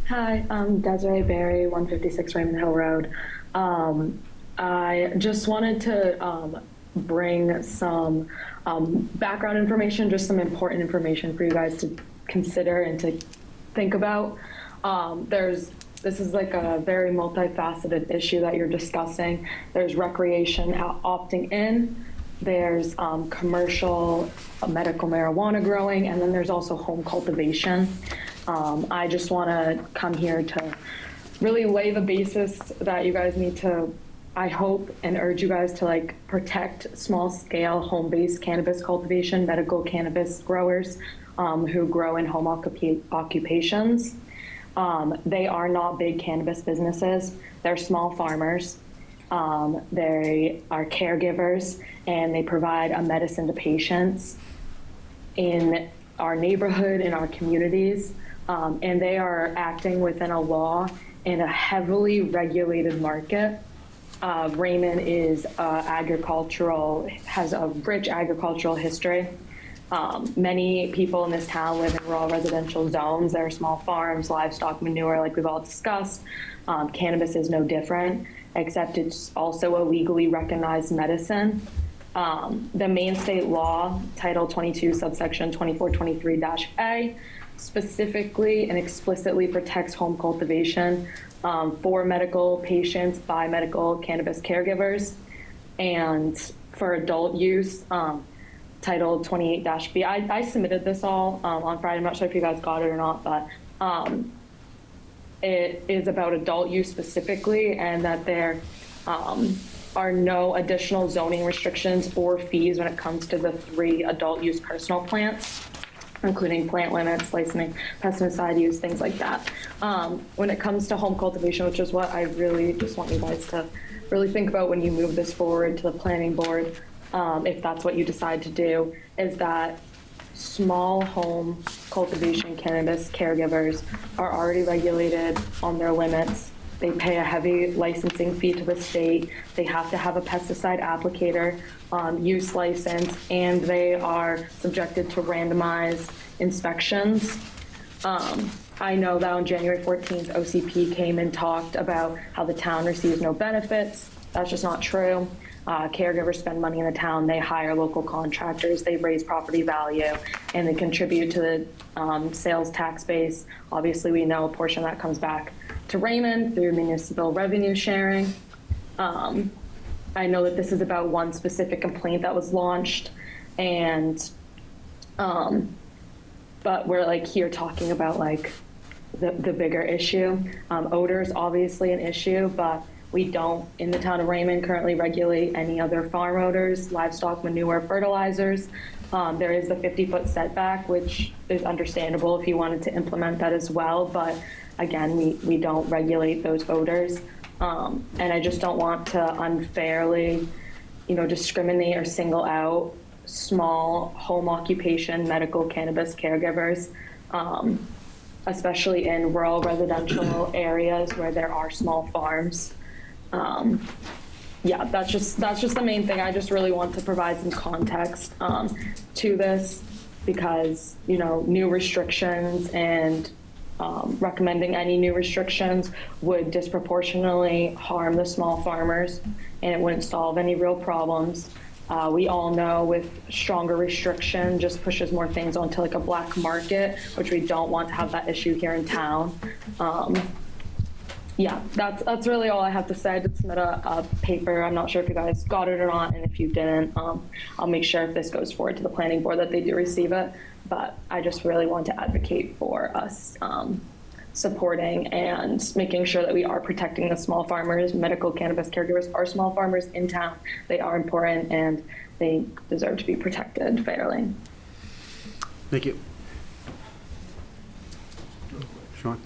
Hi, I'm Desiree Berry, 156 Raymond Hill Road. I just wanted to bring some background information, just some important information for you guys to consider and to think about. This is like a very multifaceted issue that you're discussing. There's recreation opting in, there's commercial medical marijuana growing, and then there's also home cultivation. I just want to come here to really lay the basis that you guys need to, I hope, and urge you guys to protect small-scale home-based cannabis cultivation, medical cannabis growers who grow in home occupations. They are not big cannabis businesses. They're small farmers. They are caregivers, and they provide a medicine to patients in our neighborhood, in our communities. And they are acting within a law in a heavily regulated market. Raymond is has a rich agricultural history. Many people in this town live in rural residential zones. There are small farms, livestock, manure, like we've all discussed. Cannabis is no different, except it's also a legally recognized medicine. The Maine state law, Title 22, subsection 2423-A, specifically and explicitly protects home cultivation for medical patients by medical cannabis caregivers, and for adult use, Title 28-B. I submitted this all on Friday. I'm not sure if you guys got it or not, but it is about adult use specifically, and that there are no additional zoning restrictions or fees when it comes to the 3 adult use personal plants, including plant limits, licensing, pesticide use, things like that. When it comes to home cultivation, which is what I really just want you guys to really think about when you move this forward to the planning board, if that's what you decide to do, is that small home cultivation cannabis caregivers are already regulated on their limits. They pay a heavy licensing fee to the state. They have to have a pesticide applicator use license, and they are subjected to randomized inspections. I know that on January 14th, OCP came and talked about how the town receives no benefits. That's just not true. Caregivers spend money in the town. They hire local contractors. They raise property value, and they contribute to the sales tax base. Obviously, we know a portion of that comes back to Raymond through municipal revenue sharing. I know that this is about one specific complaint that was launched, and but we're here talking about the bigger issue. Odor is obviously an issue, but we don't, in the town of Raymond, currently regulate any other farm odors, livestock manure, fertilizers. There is the 50-foot setback, which is understandable if you wanted to implement that as well. But again, we don't regulate those odors. And I just don't want to unfairly, discriminate or single out small home occupation medical cannabis caregivers, especially in rural residential areas where there are small farms. Yeah, that's just the main thing. I just really want to provide some context to this. because, you know, new restrictions and recommending any new restrictions would disproportionately harm the small farmers, and it wouldn't solve any real problems. We all know with stronger restriction just pushes more things onto like a black market, which we don't want to have that issue here in town. Yeah, that's really all I have to say. I did submit a paper. I'm not sure if you guys got it or not, and if you didn't, I'll make sure if this goes forward to the planning board that they do receive it. But I just really want to advocate for us supporting and making sure that we are protecting the small farmers. Medical cannabis caregivers are small farmers in town. They are important and they deserve to be protected fairly. Thank you. Sean?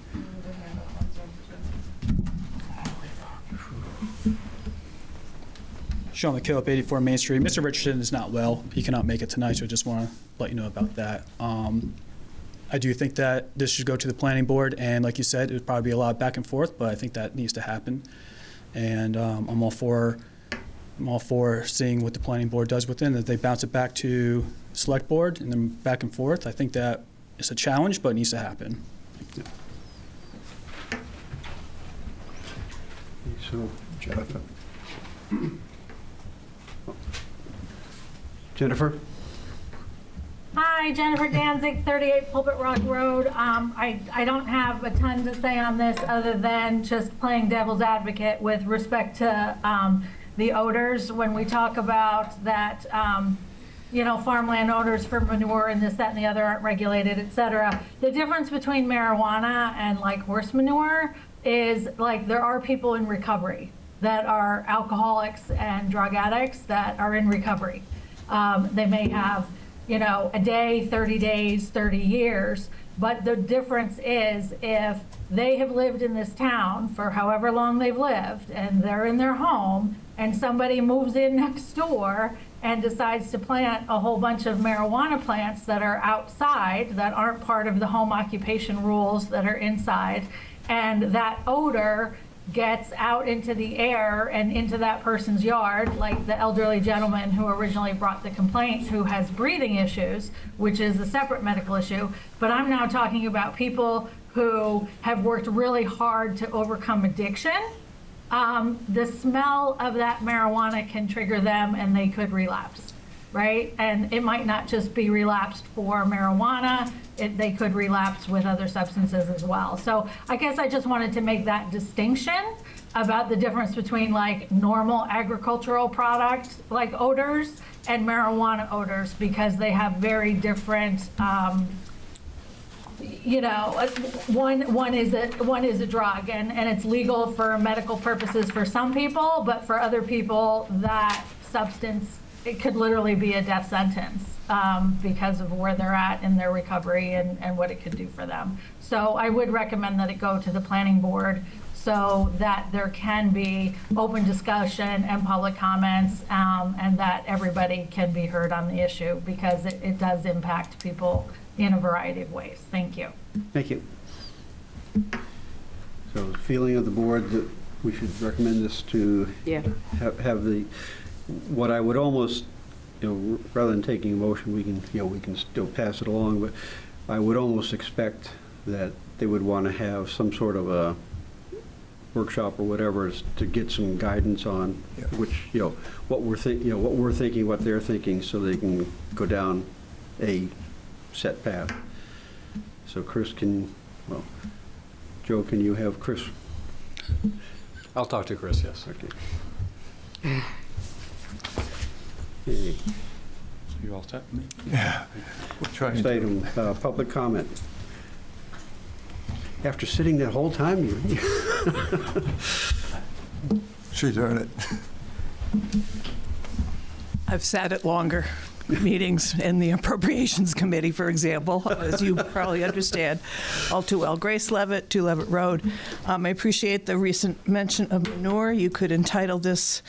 Sean McKillop, 84 Main Street. Mr. Richardson is not well. He cannot make it tonight, so I just want to let you know about that. I do think that this should go to the planning board, and like you said, it would probably be a lot of back and forth, but I think that needs to happen. And I'm all for seeing what the planning board does with it, and that they bounce it back to select board and then back and forth. I think that it's a challenge, but it needs to happen. So, Jennifer. Jennifer? Hi, Jennifer Danzig, 38 Pulpit Rock Road. I don't have a ton to say on this other than just playing devil's advocate with respect to the odors. When we talk about that, you know, farmland odors for manure and this, that, and the other aren't regulated, et cetera. The difference between marijuana and like horse manure is like there are people in recovery that are alcoholics and drug addicts that are in recovery. They may have, you know, a day, 30 days, 30 years, but the difference is if they have lived in this town for however long they've lived and they're in their home and somebody moves in next door and decides to plant a whole bunch of marijuana plants that are outside, that aren't part of the home occupation rules, that are inside, and that odor gets out into the air and into that person's yard, like the elderly gentleman who originally brought the complaint who has breathing issues, which is a separate medical issue. But I'm now talking about people who have worked really hard to overcome addiction. The smell of that marijuana can trigger them and they could relapse, right? And it might not just be relapsed for marijuana, they could relapse with other substances as well. So I guess I just wanted to make that distinction about the difference between like normal agricultural product like odors and marijuana odors, because they have very different, you know, one is a drug and it's legal for medical purposes for some people, but for other people that substance, it could literally be a death sentence because of where they're at in their recovery and what it could do for them. So I would recommend that it go to the planning board so that there can be open discussion and public comments and that everybody can be heard on the issue, because it does impact people in a variety of ways. Thank you. Thank you. So the feeling of the board that we should recommend this to have the, what I would almost, you know, rather than taking a motion, we can still pass it along, but I would almost expect that they would want to have some sort of a workshop or whatever to get some guidance on which, you know, what we're thinking, what they're thinking, so they can go down a set path. So Chris Joe, can you have Chris? I'll talk to Chris, yes. Okay. Okay. You all set with me? Yeah. We'll try. Next item, public comment. After sitting that whole time, you She's earned it. I've sat at longer meetings in the Appropriations Committee, for example, as you probably understand all too well. Grace Levitt, 2 Levitt Road. I appreciate the recent mention of manure. You could entitle these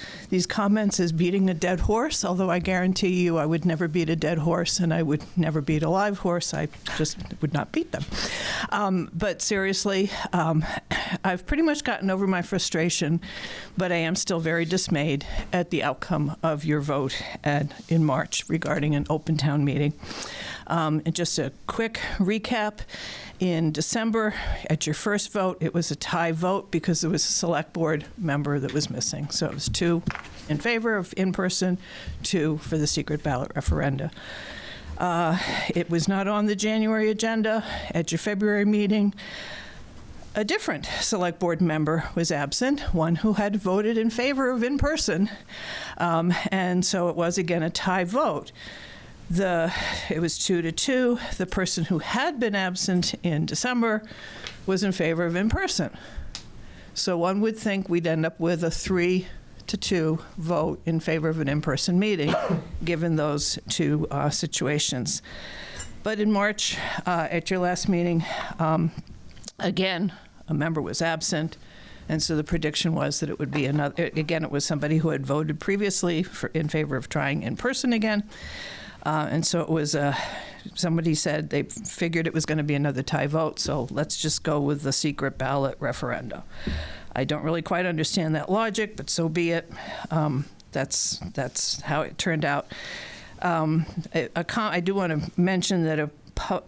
comments as beating a dead horse, although I guarantee you I would never beat a dead horse and I would never beat a live horse. I just would not beat them. But seriously, I've pretty much gotten over my frustration, but I am still very dismayed at the outcome of your vote in March regarding an open town meeting. And just a quick recap. In December, at your first vote, it was a tie vote because there was a select board member that was missing. So it was 2 in favor of in-person, 2 for the secret ballot referenda. It was not on the January agenda. At your February meeting, a different select board member was absent, one who had voted in favor of in-person. And so it was again a tie vote. It was 2-2. The person who had been absent in December was in favor of in-person. So one would think we'd end up with a 3-2 vote in favor of an in-person meeting, given those 2 situations. But in March, at your last meeting, again, a member was absent. And so the prediction was that it would be another, again, it was somebody who had voted previously in favor of trying in person again. And so it was, somebody said they figured it was going to be another tie vote, so let's just go with the secret ballot referendum. I don't really quite understand that logic, but so be it. That's how it turned out. I do want to mention that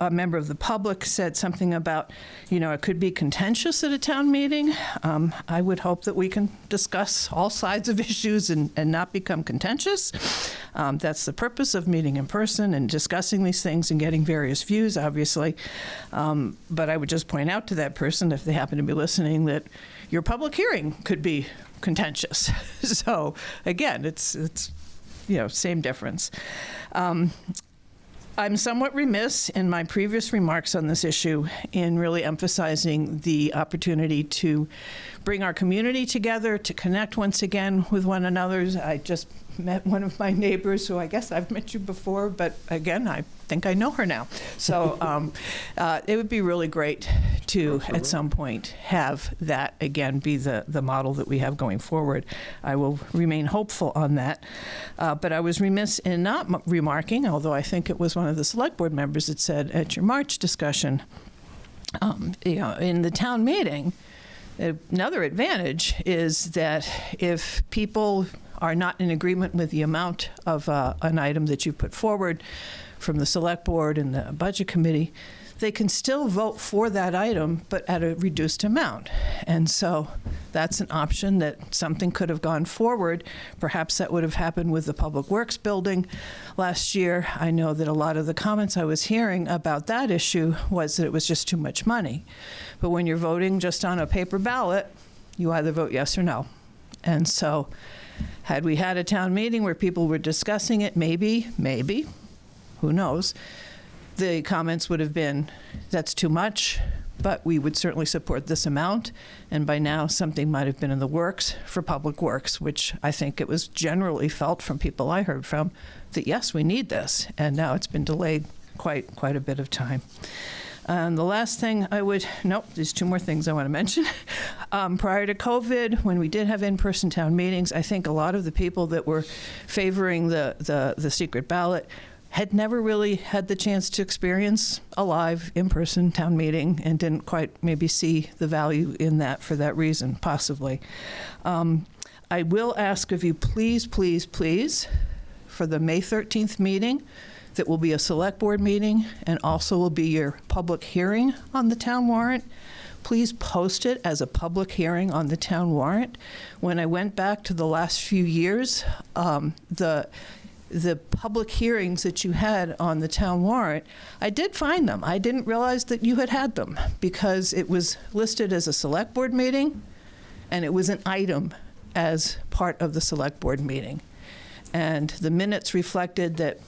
a member of the public said something about, it could be contentious at a town meeting. I would hope that we can discuss all sides of issues and not become contentious. That's the purpose of meeting in person and discussing these things and getting various views, obviously. But I would just point out to that person, if they happen to be listening, that your public hearing could be contentious. So again, it's same difference. I'm somewhat remiss in my previous remarks on this issue in really emphasizing the opportunity to bring our community together, to connect once again with one another. I just met one of my neighbors who I guess I've met you before, but again, I think I know her now. So it would be really great to, at some point, have that again be the model that we have going forward. I will remain hopeful on that. But I was remiss in not remarking, although I think it was one of the select board members that said at your March discussion, in the town meeting, another advantage is that if people are not in agreement with the amount of an item that you put forward from the select board and the budget committee, they can still vote for that item, but at a reduced amount. And so that's an option that something could have gone forward. Perhaps that would have happened with the Public Works building last year. I know that a lot of the comments I was hearing about that issue was that it was just too much money. But when you're voting just on a paper ballot, you either vote yes or no. And so had we had a town meeting where people were discussing it, maybe, who knows, the comments would have been, that's too much, but we would certainly support this amount. And by now, something might have been in the works for Public Works, which I think it was generally felt from people I heard from that, yes, we need this. And now it's been delayed quite a bit of time. The last thing there's 2 more things I want to mention. Prior to COVID, when we did have in-person town meetings, I think a lot of the people that were favoring the secret ballot had never really had the chance to experience a live in-person town meeting and didn't quite maybe see the value in that for that reason, possibly. I will ask of you, please, for the May 13th meeting, that will be a select board meeting and also will be your public hearing on the town warrant. Please post it as a public hearing on the town warrant. When I went back to the last few years, the public hearings that you had on the town warrant, I did find them. I didn't realize that you had them because it was listed as a select board meeting and it was an item as part of the select board meeting. And the minutes reflected that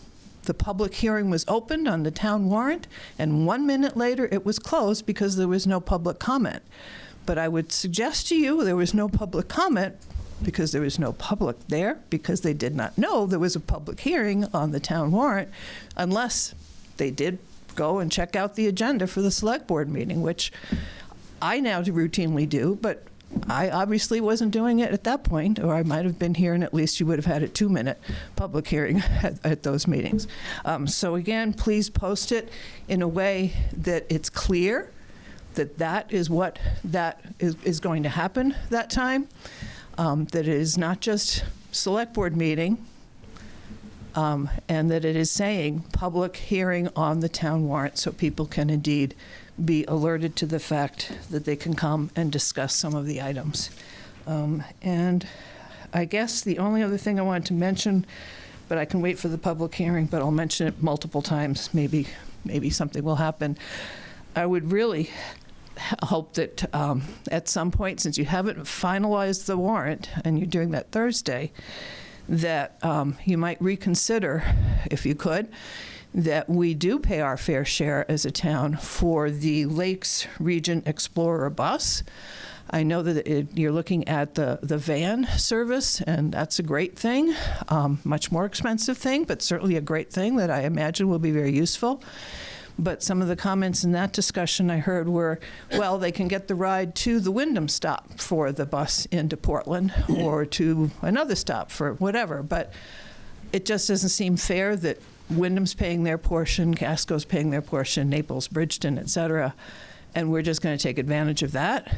the public hearing was opened on the town warrant, and 1 minute later it was closed because there was no public comment. But I would suggest to you there was no public comment because there was no public there, because they did not know there was a public hearing on the town warrant, unless they did go and check out the agenda for the select board meeting, which I now routinely do, but I obviously wasn't doing it at that point, or I might have been here and at least you would have had a 2-minute public hearing at those meetings. So again, please post it in a way that it's clear that that is what that is going to happen that time, that it is not just select board meeting, and that it is saying public hearing on the town warrant, so people can indeed be alerted to the fact that they can come and discuss some of the items. And I guess the only other thing I wanted to mention, but I can wait for the public hearing, but I'll mention it multiple times, maybe something will happen. I would really hope that at some point, since you haven't finalized the warrant and you're doing that Thursday, that you might reconsider, if you could, that we do pay our fair share as a town for the Lakes Region Explorer bus. I know that you're looking at the van service, and that's a great thing, much more expensive thing, but certainly a great thing that I imagine will be very useful. But some of the comments in that discussion I heard were, well, they can get the ride to the Wyndham stop for the bus into Portland or to another stop for whatever. But it just doesn't seem fair that Wyndham's paying their portion, Casco's paying their portion, Naples, Bridgeton, et cetera, and we're just going to take advantage of that.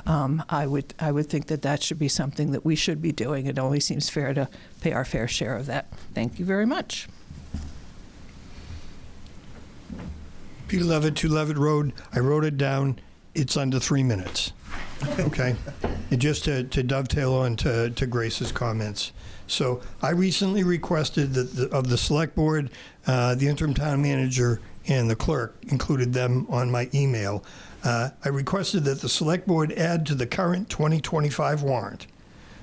I would think that that should be something that we should be doing. It only seems fair to pay our fair share of that. Thank you very much. Peter Levitt, 2 Levitt Road. I wrote it down. It's under 3 minutes. Okay? And just to dovetail on to Grace's comments. So I recently requested that of the Select Board, the interim town manager and the clerk, included them on my email. I requested that the Select Board add to the current 2025 warrant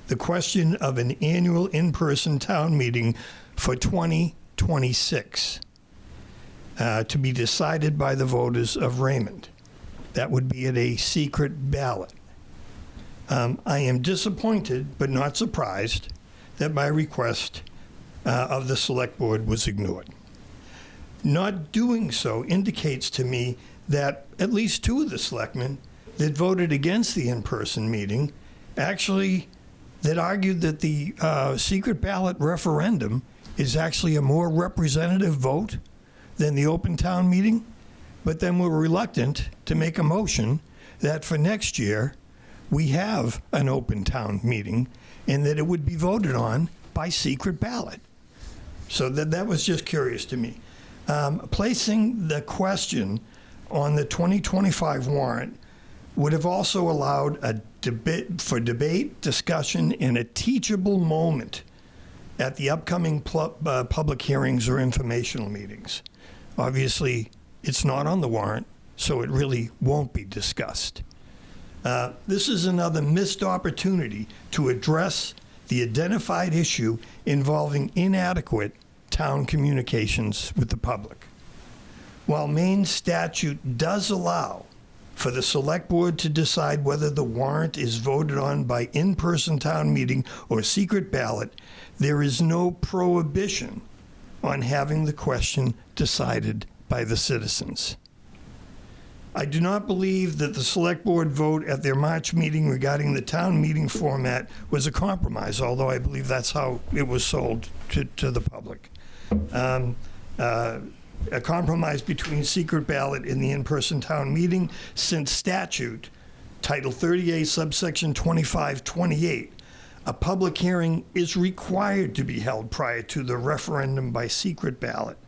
the question of an annual in-person town meeting for 2026. To be decided by the voters of Raymond. That would be at a secret ballot. I am disappointed, but not surprised, that my request of the Select Board was ignored. Not doing so indicates to me that at least 2 of the selectmen that voted against the in-person meeting actually that argued that the secret ballot referendum is actually a more representative vote than the open town meeting, but then we're reluctant to make a motion that for next year we have an open town meeting and that it would be voted on by secret ballot. So that was just curious to me. Placing the question on the 2025 warrant would have also allowed a debate, discussion, and a teachable moment at the upcoming public hearings or informational meetings. Obviously, it's not on the warrant, so it really won't be discussed. This is another missed opportunity to address the identified issue involving inadequate town communications with the public. While Maine statute does allow for the Select Board to decide whether the warrant is voted on by in-person town meeting or secret ballot, there is no prohibition on having the question decided by the citizens. I do not believe that the Select Board vote at their March meeting regarding the town meeting format was a compromise, although I believe that's how it was sold to the public. A compromise between secret ballot and the in-person town meeting, since statute, Title 38, subsection 2528, a public hearing is required to be held prior to the referendum by secret ballot.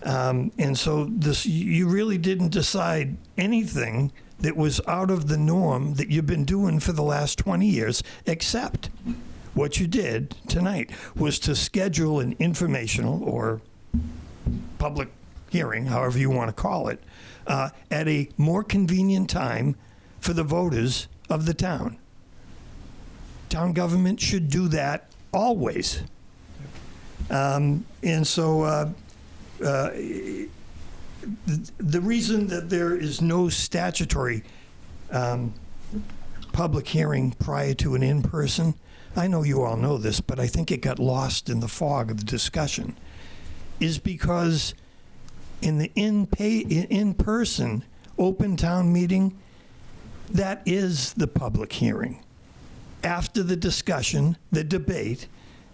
And so you really didn't decide anything that was out of the norm that you've been doing for the last 20 years, except what you did tonight was to schedule an informational or public hearing, however you want to call it, at a more convenient time for the voters of the town. Town government should do that always. And so the reason that there is no statutory public hearing prior to an in-person, I know you all know this, but I think it got lost in the fog of the discussion, is because in the in-person open town meeting, that is the public hearing. After the discussion, the debate,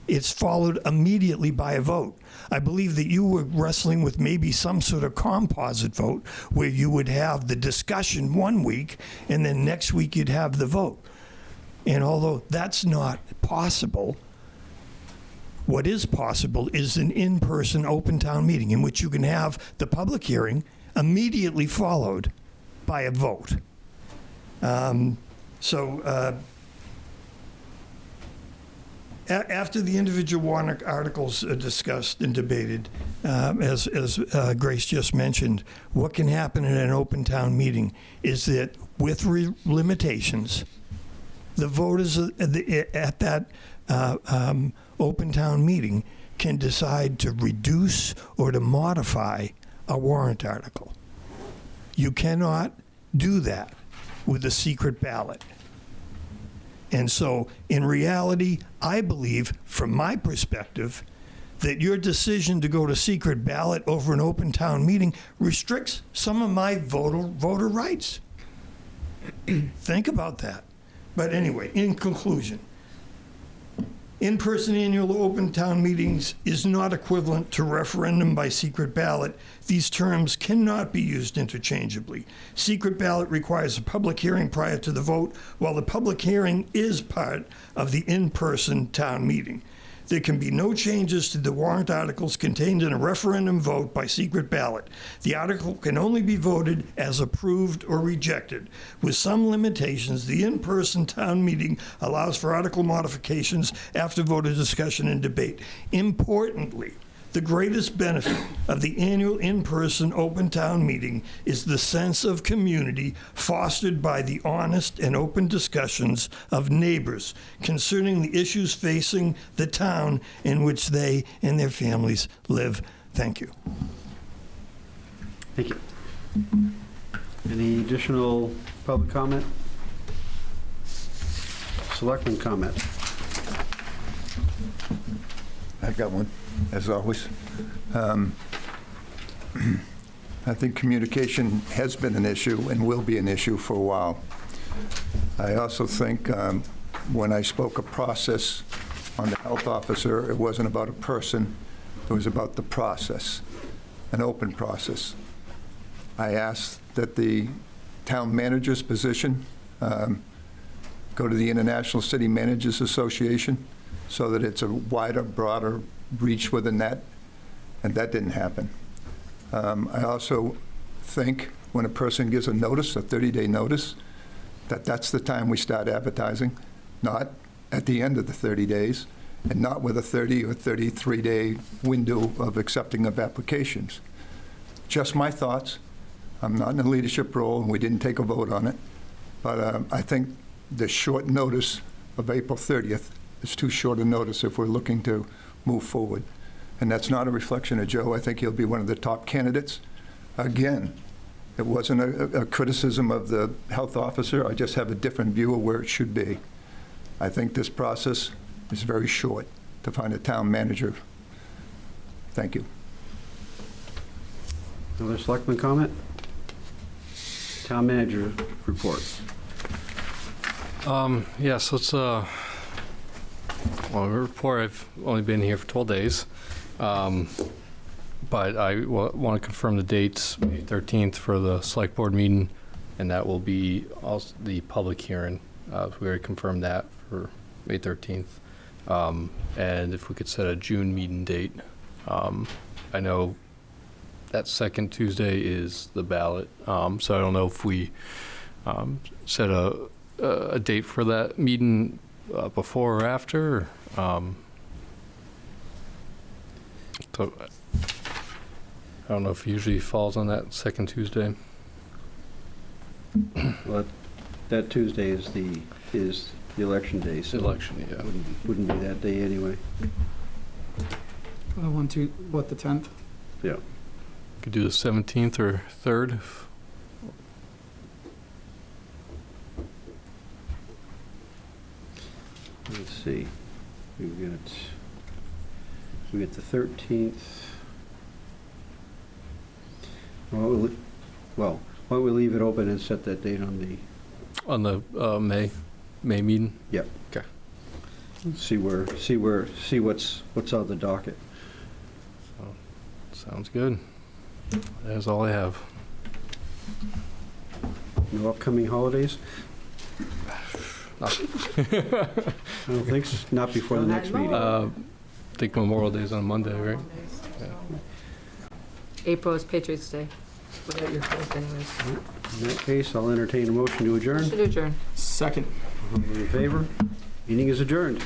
it's followed immediately by a vote. I believe that you were wrestling with maybe some sort of composite vote where you would have the discussion one week and then next week you'd have the vote. And although that's not possible, What is possible is an in-person open town meeting in which you can have the public hearing immediately followed by a vote. After the individual warrant articles are discussed and debated, as Grace just mentioned, what can happen in an open town meeting is that with limitations, the voters at that open town meeting can decide to reduce or to modify a warrant article. You cannot do that with a secret ballot. And so, in reality, I believe, from my perspective, that your decision to go to secret ballot over an open town meeting restricts some of my voter rights. Think about that. But anyway, in conclusion, in-person annual open town meetings is not equivalent to referendum by secret ballot. These terms cannot be used interchangeably. Secret ballot requires a public hearing prior to the vote, while the public hearing is part of the in-person town meeting. There can be no changes to the warrant articles contained in a referendum vote by secret ballot. The article can only be voted as approved or rejected. With some limitations, the in-person town meeting allows for article modifications after voter discussion and debate. Importantly, the greatest benefit of the annual in-person open town meeting is the sense of community fostered by the honest and open discussions of neighbors concerning the issues facing the town in which they and their families live. Thank you. Thank you. Any additional public comment? Selectman comment? I've got one, as always. I think communication has been an issue and will be an issue for a while. I also think when I spoke of process on the health officer, it wasn't about a person, it was about the process, an open process. I asked that the town manager's position go to the International City Managers Association so that it's a wider, broader reach within that, and that didn't happen. I also think when a person gives a notice, a 30-day notice, that's the time we start advertising, not at the end of the 30 days, and not with a 30 or 33-day window of accepting of applications. Just my thoughts. I'm not in a leadership role, and we didn't take a vote on it, but I think the short notice of April 30th is too short a notice if we're looking to move forward. And that's not a reflection of Joe. I think he'll be one of the top candidates. Again, it wasn't a criticism of the health officer. I just have a different view of where it should be. I think this process is very short to find a town manager. Thank you. Another selectman comment? Town manager reports. Yes, let's, well, the report, I've only been here for 12 days, but I want to confirm the dates, May 13th for the select board meeting, and that will be also the public hearing. We already confirmed that for May 13th. And if we could set a June meeting date. I know that second Tuesday is the ballot, so I don't know if we set a date for that meeting before or after. So I don't know if it usually falls on that second Tuesday. Well, that Tuesday is the election day, so election, yeah. Wouldn't be that day anyway. The 10th? Yeah. Could do the 17th or 3rd. Let's see. We get the 13th. Well, why don't we leave it open and set that date on the May meeting? Yep. Okay. See what's on the docket. Sounds good. That's all I have. No upcoming holidays? I don't think so. Not before the next meeting. think Memorial Day is on Monday, right? April is Patriots Day. Without your vote anyways. In that case, I'll entertain a motion to adjourn. Motion to adjourn. Second. All those in favor? Meeting is adjourned.